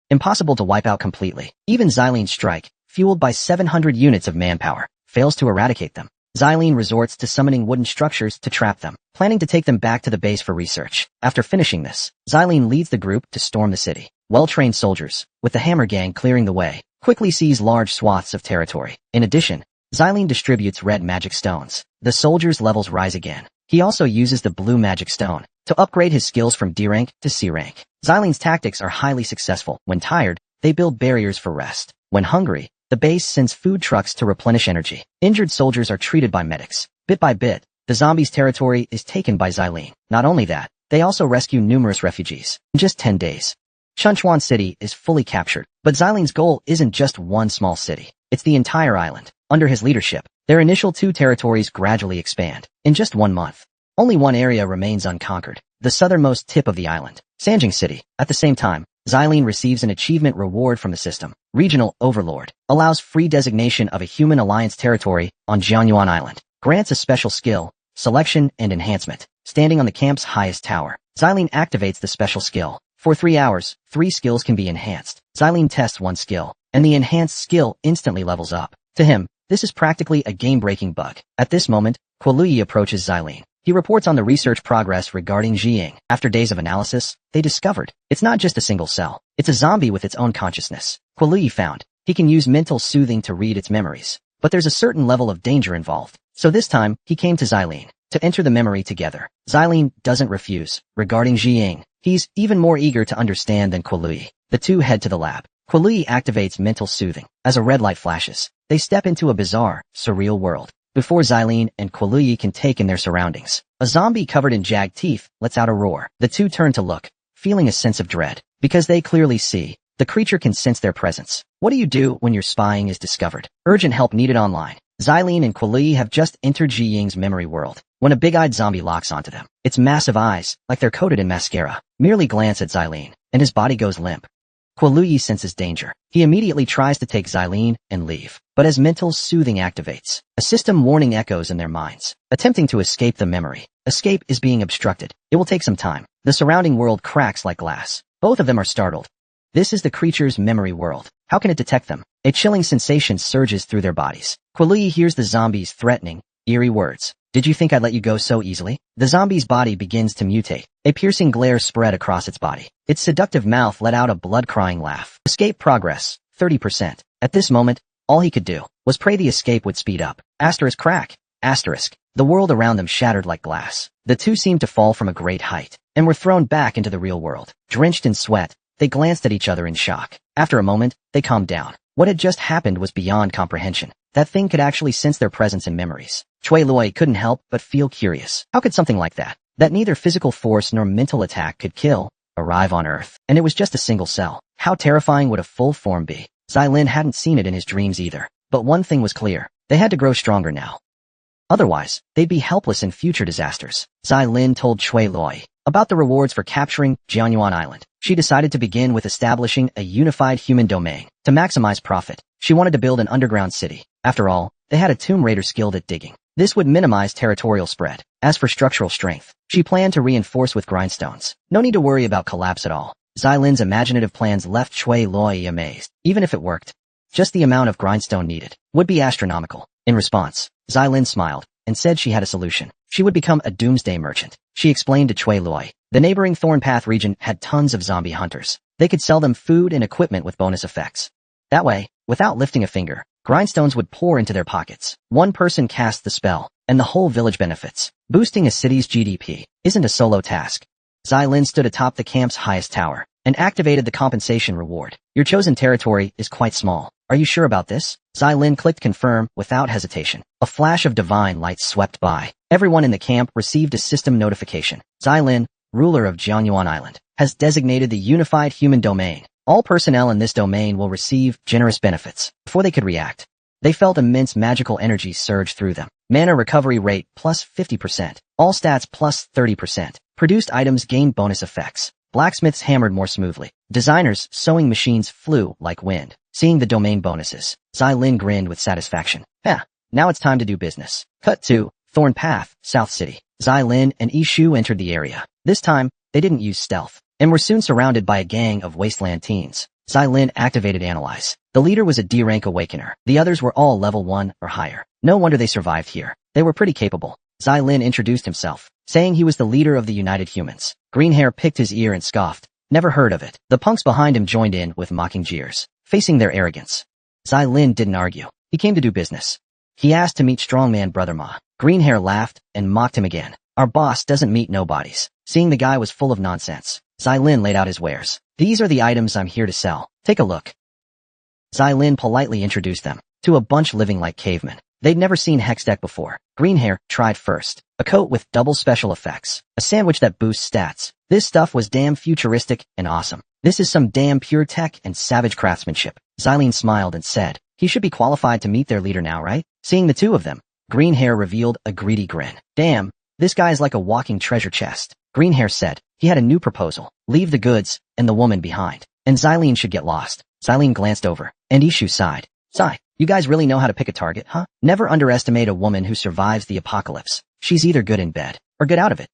impossible to wipe out completely. Even Xilin's strike, fueled by 700 units of manpower, fails to eradicate them. Xilin resorts to summoning wooden structures to trap them, planning to take them back to the base for research. After finishing this, Xilin leads the group to storm the city. Well-trained soldiers, with the Hammer Gang clearing the way, quickly seize large swaths of territory. In addition, Xilin distributes red magic stones. The soldiers' levels rise again. He also uses the blue magic stone to upgrade his skills from D rank to C rank. Xilin's tactics are highly successful. When tired, they build barriers for rest. When hungry, the base sends food trucks to replenish energy. Injured soldiers are treated by medics. Bit by bit, the zombies' territory is taken by Xilin. Not only that, they also rescue numerous refugees. In just 10 days, Chuncheon City is fully captured. But Xilin's goal isn't just one small city. It's the entire island. Under his leadership, Their initial 2 territories gradually expand. In just 1 month, only one area remains unconquered, the southernmost tip of the island, Sanjing City. At the same time, Xylene receives an achievement reward from the system. Regional Overlord allows free designation of a human alliance territory on Jianyuan Island. Grants a special skill, selection, and enhancement. Standing on the camp's highest tower, Xylene activates the special skill. For 3 hours, 3 skills can be enhanced. Xylene tests 1 skill, and the enhanced skill instantly levels up. To him, this is practically a game-breaking bug. At this moment, Kuo-lui approaches Xylene. He reports on the research progress regarding Jiying. After days of analysis, they discovered it's not just a single cell. It's a zombie with its own consciousness. Kuo-lui found he can use mental soothing to read its memories, but there's a certain level of danger involved. So this time, he came to Xylene to enter the memory together. Xylene doesn't refuse. Regarding Jiying, he's even more eager to understand than Kuo-lui. The two head to the lab. Kuo-lui activates mental soothing. As a red light flashes, they step into a bizarre, surreal world. Before Xylene and Kuo-lui can take in their surroundings, a zombie covered in jagged teeth lets out a roar. The two turn to look, feeling a sense of dread, because they clearly see the creature can sense their presence. What do you do when your spying is discovered? Urgent help needed online. Xylene and Kuo-lui have just entered Jiying's memory world when a big-eyed zombie locks onto them. Its massive eyes, like they're coated in mascara, merely glance at Xylene, and his body goes limp. Kuo-lui senses danger. He immediately tries to take Xylene and leave, but as mental soothing activates, a system warning echoes in their minds, attempting to escape the memory. Escape is being obstructed. It will take some time. The surrounding world cracks like glass. Both of them are startled. This is the creature's memory world. How can it detect them? A chilling sensation surges through their bodies. Kuo-lui hears the zombie's threatening, eerie words. Did you think I'd let you go so easily? The zombie's body begins to mutate. A piercing glare spread across its body. Its seductive mouth let out a blood-crying laugh. Escape progress, 30%. At this moment, all he could do was pray the escape would speed up. Asterisk crack. Asterisk. The world around them shattered like glass. The two seemed to fall from a great height, and were thrown back into the real world. Drenched in sweat, they glanced at each other in shock. After a moment, they calmed down. What had just happened was beyond comprehension. That thing could actually sense their presence in memories. Kuo-lui couldn't help but feel curious. How could something like that neither physical force nor mental attack could kill, arrive on Earth? And it was just a single cell. How terrifying would a full form be? Xylene hadn't seen it in his dreams either. But one thing was clear. They had to grow stronger now. Otherwise, they'd be helpless in future disasters. Xylene told Kuo-lui about the rewards for capturing Jianyuan Island. She decided to begin with establishing a unified human domain. To maximize profit, she wanted to build an underground city. After all, they had a tomb raider skilled at digging. This would minimize territorial spread. As for structural strength, she planned to reinforce with grindstones. No need to worry about collapse at all. Xylene's imaginative plans left Kuo-lui amazed. Even if it worked, just the amount of grindstone needed would be astronomical. In response, Xylene smiled and said she had a solution. She would become a doomsday merchant. She explained to Kuo-lui, the neighboring Thornpath region had tons of zombie hunters. They could sell them food and equipment with bonus effects. That way, without lifting a finger, grindstones would pour into their pockets. One person casts the spell, and the whole village benefits. Boosting a city's GDP isn't a solo task. Xylene stood atop the camp's highest tower and activated the compensation reward. Your chosen territory is quite small. Are you sure about this? Xylene clicked confirm without hesitation. A flash of divine light swept by. Everyone in the camp received a system notification. Xylene, ruler of Jianyuan Island, has designated the unified human domain. All personnel in this domain will receive generous benefits. Before they could react, they felt immense magical energy surge through them. Mana recovery rate plus 50%. All stats plus 30%. Produced items gain bonus effects. Blacksmiths hammered more smoothly. Designers' sewing machines flew like wind. Seeing the domain bonuses, Xylene grinned with satisfaction. Now it's time to do business. Cut to Thornpath, South City. Xylene and Ishu entered the area. This time, they didn't use stealth, and were soon surrounded by a gang of wasteland teens. Xylene activated Analyze. The leader was a D-rank awakener. The others were all level 1 or higher. No wonder they survived here. They were pretty capable. Xylene introduced himself, saying he was the leader of the United Humans. Greenhair picked his ear and scoffed. Never heard of it. The punks behind him joined in with mocking jeers, facing their arrogance. Xylene didn't argue. He came to do business. He asked to meet strongman Brother Ma. Greenhair laughed and mocked him again. Our boss doesn't meet nobodies. Seeing the guy was full of nonsense, Xylene laid out his wares. These are the items I'm here to sell. Take a look. Xylene politely introduced them to a bunch living like cavemen. They'd never seen Hextech before. Greenhair tried first. A coat with double special effects. A sandwich that boosts stats. This stuff was damn futuristic and awesome. This is some damn pure tech and savage craftsmanship. Xylene smiled and said, He should be qualified to meet their leader now, right? Seeing the two of them, Green Hair revealed a greedy grin. Damn, this guy's like a walking treasure chest. Green Hair said. He had a new proposal. Leave the goods and the woman behind. And Xylene should get lost. Xylene glanced over, and Ishu sighed. Sigh, you guys really know how to pick a target, huh? Never underestimate a woman who survives the apocalypse. She's either good in bed, or good out of it.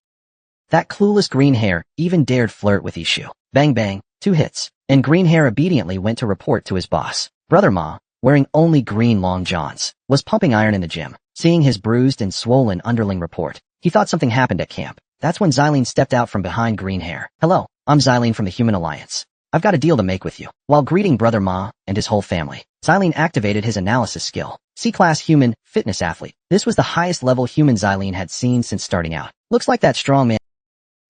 That clueless Green Hair even dared flirt with Ishu. Bang bang, 2 hits. And Green Hair obediently went to report to his boss. Brother Ma, wearing only green long johns, was pumping iron in the gym. Seeing his bruised and swollen underling report, he thought something happened at camp. That's when Xylene stepped out from behind Green Hair. Hello, I'm Xylene from the Human Alliance. I've got a deal to make with you. While greeting Brother Ma and his whole family, Xylene activated his analysis skill. C-class human fitness athlete. This was the highest level human Xylene had seen since starting out. Looks like that strong man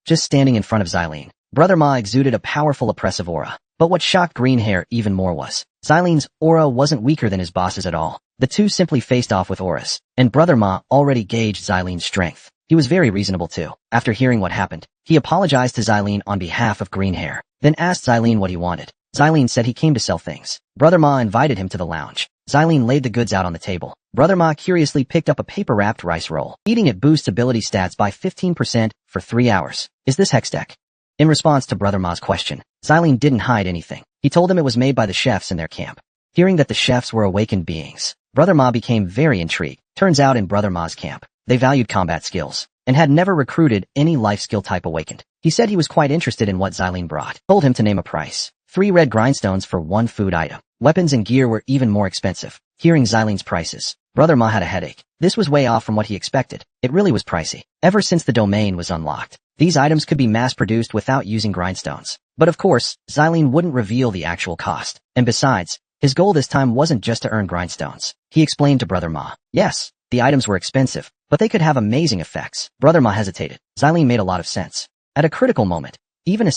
just standing in front of Xylene. Brother Ma exuded a powerful oppressive aura. But what shocked Green Hair even more was, Xylene's aura wasn't weaker than his boss's at all. The two simply faced off with auras, and Brother Ma already gauged Xylene's strength. He was very reasonable too. After hearing what happened, he apologized to Xylene on behalf of Green Hair, then asked Xylene what he wanted. Xylene said he came to sell things. Brother Ma invited him to the lounge. Xylene laid the goods out on the table. Brother Ma curiously picked up a paper-wrapped rice roll. Eating it boosts ability stats by 15% for 3 hours. Is this Hex Deck? In response to Brother Ma's question, Xylene didn't hide anything. He told him it was made by the chefs in their camp. Hearing that the chefs were awakened beings, Brother Ma became very intrigued. Turns out in Brother Ma's camp, they valued combat skills, and had never recruited any life skill type awakened. He said he was quite interested in what Xylene brought. Told him to name a price. 3 red grindstones for 1 food item. Weapons and gear were even more expensive. Hearing Xylene's prices, Brother Ma had a headache. This was way off from what he expected. It really was pricey. Ever since the domain was unlocked, these items could be mass-produced without using grindstones. But of course, Xylene wouldn't reveal the actual cost. And besides, his goal this time wasn't just to earn grindstones. He explained to Brother Ma. Yes, the items were expensive, but they could have amazing effects. Brother Ma hesitated. Xylene made a lot of sense. At a critical moment, even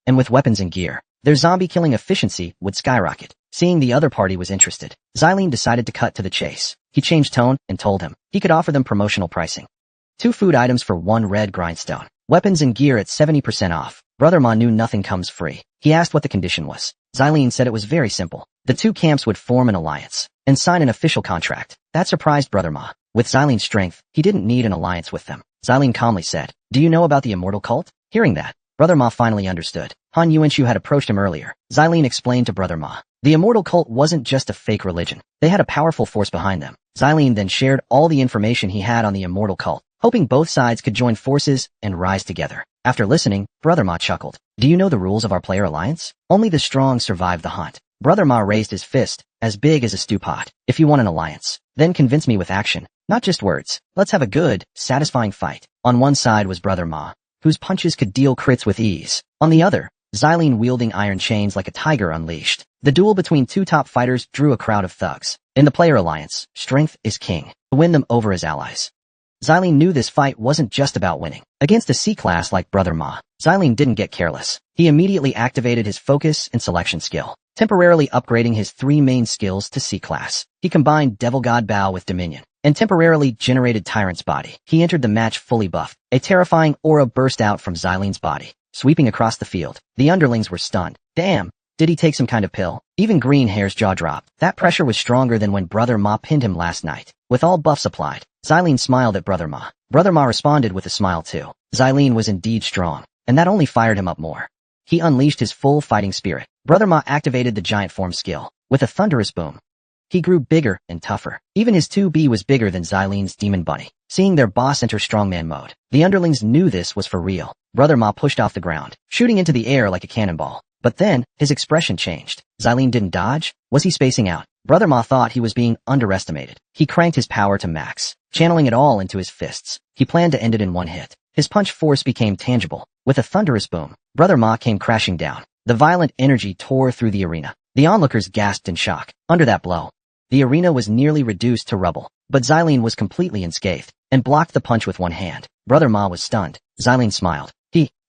and with weapons and gear, their zombie killing efficiency would skyrocket. Seeing the other party was interested, Xylene decided to cut to the chase. He changed tone and told him he could offer them promotional pricing. 2 food items for 1 red grindstone. Weapons and gear at 70% off. Brother Ma knew nothing comes free. He asked what the condition was. Xylene said it was very simple. The 2 camps would form an alliance and sign an official contract. That surprised Brother Ma. With Xylene's strength, he didn't need an alliance with them. Xylene calmly said, "Do you know about the immortal cult?" Hearing that, Brother Ma finally understood. Han Yuanshu had approached him earlier. Xylene explained to Brother Ma. The immortal cult wasn't just a fake religion. They had a powerful force behind them. Xylene then shared all the information he had on the immortal cult, hoping both sides could join forces and rise together. After listening, Brother Ma chuckled. Do you know the rules of our player alliance? Only the strong survive the hunt. Brother Ma raised his fist, as big as a stew pot. If you want an alliance, then convince me with action, not just words. Let's have a good, satisfying fight. On one side was Brother Ma, whose punches could deal crits with ease. On the other, Xylene wielding iron chains like a tiger unleashed. The duel between 2 top fighters drew a crowd of thugs. In the player alliance, strength is king. To win them over as allies. Xylene knew this fight wasn't just about winning. Against a C-class like Brother Ma, Xylene didn't get careless. He immediately activated his focus and selection skill, temporarily upgrading his 3 main skills to C-class. He combined Devil God Bow with Dominion, and temporarily generated Tyrant's Body. He entered the match fully buffed. A terrifying aura burst out from Xylene's body, sweeping across the field. The underlings were stunned. Damn, did he take some kind of pill? Even Green Hair's jaw dropped. That pressure was stronger than when Brother Ma pinned him last night. With all buffs applied, Xylene smiled at Brother Ma. Brother Ma responded with a smile too. Xylene was indeed strong, and that only fired him up more. He unleashed his full fighting spirit. Brother Ma activated the giant form skill. With a thunderous boom, he grew bigger and tougher. Even his 2B was bigger than Xylene's demon bunny. Seeing their boss enter strongman mode, the underlings knew this was for real. Brother Ma pushed off the ground, shooting into the air like a cannonball. But then, his expression changed. Xylene didn't dodge? Was he spacing out? Brother Ma thought he was being underestimated. He cranked his power to max, channeling it all into his fists. He planned to end it in 1 hit. His punch force became tangible. With a thunderous boom, Brother Ma came crashing down. The violent energy tore through the arena. The onlookers gasped in shock. Under that blow, the arena was nearly reduced to rubble. But Xylene was completely unscathed, and blocked the punch with 1 hand. Brother Ma was stunned. Xylene smiled.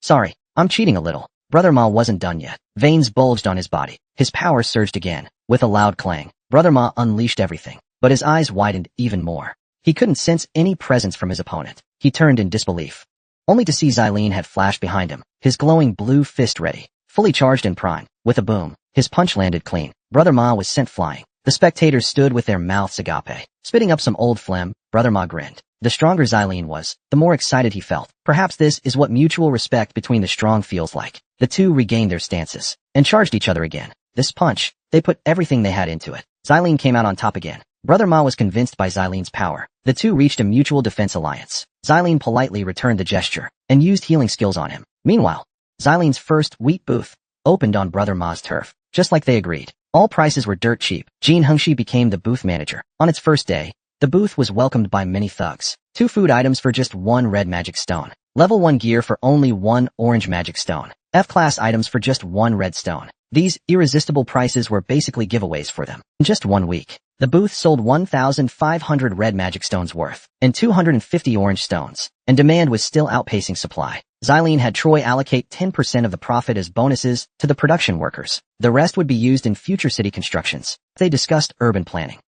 Sorry, I'm cheating a little. Brother Ma wasn't done yet. Veins bulged on his body. His power surged again. With a loud clang, Brother Ma unleashed everything. But his eyes widened even more. He couldn't sense any presence from his opponent. He turned in disbelief, only to see Xylene had flashed behind him, his glowing blue fist ready, fully charged and primed. With a boom, his punch landed clean. Brother Ma was sent flying. The spectators stood with their mouths agape, spitting up some old phlegm. Brother Ma grinned. The stronger Xylene was, the more excited he felt. Perhaps this is what mutual respect between the strong feels like. The two regained their stances and charged each other again. This punch, they put everything they had into it. Xylene came out on top again. Brother Ma was convinced by Xylene's power. The two reached a mutual defense alliance. Xylene politely returned the gesture and used healing skills on him. Meanwhile, Xylene's first wheat booth opened on Brother Ma's turf, just like they agreed. All prices were dirt cheap. Jin Hengshi became the booth manager. On its first day, the booth was welcomed by many thugs. 2 food items for just 1 red magic stone. Level 1 gear for only 1 orange magic stone. F-class items for just 1 red stone. These irresistible prices were basically giveaways for them. In just 1 week, the booth sold 1,500 red magic stones worth, and 250 orange stones, and demand was still outpacing supply. Xylene had Troy allocate 10% of the profit as bonuses to the production workers. The rest would be used in future city constructions. They discussed urban planning.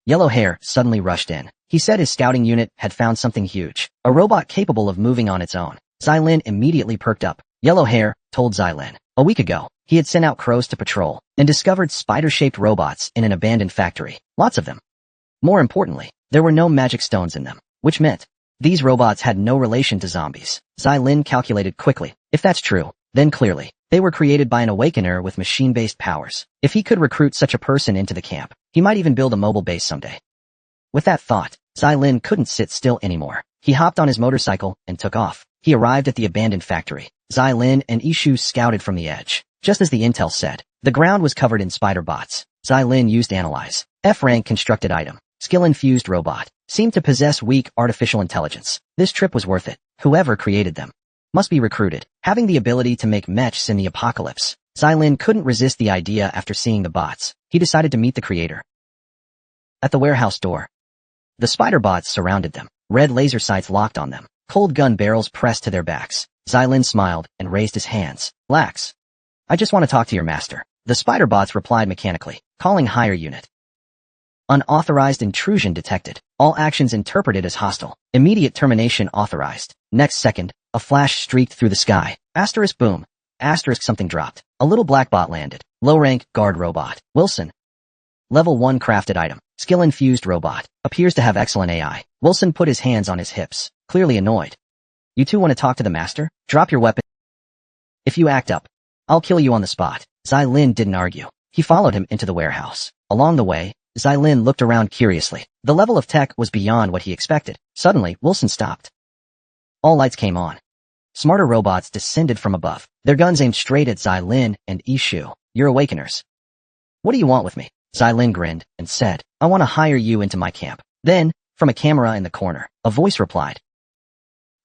Yellow Hair suddenly rushed in. He said his scouting unit had found something huge, a robot capable of moving on its own. Xylene immediately perked up. Yellow Hair told Xylene, a week ago, he had sent out crows to patrol and discovered spider-shaped robots in an abandoned factory. Lots of them. More importantly, there were no magic stones in them, which meant these robots had no relation to zombies. Xylene calculated quickly. If that's true, then clearly, they were created by an awakener with machine-based powers. If he could recruit such a person into the camp, he might even build a mobile base someday. With that thought, Xylene couldn't sit still anymore. He hopped on his motorcycle and took off. He arrived at the abandoned factory. Xylene and Ishu scouted from the edge. Just as the intel said, the ground was covered in spider bots. Xylene used Analyze. F-rank constructed item. Skill-infused robot. Seemed to possess weak artificial intelligence. This trip was worth it. Whoever created them must be recruited. Having the ability to make mechs in the apocalypse, Xylene couldn't resist the idea after seeing the bots. He decided to meet the creator. At the warehouse door, the spider bots surrounded them. Red laser sights locked on them. Cold gun barrels pressed to their backs. Xylene smiled and raised his hands. Lax. I just want to talk to your master. The spider bots replied mechanically, calling higher unit. Unauthorized intrusion detected. All actions interpreted as hostile. Immediate termination authorized. Next second, a flash streaked through the sky. Asterisk boom. Asterisk something dropped. A little black bot landed. Low rank guard robot. Wilson. Level 1 crafted item. Skill-infused robot. Appears to have excellent AI. Wilson put his hands on his hips, clearly annoyed. You two want to talk to the master? Drop your weapon. If you act up, I'll kill you on the spot. Xylene didn't argue. He followed him into the warehouse. Along the way, Xylene looked around curiously. The level of tech was beyond what he expected. Suddenly, Wilson stopped. All lights came on. Smarter robots descended from above. Their guns aimed straight at Xylene and Ishu. You're awakeners. What do you want with me? Xylene grinned and said, I want to hire you into my camp. Then, from a camera in the corner, a voice replied.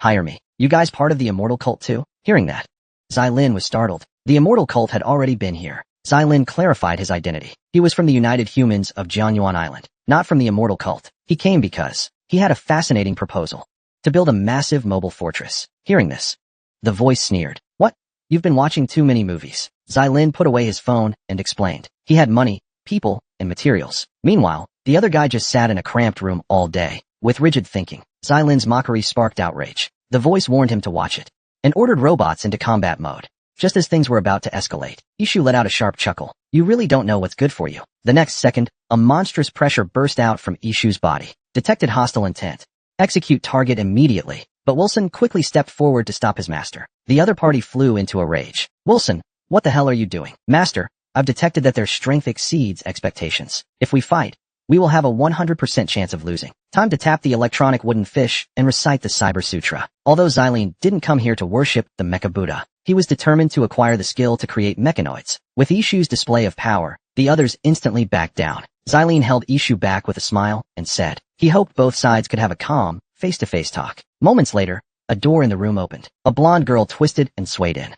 Hire me. You guys part of the immortal cult too? Hearing that, Xylene was startled. The immortal cult had already been here. Xylene clarified his identity. He was from the United Humans of Jianyuan Island, not from the immortal cult. He came because he had a fascinating proposal. To build a massive mobile fortress. Hearing this, the voice sneered. What? You've been watching too many movies. Xylene put away his phone and explained. He had money, people, and materials. Meanwhile, the other guy just sat in a cramped room all day, with rigid thinking. Xylene's mockery sparked outrage. The voice warned him to watch it, and ordered robots into combat mode. Just as things were about to escalate, Ishu let out a sharp chuckle. You really don't know what's good for you. The next second, a monstrous pressure burst out from Ishu's body. Detected hostile intent. Execute target immediately. But Wilson quickly stepped forward to stop his master. The other party flew into a rage. Wilson, what the hell are you doing? Master, I've detected that their strength exceeds expectations. If we fight, we will have a 100% chance of losing. Time to tap the electronic wooden fish and recite the Cyber Sutra. Although Xylene didn't come here to worship the Mecha Buddha, he was determined to acquire the skill to create mechanoids. With Ishu's display of power, the others instantly backed down. Xylene held Ishu back with a smile and said he hoped both sides could have a calm, face-to-face talk. Moments later, a door in the room opened. A blonde girl twisted and swayed in.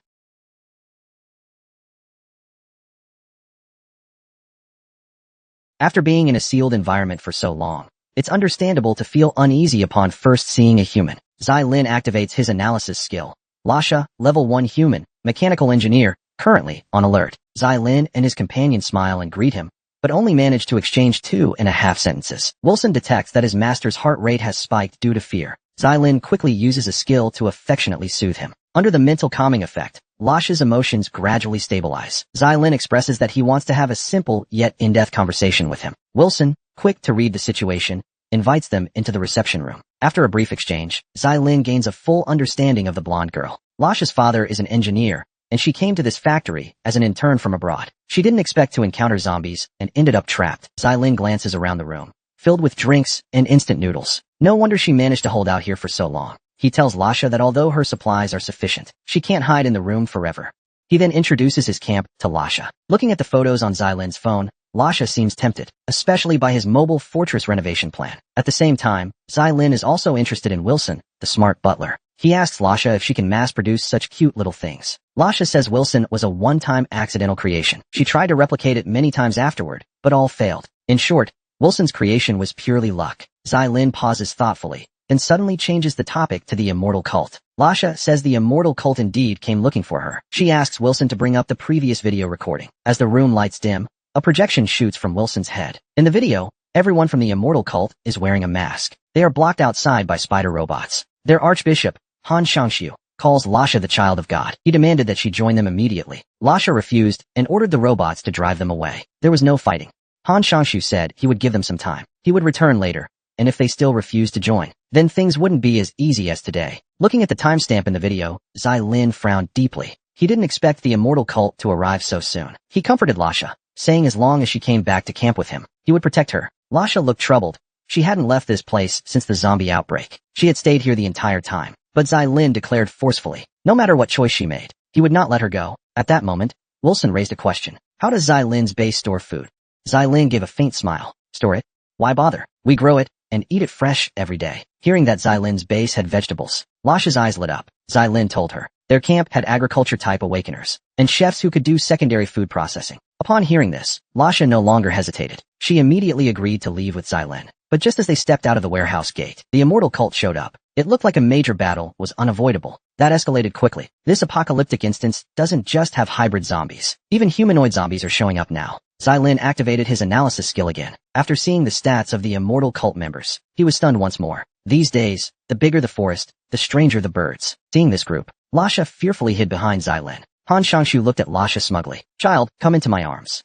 After being in a sealed environment for so long, it's understandable to feel uneasy upon first seeing a human. Xylene activates his analysis skill. Lasha, level 1 human, mechanical engineer, currently on alert. Xylene and his companion smile and greet him, but only manage to exchange 2.5 sentences. Wilson detects that his master's heart rate has spiked due to fear. Xylene quickly uses a skill to affectionately soothe him. Under the mental calming effect, Lasha's emotions gradually stabilize. Xylin expresses that he wants to have a simple yet in-depth conversation with him. Wilson, quick to read the situation, invites them into the reception room. After a brief exchange, Xylin gains a full understanding of the blonde girl. Lasha's father is an engineer, and she came to this factory as an intern from abroad. She didn't expect to encounter zombies and ended up trapped. Xylin glances around the room, filled with drinks and instant noodles. No wonder she managed to hold out here for so long. He tells Lasha that although her supplies are sufficient, she can't hide in the room forever. He then introduces his camp to Lasha. Looking at the photos on Xylin's phone, Lasha seems tempted, especially by his mobile fortress renovation plan. At the same time, Xylin is also interested in Wilson, the smart butler. He asks Lasha if she can mass-produce such cute little things. Lasha says Wilson was a one-time accidental creation. She tried to replicate it many times afterward, but all failed. In short, Wilson's creation was purely luck. Xylin pauses thoughtfully, then suddenly changes the topic to the immortal cult. Lasha says the immortal cult indeed came looking for her. She asks Wilson to bring up the previous video recording. As the room lights dim, a projection shoots from Wilson's head. In the video, everyone from the immortal cult is wearing a mask. They are blocked outside by spider robots. Their archbishop, Han Shangshu, calls Lasha the child of God. He demanded that she join them immediately. Lasha refused and ordered the robots to drive them away. There was no fighting. Han Shangshu said he would give them some time. He would return later, and if they still refused to join, then things wouldn't be as easy as today. Looking at the timestamp in the video, Xylin frowned deeply. He didn't expect the immortal cult to arrive so soon. He comforted Lasha, saying as long as she came back to camp with him, he would protect her. Lasha looked troubled. She hadn't left this place since the zombie outbreak. She had stayed here the entire time. But Xylin declared forcefully, no matter what choice she made, he would not let her go. At that moment, Wilson raised a question. How does Xylin's base store food? Xylin gave a faint smile. Store it? Why bother? We grow it and eat it fresh every day. Hearing that Xylin's base had vegetables, Lasha's eyes lit up. Xylin told her. Their camp had agriculture-type awakeners and chefs who could do secondary food processing. Upon hearing this, Lasha no longer hesitated. She immediately agreed to leave with Xylin. But just as they stepped out of the warehouse gate, the immortal cult showed up. It looked like a major battle was unavoidable. That escalated quickly. This apocalyptic instance doesn't just have hybrid zombies. Even humanoid zombies are showing up now. Xylin activated his analysis skill again. After seeing the stats of the immortal cult members, he was stunned once more. These days, the bigger the forest, the stranger the birds. Seeing this group, Lasha fearfully hid behind Xylin. Han Shangshu looked at Lasha smugly. Child, come into my arms,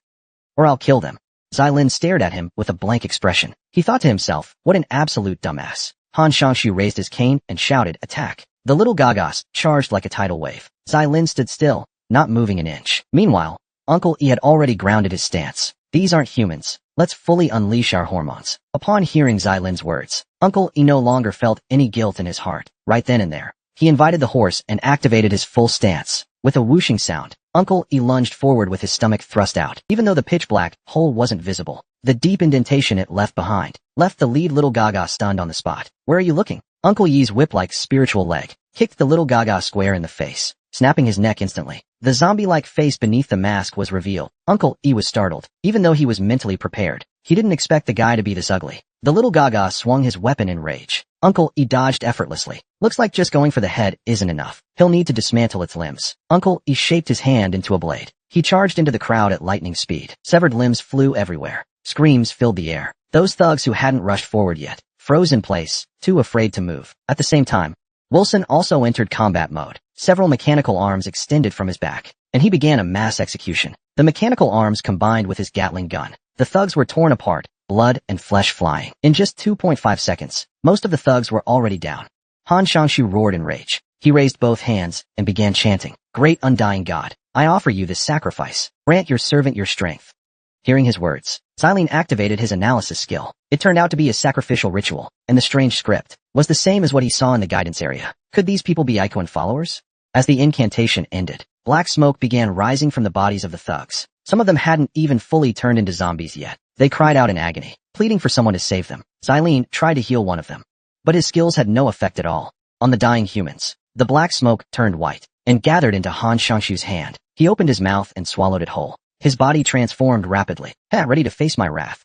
or I'll kill them. Xylin stared at him with a blank expression. He thought to himself, what an absolute dumbass. Han Shangshu raised his cane and shouted, attack. The little Gagas charged like a tidal wave. Xylin stood still, not moving an inch. Meanwhile, Uncle E had already grounded his stance. These aren't humans. Let's fully unleash our hormones. Upon hearing Xylin's words, Uncle E no longer felt any guilt in his heart. Right then and there, he invited the horse and activated his full stance. With a whooshing sound, Uncle E lunged forward with his stomach thrust out. Even though the pitch-black hole wasn't visible, the deep indentation it left behind left the lead little Gaga stunned on the spot. Where are you looking? Uncle Ye's whip-like spiritual leg kicked the little Gaga square in the face, snapping his neck instantly. The zombie-like face beneath the mask was revealed. Uncle E was startled. Even though he was mentally prepared, he didn't expect the guy to be this ugly. The little Gaga swung his weapon in rage. Uncle E dodged effortlessly. Looks like just going for the head isn't enough. He'll need to dismantle its limbs. Uncle E shaped his hand into a blade. He charged into the crowd at lightning speed. Severed limbs flew everywhere. Screams filled the air. Those thugs who hadn't rushed forward yet froze in place, too afraid to move. At the same time, Wilson also entered combat mode. Several mechanical arms extended from his back, and he began a mass execution. The mechanical arms combined with his Gatling gun. The thugs were torn apart, blood and flesh flying. In just 2.5 seconds, most of the thugs were already down. Han Shangshu roared in rage. He raised both hands and began chanting, Great undying God, I offer you this sacrifice. Grant your servant your strength. Hearing his words, Xylin activated his analysis skill. It turned out to be a sacrificial ritual, and the strange script was the same as what he saw in the guidance area. Could these people be Ikoan followers? As the incantation ended, black smoke began rising from the bodies of the thugs. Some of them hadn't even fully turned into zombies yet. They cried out in agony, pleading for someone to save them. Xylin tried to heal one of them, but his skills had no effect at all on the dying humans. The black smoke turned white and gathered into Han Shangshu's hand. He opened his mouth and swallowed it whole. His body transformed rapidly, ready to face my wrath.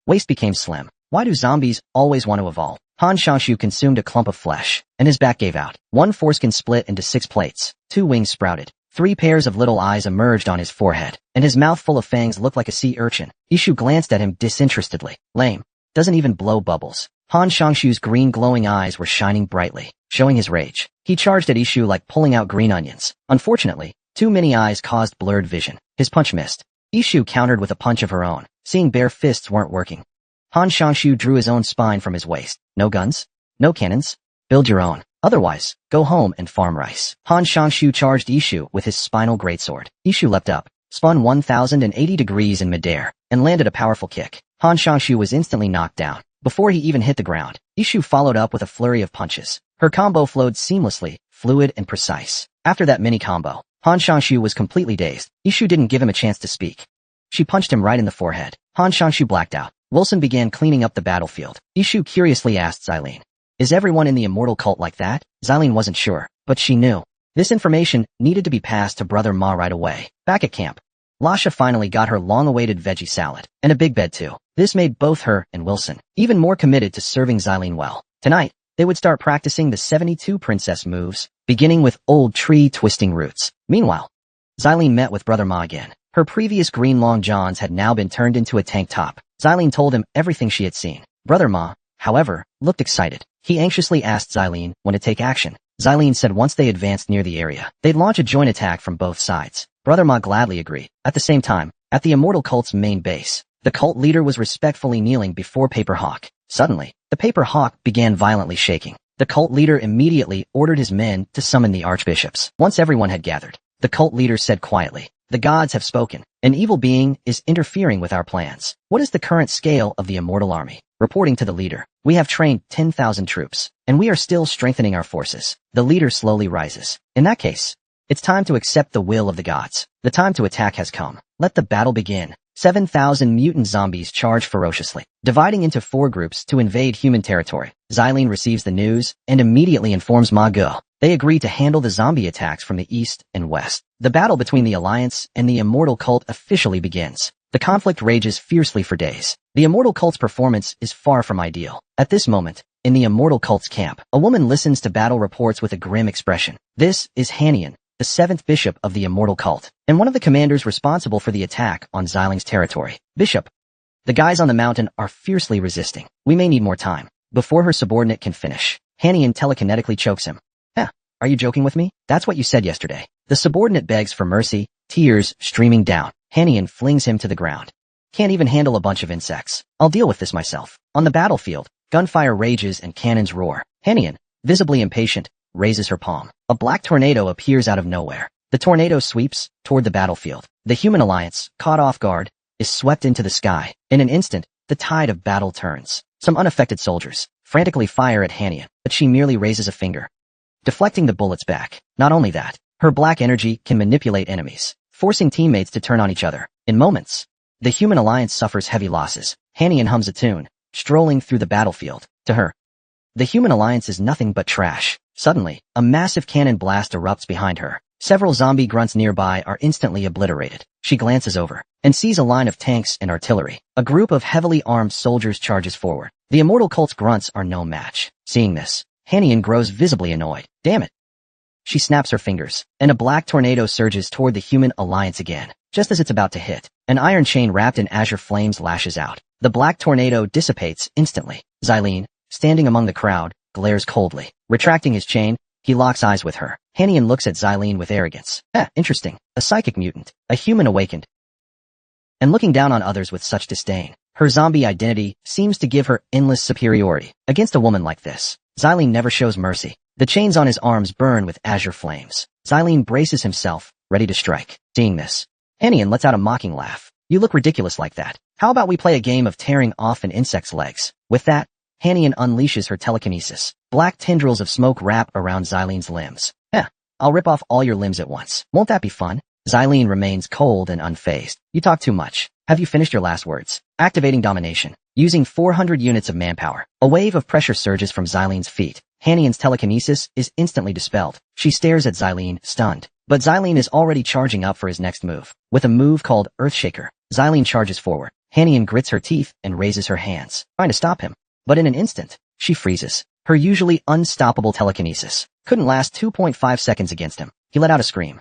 Waist became slim. Why do zombies always want to evolve? Han Shangshu consumed a clump of flesh, and his back gave out. One foreskin split into 6 plates. 2 wings sprouted. 3 pairs of little eyes emerged on his forehead, and his mouth full of fangs looked like a sea urchin. Ishu glanced at him disinterestedly. Lame. Doesn't even blow bubbles. Han Shangshu's green glowing eyes were shining brightly. showing his rage. He charged at Ishu like pulling out green onions. Unfortunately, too many eyes caused blurred vision. His punch missed. Ishu countered with a punch of her own, seeing bare fists weren't working. Han Shangshu drew his own spine from his waist. No guns? No cannons? Build your own. Otherwise, go home and farm rice. Han Shangshu charged Ishu with his spinal greatsword. Ishu leapt up, spun 1,080 degrees in midair, and landed a powerful kick. Han Shangshu was instantly knocked down. Before he even hit the ground, Ishu followed up with a flurry of punches. Her combo flowed seamlessly, fluid and precise. After that mini combo, Han Shangshu was completely dazed. Ishu didn't give him a chance to speak. She punched him right in the forehead. Han Shangshu blacked out. Wilson began cleaning up the battlefield. Ishu curiously asked Xylene, "Is everyone in the immortal cult like that?" Xylene wasn't sure, but she knew. This information needed to be passed to Brother Ma right away. Back at camp, Lasha finally got her long-awaited veggie salad, and a big bed too. This made both her and Wilson even more committed to serving Xylene well. Tonight, they would start practicing the 72 princess moves, beginning with old tree twisting roots. Meanwhile, Xylene met with Brother Ma again. Her previous green long johns had now been turned into a tank top. Xylene told him everything she had seen. Brother Ma, however, looked excited. He anxiously asked Xylene when to take action. Xylene said once they advanced near the area, they'd launch a joint attack from both sides. Brother Ma gladly agreed. At the same time, at the immortal cult's main base, the cult leader was respectfully kneeling before Paper Hawk. Suddenly, the Paper Hawk began violently shaking. The cult leader immediately ordered his men to summon the archbishops. Once everyone had gathered, the cult leader said quietly, "The gods have spoken. An evil being is interfering with our plans. What is the current scale of the immortal army?" Reporting to the leader, "We have trained 10,000 troops, and we are still strengthening our forces." The leader slowly rises. "In that case, it's time to accept the will of the gods. The time to attack has come. Let the battle begin." 7,000 mutant zombies charge ferociously, dividing into 4 groups to invade human territory. Xylene receives the news and immediately informs Ma Ge. They agree to handle the zombie attacks from the east and west. The battle between the Alliance and the immortal cult officially begins. The conflict rages fiercely for days. The immortal cult's performance is far from ideal. At this moment, in the immortal cult's camp, a woman listens to battle reports with a grim expression. This is Hanian, the 7th bishop of the immortal cult, and one of the commanders responsible for the attack on Xilin's territory. "Bishop, the guys on the mountain are fiercely resisting. We may need more time." Before her subordinate can finish, Hanian telekinetically chokes him. Are you joking with me? That's what you said yesterday." The subordinate begs for mercy, tears streaming down. Hanian flings him to the ground. "Can't even handle a bunch of insects. I'll deal with this myself." On the battlefield, gunfire rages and cannons roar. Hanian, visibly impatient, raises her palm. A black tornado appears out of nowhere. The tornado sweeps toward the battlefield. The human alliance, caught off guard, is swept into the sky. In an instant, the tide of battle turns. Some unaffected soldiers frantically fire at Hanian, but she merely raises a finger, deflecting the bullets back. Not only that, her black energy can manipulate enemies, forcing teammates to turn on each other. In moments, the human alliance suffers heavy losses. Hanian hums a tune, strolling through the battlefield. To her, the human alliance is nothing but trash. Suddenly, a massive cannon blast erupts behind her. Several zombie grunts nearby are instantly obliterated. She glances over and sees a line of tanks and artillery. A group of heavily armed soldiers charges forward. The immortal cult's grunts are no match. Seeing this, Hanian grows visibly annoyed. Damn it. She snaps her fingers, and a black tornado surges toward the human alliance again. Just as it's about to hit, an iron chain wrapped in azure flames lashes out. The black tornado dissipates instantly. Xylene, standing among the crowd, glares coldly. Retracting his chain, he locks eyes with her. Hanian looks at Xylene with arrogance. Interesting. A psychic mutant, a human awakened, and looking down on others with such disdain. Her zombie identity seems to give her endless superiority. Against a woman like this, Xylene never shows mercy. The chains on his arms burn with azure flames. Xylene braces himself, ready to strike. Seeing this, Hanian lets out a mocking laugh. "You look ridiculous like that. How about we play a game of tearing off an insect's legs?" With that, Hanian unleashes her telekinesis. Black tendrils of smoke wrap around Xylene's limbs. I'll rip off all your limbs at once. Won't that be fun?" Xylene remains cold and unfazed. "You talk too much. Have you finished your last words?" Activating domination. Using 400 units of manpower, a wave of pressure surges from Xylene's feet. Hanian's telekinesis is instantly dispelled. She stares at Xylene, stunned. But Xylene is already charging up for his next move. With a move called Earthshaker, Xylene charges forward. Hanian grits her teeth and raises her hands, trying to stop him. But in an instant, she freezes. Her usually unstoppable telekinesis couldn't last 2.5 seconds against him. He let out a scream.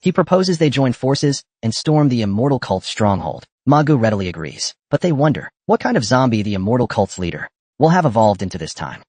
He proposes they join forces and storm the immortal cult's stronghold. Magu readily agrees, but they wonder what kind of zombie the immortal cult's leader will have evolved into this time.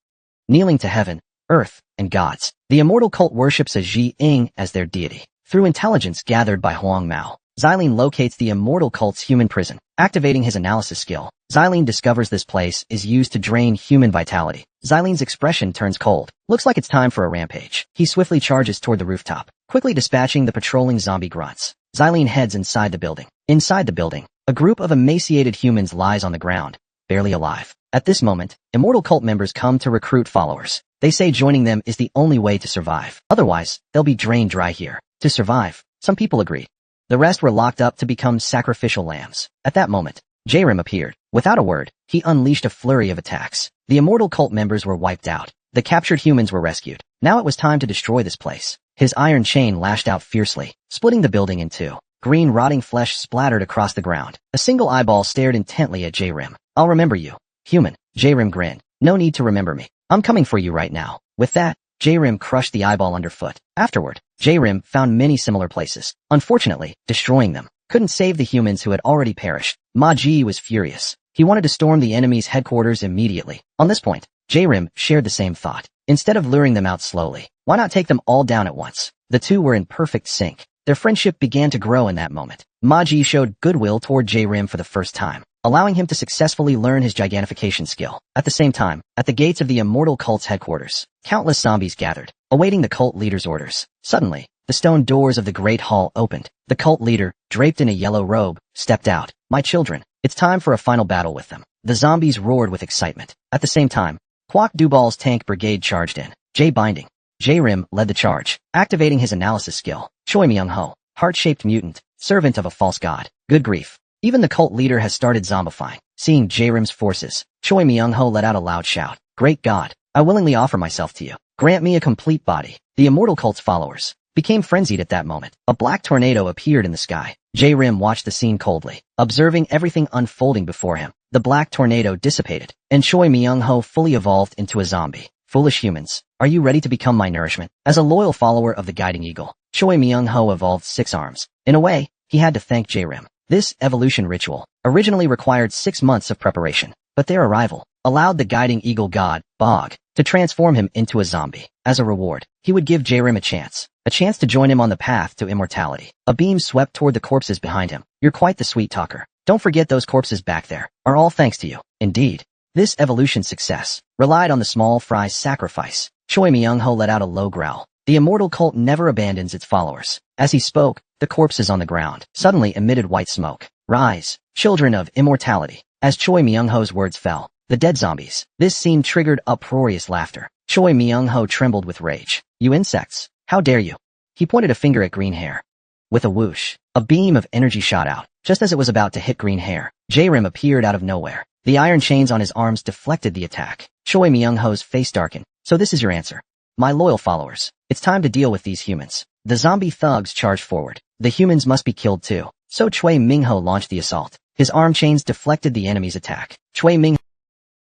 Kneeling to heaven, earth, and gods, the immortal cult worships a Ji Ing as their deity. Through intelligence gathered by Huang Mao, Xylene locates the immortal cult's human prison. Activating his analysis skill, Xylene discovers this place is used to drain human vitality. Xylene's expression turns cold. Looks like it's time for a rampage. He swiftly charges toward the rooftop, quickly dispatching the patrolling zombie grunts. Xylene heads inside the building. Inside the building, a group of emaciated humans lies on the ground, barely alive. At this moment, immortal cult members come to recruit followers. They say joining them is the only way to survive. Otherwise, they'll be drained dry here. To survive, some people agreed. The rest were locked up to become sacrificial lambs. At that moment, J-Rim appeared. Without a word, he unleashed a flurry of attacks. The immortal cult members were wiped out. The captured humans were rescued. Now it was time to destroy this place. His iron chain lashed out fiercely, splitting the building in two. Green rotting flesh splattered across the ground. A single eyeball stared intently at J-Rim. I'll remember you. Human. J-Rim grinned. No need to remember me. I'm coming for you right now. With that, J-Rim crushed the eyeball underfoot. Afterward, J-Rim found many similar places. Unfortunately, destroying them couldn't save the humans who had already perished. Ma Ji was furious. He wanted to storm the enemy's headquarters immediately. On this point, J-Rim shared the same thought. Instead of luring them out slowly, why not take them all down at once? The two were in perfect sync. Their friendship began to grow in that moment. Ma Ji showed goodwill toward J-Rim for the first time, allowing him to successfully learn his gigantification skill. At the same time, at the gates of the immortal cult's headquarters, countless zombies gathered, awaiting the cult leader's orders. Suddenly, the stone doors of the great hall opened. The cult leader, draped in a yellow robe, stepped out. My children, it's time for a final battle with them. The zombies roared with excitement. At the same time, Kwok Dubal's tank brigade charged in. J-Binding. J-Rim led the charge, activating his analysis skill. Choi Myung-ho, heart-shaped mutant, servant of a false god. Good grief. Even the cult leader has started zombifying. Seeing J-Rim's forces, Choi Myung-ho let out a loud shout. Great God, I willingly offer myself to you. Grant me a complete body. The immortal cult's followers became frenzied at that moment. A black tornado appeared in the sky. J-Rim watched the scene coldly, observing everything unfolding before him. The black tornado dissipated, and Choi Myung-ho fully evolved into a zombie. Foolish humans, are you ready to become my nourishment? As a loyal follower of the guiding eagle, Choi Myung-ho evolved 6 arms. In a way, he had to thank J-Rim. This evolution ritual originally required 6 months of preparation, but their arrival allowed the guiding eagle god, Bog, to transform him into a zombie. As a reward, he would give J-Rim a chance to join him on the path to immortality. A beam swept toward the corpses behind him. You're quite the sweet talker. Don't forget those corpses back there are all thanks to you. Indeed, this evolution success relied on the small fry's sacrifice. Choi Myung-ho let out a low growl. The immortal cult never abandons its followers. As he spoke, the corpses on the ground suddenly emitted white smoke. Rise, children of immortality. As Choi Myung-ho's words fell, the dead zombies. This scene triggered uproarious laughter. Choi Myung-ho trembled with rage. You insects, how dare you? He pointed a finger at green hair. With a whoosh, a beam of energy shot out. Just as it was about to hit green hair, J-Rim appeared out of nowhere. The iron chains on his arms deflected the attack. Choi Myung-ho's face darkened. So this is your answer. My loyal followers, it's time to deal with these humans. The zombie thugs charged forward. The humans must be killed too. So Choi Ming-ho launched the assault. His arm chains deflected the enemy's attack. Choi Ming.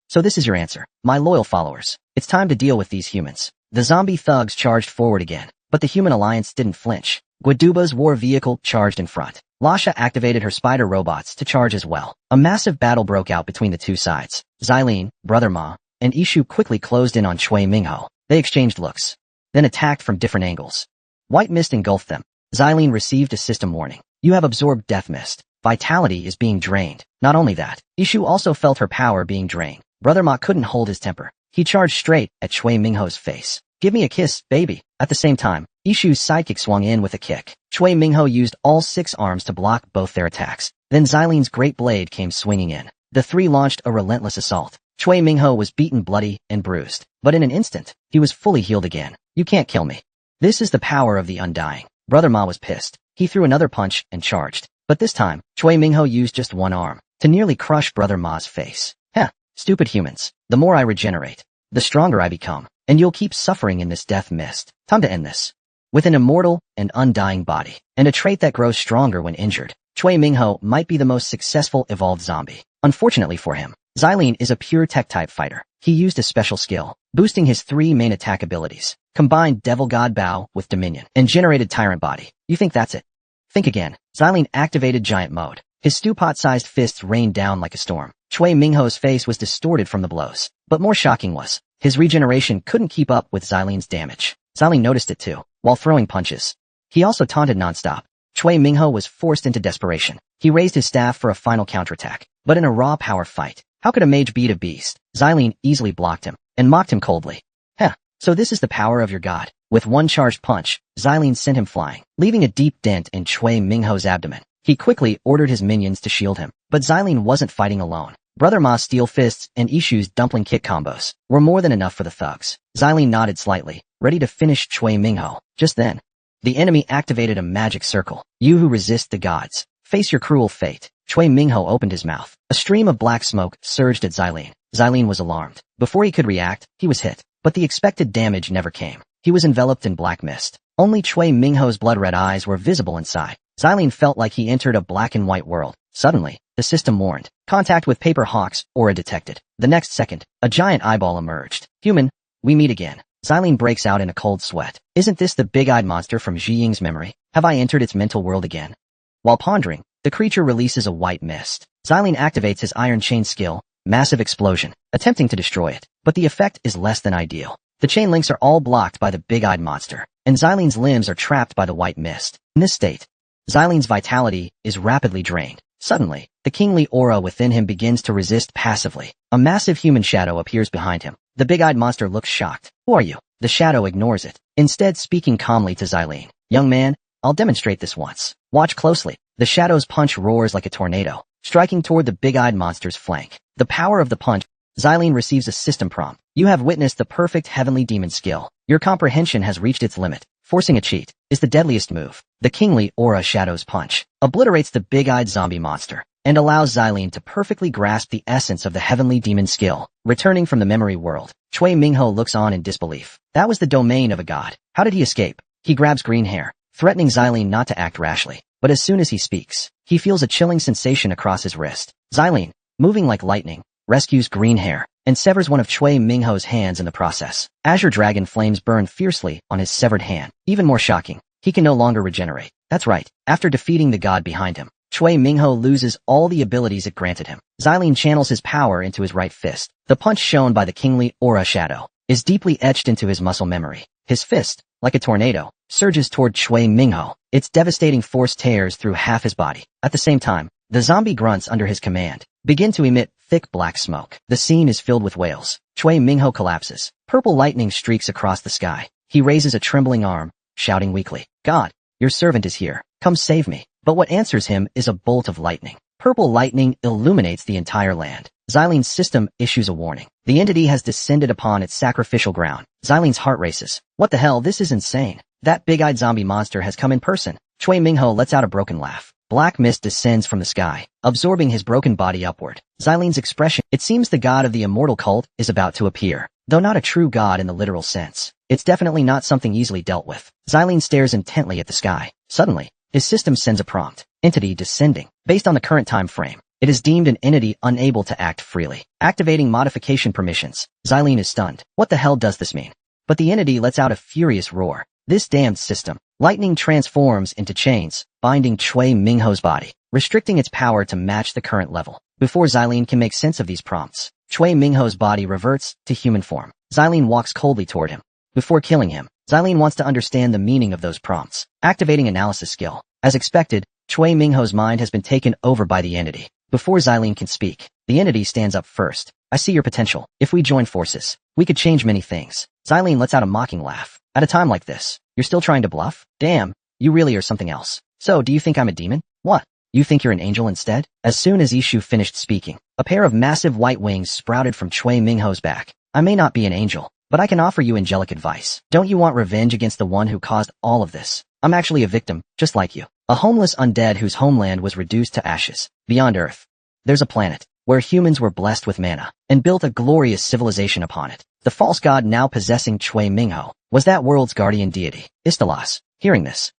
So this is your answer. My loyal followers, it's time to deal with these humans. The zombie thugs charged forward again, but the human alliance didn't flinch. Guaduba's war vehicle charged in front. Lasha activated her spider robots to charge as well. A massive battle broke out between the two sides. Xylene, Brother Ma, and Ishu quickly closed in on Choi Ming-ho. They exchanged looks, then attacked from different angles. White mist engulfed them. Xylene received a system warning. You have absorbed death mist. Vitality is being drained. Not only that, Ishu also felt her power being drained. Brother Ma couldn't hold his temper. He charged straight at Choi Ming-ho's face. Give me a kiss, baby. At the same time, Ishu's sidekick swung in with a kick. Choi Ming-ho used all 6 arms to block both their attacks. Then Xylene's great blade came swinging in. The three launched a relentless assault. Choi Ming-ho was beaten bloody and bruised, but in an instant, he was fully healed again. You can't kill me. This is the power of the undying. Brother Ma was pissed. He threw another punch and charged. But this time, Choi Ming-ho used just 1 arm to nearly crush Brother Ma's face. Heh, stupid humans. The more I regenerate, the stronger I become, and you'll keep suffering in this death mist. Time to end this. With an immortal and undying body, and a trait that grows stronger when injured, Choi Ming-ho might be the most successful evolved zombie. Unfortunately for him, Xylene is a pure tech-type fighter. He used a special skill, boosting his 3 main attack abilities. combined Devil God Bow with Dominion, and generated Tyrant Body. You think that's it? Think again. Xylene activated Giant Mode. His stew-pot-sized fists rained down like a storm. Chui Mingho's face was distorted from the blows. But more shocking was, his regeneration couldn't keep up with Xylene's damage. Xylene noticed it too, while throwing punches. He also taunted nonstop. Chui Mingho was forced into desperation. He raised his staff for a final counterattack. But in a raw power fight, how could a mage beat a beast? Xylene easily blocked him, and mocked him coldly. Heh, so this is the power of your god. With one charged punch, Xylene sent him flying, leaving a deep dent in Chui Mingho's abdomen. He quickly ordered his minions to shield him, but Xylene wasn't fighting alone. Brother Ma's steel fists and Ishu's dumpling kick combos were more than enough for the thugs. Xylene nodded slightly, ready to finish Chui Mingho. Just then, the enemy activated a magic circle. You who resist the gods, face your cruel fate. Chui Mingho opened his mouth. A stream of black smoke surged at Xylene. Xylene was alarmed. Before he could react, he was hit. But the expected damage never came. He was enveloped in black mist. Only Chui Mingho's blood-red eyes were visible inside. Xylene felt like he entered a black and white world. Suddenly, the system warned. Contact with Paper Hawk's aura detected. The next second, a giant eyeball emerged. Human, we meet again. Xylene breaks out in a cold sweat. Isn't this the big-eyed monster from Zhiying's memory? Have I entered its mental world again? While pondering, the creature releases a white mist. Xylene activates his Iron Chain skill, Massive Explosion, attempting to destroy it. But the effect is less than ideal. The chain links are all blocked by the big-eyed monster, and Xylene's limbs are trapped by the white mist. In this state, Xylene's vitality is rapidly drained. Suddenly, the kingly aura within him begins to resist passively. A massive human shadow appears behind him. The big-eyed monster looks shocked. Who are you? The shadow ignores it, instead speaking calmly to Xylene. Young man, I'll demonstrate this once. Watch closely. The shadow's punch roars like a tornado, striking toward the big-eyed monster's flank. The power of the punch. Xylene receives a system prompt. You have witnessed the perfect heavenly demon skill. Your comprehension has reached its limit. Forcing a cheat is the deadliest move. The kingly aura shadow's punch obliterates the big-eyed zombie monster and allows Xylene to perfectly grasp the essence of the heavenly demon skill. Returning from the memory world, Chui Mingho looks on in disbelief. That was the domain of a god. How did he escape? He grabs green hair, threatening Xylene not to act rashly. But as soon as he speaks, he feels a chilling sensation across his wrist. Xylene, moving like lightning, rescues green hair and severs one of Chui Mingho's hands in the process. Azure Dragon flames burn fiercely on his severed hand. Even more shocking, he can no longer regenerate. That's right, after defeating the god behind him, Chui Mingho loses all the abilities it granted him. Xylene channels his power into his right fist. The punch shown by the kingly aura shadow is deeply etched into his muscle memory. His fist, like a tornado, surges toward Chui Mingho. Its devastating force tears through half his body. At the same time, the zombie grunts under his command begin to emit thick black smoke. The scene is filled with wails. Chui Mingho collapses. Purple lightning streaks across the sky. He raises a trembling arm, shouting weakly, God, your servant is here. Come save me. But what answers him is a bolt of lightning. Purple lightning illuminates the entire land. Xylene's system issues a warning. The entity has descended upon its sacrificial ground. Xylene's heart races. What the hell, this is insane. That big-eyed zombie monster has come in person. Chui Mingho lets out a broken laugh. Black mist descends from the sky, absorbing his broken body upward. Xylene's expression. It seems the god of the immortal cult is about to appear. Though not a true god in the literal sense, it's definitely not something easily dealt with. Xylene stares intently at the sky. Suddenly, his system sends a prompt. Entity descending. Based on the current time frame, it is deemed an entity unable to act freely. Activating modification permissions. Xylene is stunned. What the hell does this mean? But the entity lets out a furious roar. This damned system. Lightning transforms into chains, binding Chui Mingho's body, restricting its power to match the current level. Before Xylene can make sense of these prompts, Chui Mingho's body reverts to human form. Xylene walks coldly toward him. Before killing him, Xylene wants to understand the meaning of those prompts. Activating analysis skill. As expected, Chui Mingho's mind has been taken over by the entity. Before Xylene can speak, the entity stands up first. I see your potential. If we join forces, we could change many things. Xylene lets out a mocking laugh. At a time like this, you're still trying to bluff? Damn, you really are something else. So, do you think I'm a demon? What? You think you're an angel instead? As soon as Ishu finished speaking, a pair of massive white wings sprouted from Chui Mingho's back. I may not be an angel, but I can offer you angelic advice. Don't you want revenge against the one who caused all of this? I'm actually a victim, just like you. A homeless undead whose homeland was reduced to ashes. Beyond Earth, there's a planet where humans were blessed with mana and built a glorious civilization upon it. The false god now possessing Chui Mingho was that world's guardian deity, Istalos. Hearing this,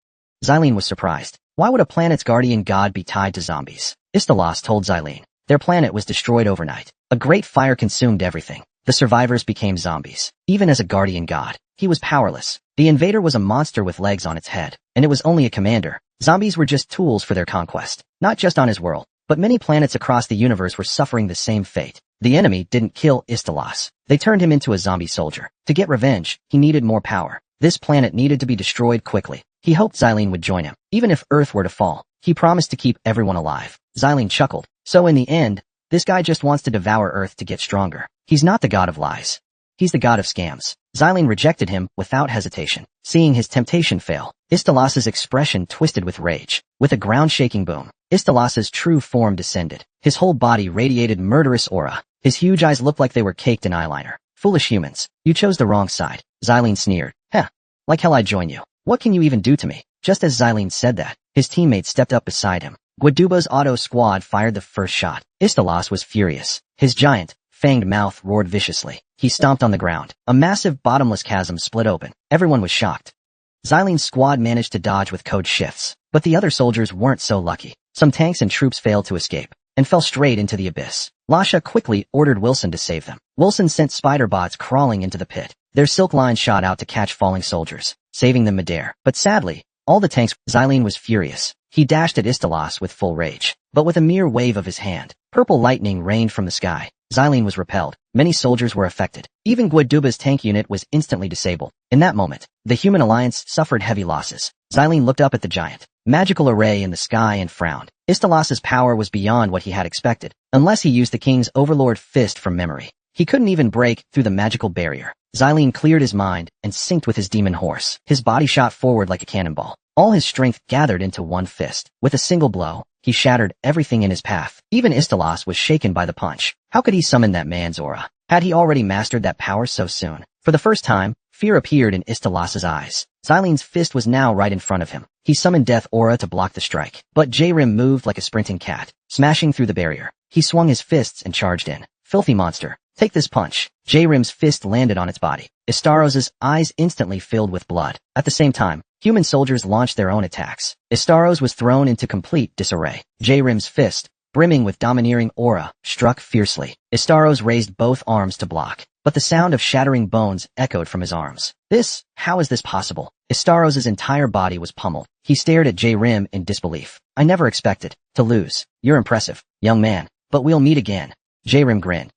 Xylene was surprised. Why would a planet's guardian god be tied to zombies? Istalos told Xylene. Their planet was destroyed overnight. A great fire consumed everything. The survivors became zombies. Even as a guardian god, He was powerless. The invader was a monster with legs on its head, and it was only a commander. Zombies were just tools for their conquest. Not just on his world, but many planets across the universe were suffering the same fate. The enemy didn't kill Istalos. They turned him into a zombie soldier. To get revenge, he needed more power. This planet needed to be destroyed quickly. He hoped Xylene would join him. Even if Earth were to fall, he promised to keep everyone alive. Xylene chuckled. So in the end, this guy just wants to devour Earth to get stronger. He's not the god of lies. He's the god of scams. Xylene rejected him without hesitation. Seeing his temptation fail, Istalos's expression twisted with rage. With a ground-shaking boom, Istalos's true form descended. His whole body radiated murderous aura. His huge eyes looked like they were caked in eyeliner. Foolish humans, you chose the wrong side. Xylene sneered. Heh, like hell I'd join you. What can you even do to me? Just as Xylene said that, his teammate stepped up beside him. Guaduba's auto squad fired the first shot. Istalos was furious. His giant, fanged mouth roared viciously. He stomped on the ground. A massive bottomless chasm split open. Everyone was shocked. Xylene's squad managed to dodge with code shifts, but the other soldiers weren't so lucky. Some tanks and troops failed to escape, and fell straight into the abyss. Lasha quickly ordered Wilson to save them. Wilson sent spider bots crawling into the pit. Their silk line shot out to catch falling soldiers, saving them midair. But sadly, all the tanks. Xylene was furious. He dashed at Istalos with full rage, but with a mere wave of his hand, purple lightning rained from the sky. Xylene was repelled. Many soldiers were affected. Even Guaduba's tank unit was instantly disabled. In that moment, the Human Alliance suffered heavy losses. Xylene looked up at the giant, magical array in the sky and frowned. Istalos's power was beyond what he had expected. Unless he used the king's overlord fist from memory, he couldn't even break through the magical barrier. Xylene cleared his mind and synced with his demon horse. His body shot forward like a cannonball. All his strength gathered into one fist. With a single blow, he shattered everything in his path. Even Istalos was shaken by the punch. How could he summon that man's aura? Had he already mastered that power so soon? For the first time, fear appeared in Istalos's eyes. Xylene's fist was now right in front of him. He summoned Death Aura to block the strike. But J-Rim moved like a sprinting cat, smashing through the barrier. He swung his fists and charged in. Filthy monster, take this punch. J-Rim's fist landed on its body. Istaros's eyes instantly filled with blood. At the same time, human soldiers launched their own attacks. Istaros was thrown into complete disarray. J-Rim's fist, brimming with domineering aura, struck fiercely. Istaros raised both arms to block, but the sound of shattering bones echoed from his arms. How is this possible? Istaros's entire body was pummeled. He stared at J-Rim in disbelief. I never expected to lose. You're impressive, young man, but we'll meet again. J-Rim grinned.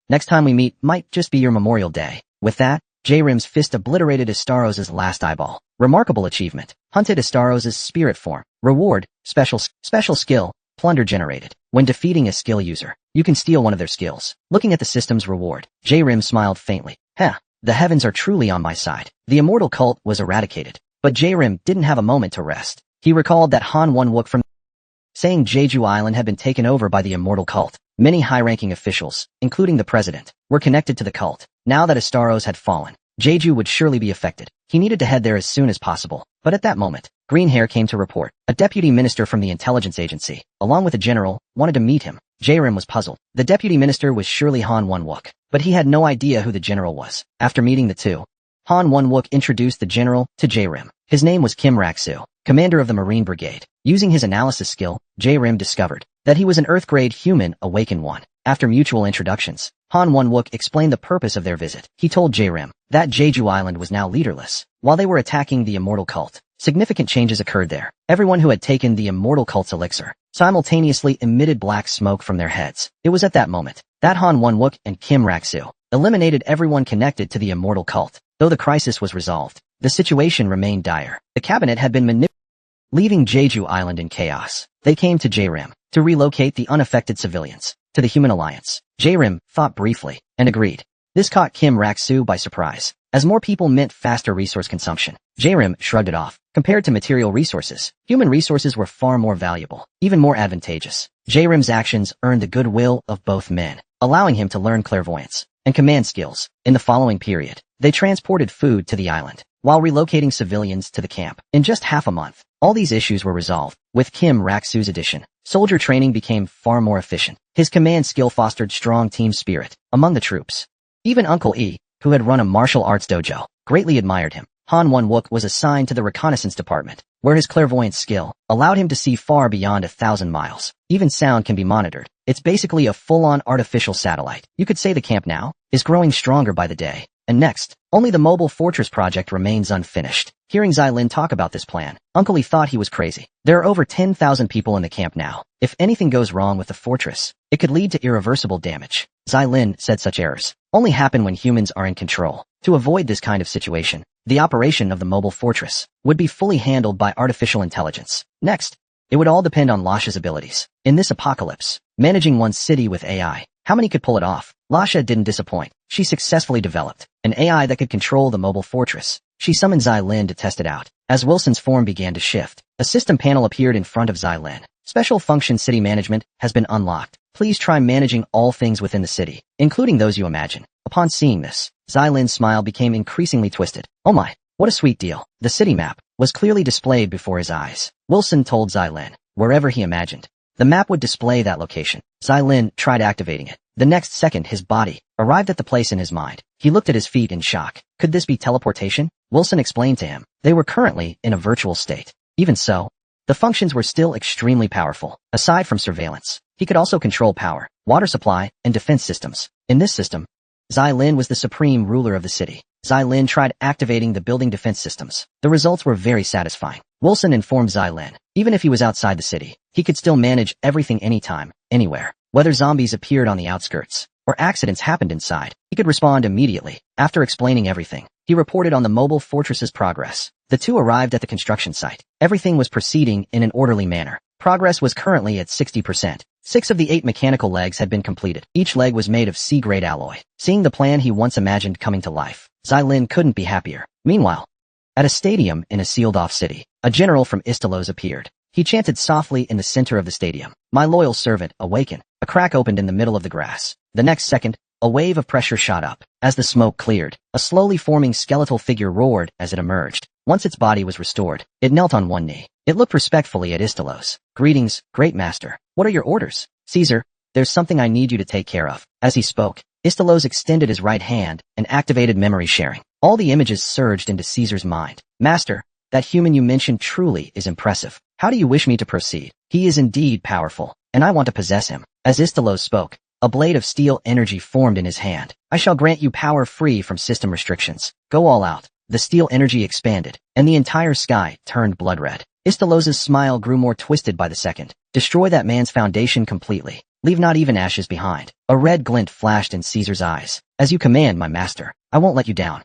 Next time we meet might just be your Memorial Day. With that, J-Rim's fist obliterated Istaros's last eyeball. Remarkable achievement. Hunted Istaros's spirit form. Reward, special skill, plunder generated. When defeating a skill user, you can steal one of their skills. Looking at the system's reward, J-Rim smiled faintly. The heavens are truly on my side. The immortal cult was eradicated, but J-Rim didn't have a moment to rest. He recalled that Han Won-wook from saying Jeju Island had been taken over by the immortal cult. Many high-ranking officials, including the president, were connected to the cult. Now that Istaros had fallen, Jeju would surely be affected. He needed to head there as soon as possible. But at that moment, Green Hair came to report. A deputy minister from the intelligence agency, along with a general, wanted to meet him. J-Rim was puzzled. The deputy minister was surely Han Won-wook, but he had no idea who the general was. After meeting the two, Han Won-wook introduced the general to J-Rim. His name was Kim Rak-soo, commander of the Marine Brigade. Using his analysis skill, J-Rim discovered that he was an Earth-grade human awakened one. After mutual introductions, Han Won-wook explained the purpose of their visit. He told J-Rim that Jeju Island was now leaderless. While they were attacking the immortal cult, significant changes occurred there. Everyone who had taken the immortal cult's elixir simultaneously emitted black smoke from their heads. It was at that moment that Han Won-wook and Kim Rak-soo eliminated everyone connected to the immortal cult. Though the crisis was resolved, the situation remained dire. The cabinet had been manipulated. Leaving Jeju Island in chaos, they came to J-Rim to relocate the unaffected civilians to the Human Alliance. J-Rim thought briefly and agreed. This caught Kim Rak-soo by surprise, as more people meant faster resource consumption. J-Rim shrugged it off. Compared to material resources, human resources were far more valuable, even more advantageous. J-Rim's actions earned the goodwill of both men, allowing him to learn clairvoyance and command skills. In the following period, they transported food to the island, while relocating civilians to the camp. In just half a month, all these issues were resolved. With Kim Rak-soo's addition, soldier training became far more efficient. His command skill fostered strong team spirit among the troops. Even Uncle E, who had run a martial arts dojo, greatly admired him. Han Won-wook was assigned to the reconnaissance department, where his clairvoyance skill allowed him to see far beyond 1,000 miles. Even sound can be monitored. It's basically a full-on artificial satellite. You could say the camp now is growing stronger by the day, And next, only the mobile fortress project remains unfinished. Hearing Xylin talk about this plan, Uncle Lee thought he was crazy. There are over 10,000 people in the camp now. If anything goes wrong with the fortress, it could lead to irreversible damage. Xylin said such errors only happen when humans are in control. To avoid this kind of situation, the operation of the mobile fortress would be fully handled by artificial intelligence. Next, it would all depend on Lasha's abilities. In this apocalypse, managing one's city with AI, how many could pull it off? Lasha didn't disappoint. She successfully developed an AI that could control the mobile fortress. She summoned Xylin to test it out. As Wilson's form began to shift, a system panel appeared in front of Xylin. Special function city management has been unlocked. Please try managing all things within the city, including those you imagine. Upon seeing this, Xylin's smile became increasingly twisted. Oh my, what a sweet deal. The city map was clearly displayed before his eyes. Wilson told Xylin, wherever he imagined, the map would display that location. Xylin tried activating it. The next second his body arrived at the place in his mind. He looked at his feet in shock. Could this be teleportation? Wilson explained to him. They were currently in a virtual state. Even so, the functions were still extremely powerful. Aside from surveillance, he could also control power, water supply, and defense systems. In this system, Xylin was the supreme ruler of the city. Xylin tried activating the building defense systems. The results were very satisfying. Wilson informed Xylin, even if he was outside the city, he could still manage everything anytime, anywhere. Whether zombies appeared on the outskirts or accidents happened inside, he could respond immediately. After explaining everything, he reported on the mobile fortress's progress. The two arrived at the construction site. Everything was proceeding in an orderly manner. Progress was currently at 60%. 6 of the 8 mechanical legs had been completed. Each leg was made of C-grade alloy. Seeing the plan he once imagined coming to life, Xylin couldn't be happier. Meanwhile, at a stadium in a sealed-off city, a general from Istelos appeared. He chanted softly in the center of the stadium, "My loyal servant, awaken." A crack opened in the middle of the grass. The next second, a wave of pressure shot up. As the smoke cleared, a slowly forming skeletal figure roared as it emerged. Once its body was restored, it knelt on one knee. It looked respectfully at Istelos. "Greetings, great master. What are your orders?" "Caesar, there's something I need you to take care of." As he spoke, Istelos extended his right hand and activated memory sharing. All the images surged into Caesar's mind. "Master, that human you mentioned truly is impressive. How do you wish me to proceed? He is indeed powerful, and I want to possess him." As Istelos spoke, a blade of steel energy formed in his hand. "I shall grant you power free from system restrictions. Go all out." The steel energy expanded, and the entire sky turned blood red. Istelos's smile grew more twisted by the second. "Destroy that man's foundation completely. Leave not even ashes behind." A red glint flashed in Caesar's eyes. "As you command, my master. I won't let you down."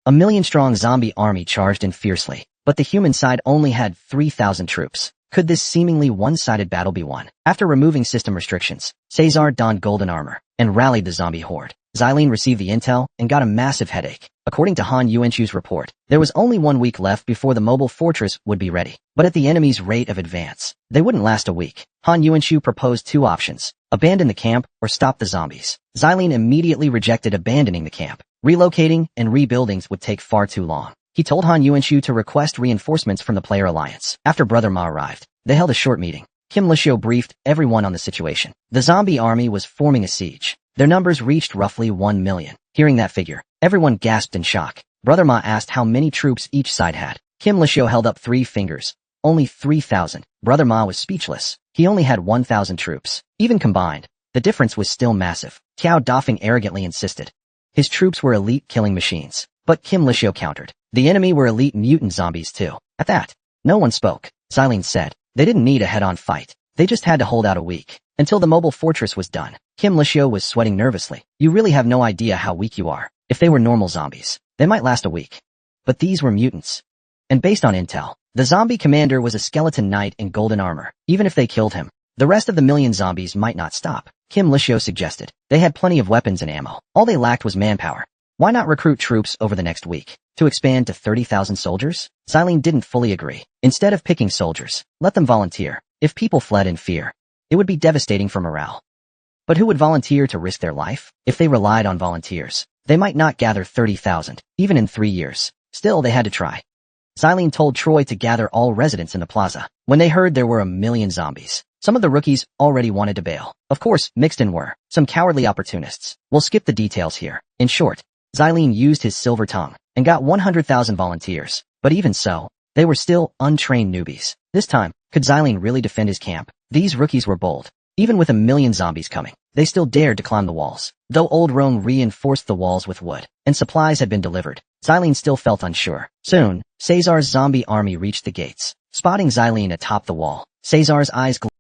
A million-strong zombie army charged in fiercely, but the human side only had 3,000 troops. Could this seemingly one-sided battle be won? After removing system restrictions, Caesar donned golden armor and rallied the zombie horde. Xylin received the intel and got a massive headache. According to Han Yuanchu's report, there was only 1 week left before the mobile fortress would be ready. But at the enemy's rate of advance, they wouldn't last a week. Han Yuanchu proposed 2 options: abandon the camp or stop the zombies. Xylin immediately rejected abandoning the camp. Relocating and rebuilding would take far too long. He told Han Yuanchu to request reinforcements from the Player Alliance. After Brother Ma arrived, they held a short meeting. Kim Lishio briefed everyone on the situation. The zombie army was forming a siege. Their numbers reached roughly 1 million. Hearing that figure, everyone gasped in shock. Brother Ma asked how many troops each side had. Kim Lishio held up 3 fingers. Only 3,000. Brother Ma was speechless. He only had 1,000 troops. Even combined, the difference was still massive. Qiao Dafeng arrogantly insisted his troops were elite killing machines. But Kim Lishio countered. The enemy were elite mutant zombies too. At that, no one spoke. Xylin said they didn't need a head-on fight. They just had to hold out a week until the mobile fortress was done. Kim Lishio was sweating nervously. "You really have no idea how weak you are. If they were normal zombies, they might last a week. But these were mutants. And based on intel, the zombie commander was a skeleton knight in golden armor. Even if they killed him, the rest of the million zombies might not stop." Kim Lishio suggested. They had plenty of weapons and ammo. All they lacked was manpower. Why not recruit troops over the next week to expand to 30,000 soldiers? Xylin didn't fully agree. Instead of picking soldiers, let them volunteer. If people fled in fear, it would be devastating for morale. But who would volunteer to risk their life? If they relied on volunteers, they might not gather 30,000, even in 3 years. Still, they had to try. Xylin told Troy to gather all residents in the plaza. When they heard there were 1 million zombies, some of the rookies already wanted to bail. Of course, mixed in were some cowardly opportunists. We'll skip the details here. In short, Xylin used his silver tongue and got 100,000 volunteers. But even so, they were still untrained newbies. This time, could Xylin really defend his camp? These rookies were bold. Even with a million zombies coming, they still dared to climb the walls. Though Old Rome reinforced the walls with wood, and supplies had been delivered, Xylene still felt unsure. Soon, Caesar's zombie army reached the gates. Spotting Xylene atop the wall, Caesar's eyes glowed.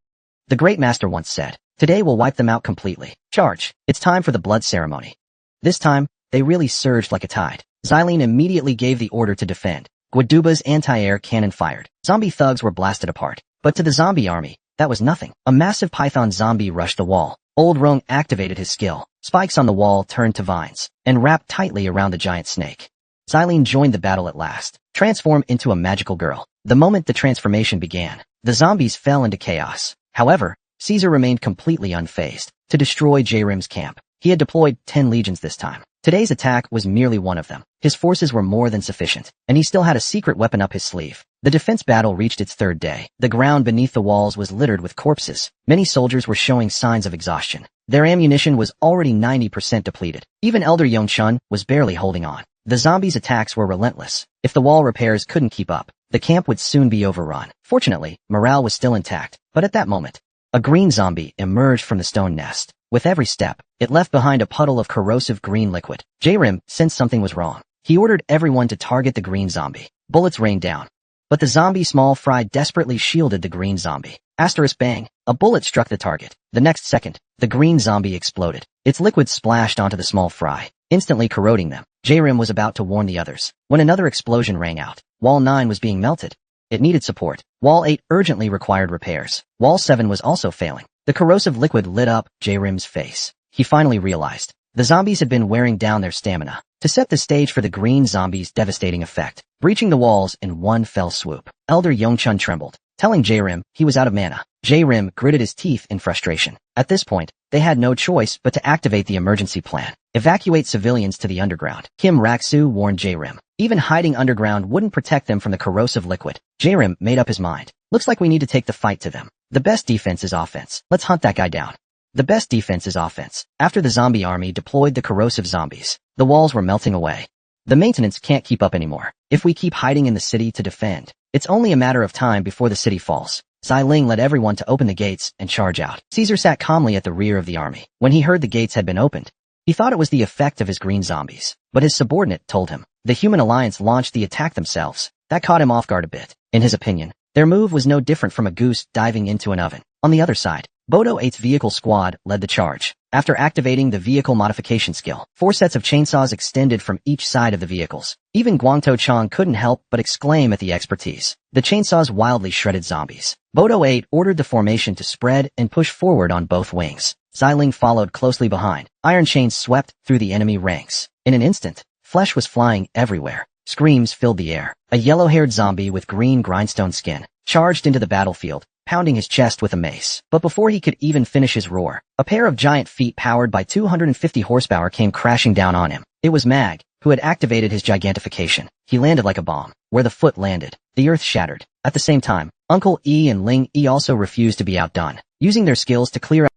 The Great Master once said, "Today we'll wipe them out completely. Charge. It's time for the blood ceremony." This time, they really surged like a tide. Xylene immediately gave the order to defend. Guaduba's anti-air cannon fired. Zombie thugs were blasted apart. But to the zombie army, that was nothing. A massive python zombie rushed the wall. Old Rome activated his skill. Spikes on the wall turned to vines, and wrapped tightly around the giant snake. Xylene joined the battle at last, transformed into a magical girl. The moment the transformation began, the zombies fell into chaos. However, Caesar remained completely unfazed. To destroy J-Rim's camp, he had deployed 10 legions this time. Today's attack was merely one of them. His forces were more than sufficient, and he still had a secret weapon up his sleeve. The defense battle reached its third day. The ground beneath the walls was littered with corpses. Many soldiers were showing signs of exhaustion. Their ammunition was already 90% depleted. Even Elder Yongchun was barely holding on. The zombies' attacks were relentless. If the wall repairs couldn't keep up, the camp would soon be overrun. Fortunately, morale was still intact, but at that moment, a green zombie emerged from the stone nest. With every step, it left behind a puddle of corrosive green liquid. J-Rim sensed something was wrong. He ordered everyone to target the green zombie. Bullets rained down. But the zombie small fry desperately shielded the green zombie. Asterisk bang, a bullet struck the target. The next second, the green zombie exploded. Its liquid splashed onto the small fry, instantly corroding them. J-Rim was about to warn the others, when another explosion rang out. Wall 9 was being melted. It needed support. Wall 8 urgently required repairs. Wall 7 was also failing. The corrosive liquid lit up J-Rim's face. He finally realized. The zombies had been wearing down their stamina. To set the stage for the green zombie's devastating effect, breaching the walls in one fell swoop, Elder Yongchun trembled, telling J-Rim he was out of mana. J-Rim gritted his teeth in frustration. At this point, they had no choice but to activate the emergency plan. Evacuate civilians to the underground. Kim Raksu warned J-Rim. Even hiding underground wouldn't protect them from the corrosive liquid. J-Rim made up his mind. Looks like we need to take the fight to them. The best defense is offense. Let's hunt that guy down. The best defense is offense. After the zombie army deployed the corrosive zombies, the walls were melting away. The maintenance can't keep up anymore. If we keep hiding in the city to defend, it's only a matter of time before the city falls. Xiling led everyone to open the gates and charge out. Caesar sat calmly at the rear of the army. When he heard the gates had been opened, he thought it was the effect of his green zombies. But his subordinate told him, the human alliance launched the attack themselves. That caught him off guard a bit. In his opinion, their move was no different from a goose diving into an oven. On the other side, Bodo 8's vehicle squad led the charge. After activating the vehicle modification skill, 4 sets of chainsaws extended from each side of the vehicles. Even Guangto Chang couldn't help but exclaim at the expertise. The chainsaws wildly shredded zombies. Bodo 8 ordered the formation to spread and push forward on both wings. Xiling followed closely behind. Iron chains swept through the enemy ranks. In an instant, flesh was flying everywhere. Screams filled the air. A yellow-haired zombie with green grindstone skin charged into the battlefield, pounding his chest with a mace. But before he could even finish his roar, a pair of giant feet powered by 250 horsepower came crashing down on him. It was Mag, who had activated his gigantification. He landed like a bomb. Where the foot landed, the earth shattered. At the same time, Uncle E and Ling E also refused to be outdone, using their skills to clear out.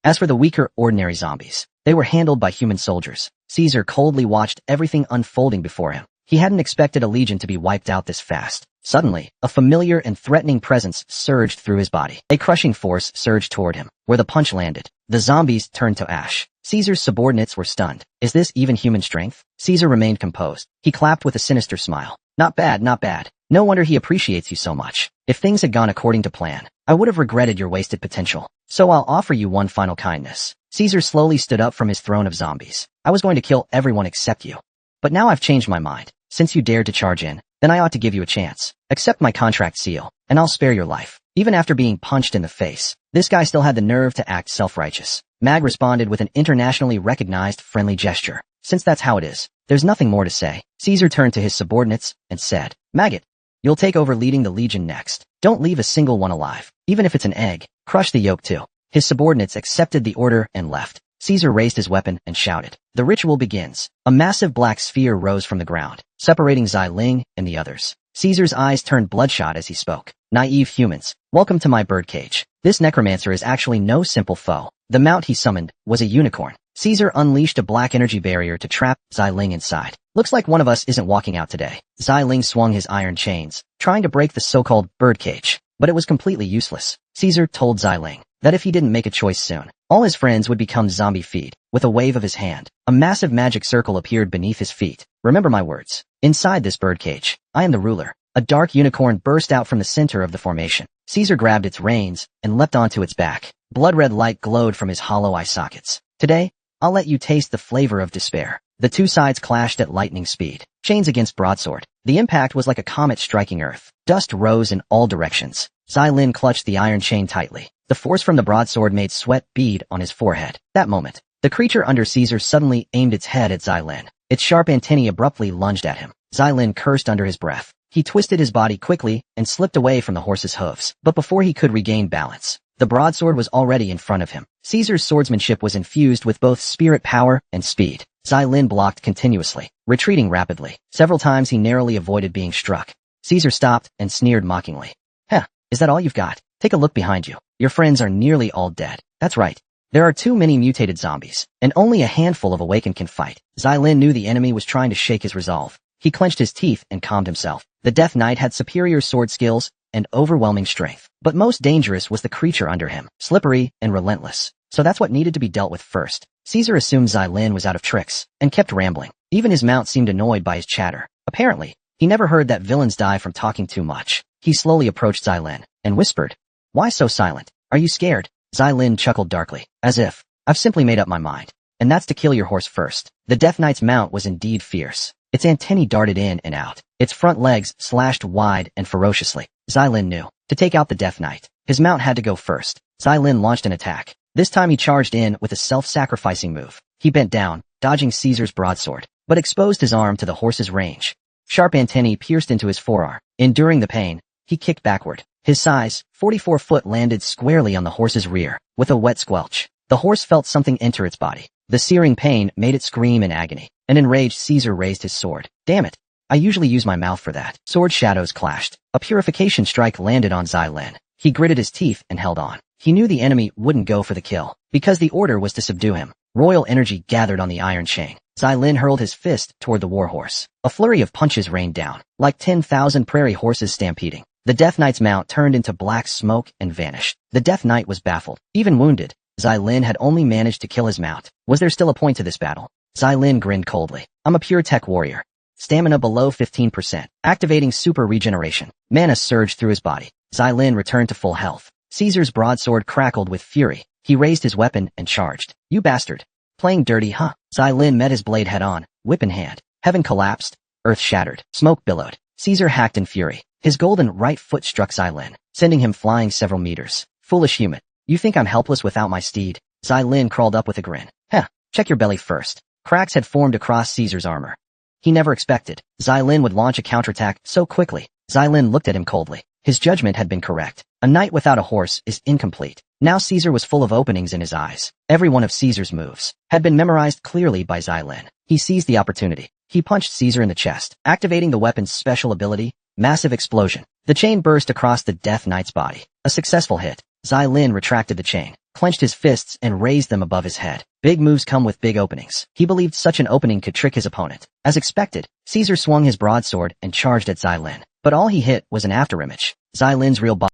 As for the weaker, ordinary zombies, they were handled by human soldiers. Caesar coldly watched everything unfolding before him. He hadn't expected a legion to be wiped out this fast. Suddenly, a familiar and threatening presence surged through his body. A crushing force surged toward him. Where the punch landed, the zombies turned to ash. Caesar's subordinates were stunned. Is this even human strength? Caesar remained composed. He clapped with a sinister smile. Not bad, not bad. No wonder he appreciates you so much. If things had gone according to plan, I would have regretted your wasted potential. So I'll offer you one final kindness. Caesar slowly stood up from his throne of zombies. I was going to kill everyone except you. But now I've changed my mind. Since you dared to charge in, then I ought to give you a chance. Accept my contract seal, and I'll spare your life. Even after being punched in the face, this guy still had the nerve to act self-righteous. Mag responded with an internationally recognized friendly gesture. Since that's how it is, there's nothing more to say. Caesar turned to his subordinates and said, Maggot, you'll take over leading the legion next. Don't leave a single one alive. Even if it's an egg, crush the yolk too. His subordinates accepted the order and left. Caesar raised his weapon and shouted. The ritual begins. A massive black sphere rose from the ground, separating Xiling and the others. Caesar's eyes turned bloodshot as he spoke. Naive humans, welcome to my birdcage. This necromancer is actually no simple foe. The mount he summoned was a unicorn. Caesar unleashed a black energy barrier to trap Xiling inside. Looks like one of us isn't walking out today. Xiling swung his iron chains, trying to break the so-called birdcage, but it was completely useless. Caesar told Xiling, that if he didn't make a choice soon, all his friends would become zombie feed. With a wave of his hand, a massive magic circle appeared beneath his feet. Remember my words. Inside this birdcage, I am the ruler. A dark unicorn burst out from the center of the formation. Caesar grabbed its reins and leapt onto its back. Blood-red light glowed from his hollow eye sockets. Today, I'll let you taste the flavor of despair. The two sides clashed at lightning speed, chains against broadsword. The impact was like a comet striking earth. Dust rose in all directions. Xylin clutched the iron chain tightly. The force from the broadsword made sweat bead on his forehead. That moment, the creature under Caesar suddenly aimed its head at Xylin. Its sharp antennae abruptly lunged at him. Xylin cursed under his breath. He twisted his body quickly and slipped away from the horse's hooves. But before he could regain balance, the broadsword was already in front of him. Caesar's swordsmanship was infused with both spirit power and speed. Xylin blocked continuously, retreating rapidly. Several times he narrowly avoided being struck. Caesar stopped and sneered mockingly. Heh, is that all you've got? Take a look behind you. Your friends are nearly all dead. That's right. There are too many mutated zombies, and only a handful of awakened can fight. Xylin knew the enemy was trying to shake his resolve. He clenched his teeth and calmed himself. The Death Knight had superior sword skills and overwhelming strength, but most dangerous was the creature under him, slippery and relentless. So that's what needed to be dealt with first. Caesar assumed Xylin was out of tricks, and kept rambling. Even his mount seemed annoyed by his chatter. Apparently, he never heard that villains die from talking too much. He slowly approached Xylin, and whispered, "Why so silent? Are you scared?" Xylin chuckled darkly, as if, "I've simply made up my mind. And that's to kill your horse first." The Death Knight's mount was indeed fierce. Its antennae darted in and out. Its front legs slashed wide and ferociously. Xylin knew. To take out the Death Knight, his mount had to go first. Xylin launched an attack. This time he charged in with a self-sacrificing move. He bent down, dodging Caesar's broadsword, but exposed his arm to the horse's range. Sharp antennae pierced into his forearm. Enduring the pain, he kicked backward. His size, 44 foot, landed squarely on the horse's rear. With a wet squelch, the horse felt something enter its body. The searing pain made it scream in agony. An enraged Caesar raised his sword. "Damn it. I usually use my mouth for that." Sword shadows clashed. A purification strike landed on Xylin. He gritted his teeth and held on. He knew the enemy wouldn't go for the kill, because the order was to subdue him. Royal energy gathered on the iron chain. Xylin hurled his fist toward the warhorse. A flurry of punches rained down, like 10,000 prairie horses stampeding. The Death Knight's mount turned into black smoke and vanished. The Death Knight was baffled. Even wounded, Xylin had only managed to kill his mount. Was there still a point to this battle? Xylin grinned coldly. "I'm a pure tech warrior. Stamina below 15%. Activating super regeneration." Mana surged through his body. Xylin returned to full health. Caesar's broadsword crackled with fury. He raised his weapon and charged. "You bastard. Playing dirty, huh?" Xylin met his blade head-on, whip in hand. Heaven collapsed. Earth shattered. Smoke billowed. Caesar hacked in fury. His golden right foot struck Xylin, sending him flying several meters. "Foolish human. You think I'm helpless without my steed?" Xylin crawled up with a grin. "Heh, check your belly first." Cracks had formed across Caesar's armor. He never expected Xylin would launch a counterattack so quickly. Xylin looked at him coldly. His judgment had been correct. A knight without a horse is incomplete. Now Caesar was full of openings in his eyes. Every one of Caesar's moves had been memorized clearly by Xylin. He seized the opportunity. He punched Caesar in the chest, activating the weapon's special ability, Massive Explosion. The chain burst across the Death Knight's body. A successful hit. Xylin retracted the chain, clenched his fists and raised them above his head. Big moves come with big openings. He believed such an opening could trick his opponent. As expected, Caesar swung his broadsword and charged at Xylin. But all he hit was an afterimage. Xylin's real body.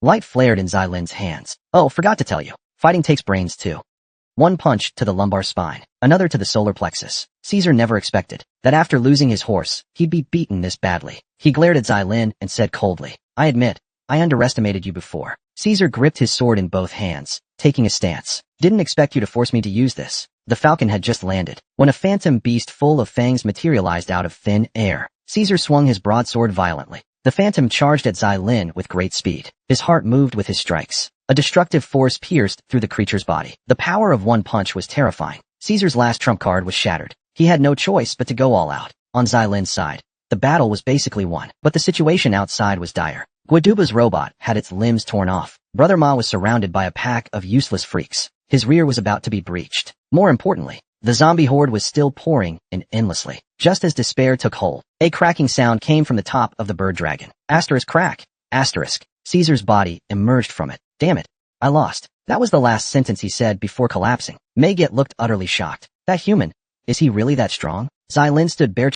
Light flared in Xylin's hands. "Oh, forgot to tell you. Fighting takes brains too." One punch to the lumbar spine, another to the solar plexus. Caesar never expected that after losing his horse, he'd be beaten this badly. He glared at Xylin and said coldly, "I admit, I underestimated you before." Caesar gripped his sword in both hands, taking a stance. "Didn't expect you to force me to use this." The falcon had just landed when a phantom beast full of fangs materialized out of thin air. Caesar swung his broadsword violently. The phantom charged at Xylin with great speed. His heart moved with his strikes. A destructive force pierced through the creature's body. The power of one punch was terrifying. Caesar's last trump card was shattered. He had no choice but to go all out. On Xylin's side, the battle was basically won, but the situation outside was dire. Guaduba's robot had its limbs torn off. Brother Ma was surrounded by a pack of useless freaks. His rear was about to be breached. More importantly, the zombie horde was still pouring in endlessly. Just as despair took hold, a cracking sound came from the top of the bird dragon. Asterisk crack. Asterisk. Caesar's body emerged from it. "Damn it. I lost." That was the last sentence he said before collapsing. Megat looked utterly shocked. "That human, is he really that strong?" Xylin stood bare.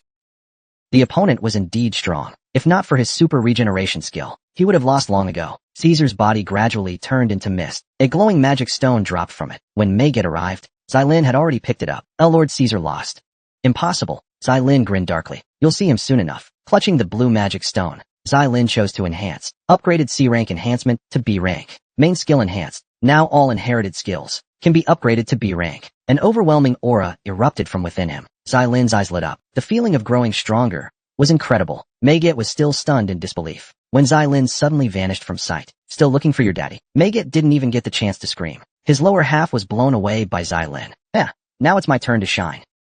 The opponent was indeed strong. If not for his super regeneration skill, he would have lost long ago. Caesar's body gradually turned into mist. A glowing magic stone dropped from it. When Megat arrived, Xylin had already picked it up. Lord Caesar lost. Impossible. Xylin grinned darkly. You'll see him soon enough. Clutching the blue magic stone, Xylin chose to enhance. Upgraded C rank enhancement to B rank. Main skill enhanced. Now all inherited skills can be upgraded to B rank. An overwhelming aura erupted from within him. Xylin's eyes lit up. The feeling of growing stronger was incredible. Megat was still stunned in disbelief when Xylin suddenly vanished from sight. Still looking for your daddy? Megat didn't even get the chance to scream. His lower half was blown away by Xylin. Now it's my turn to shine.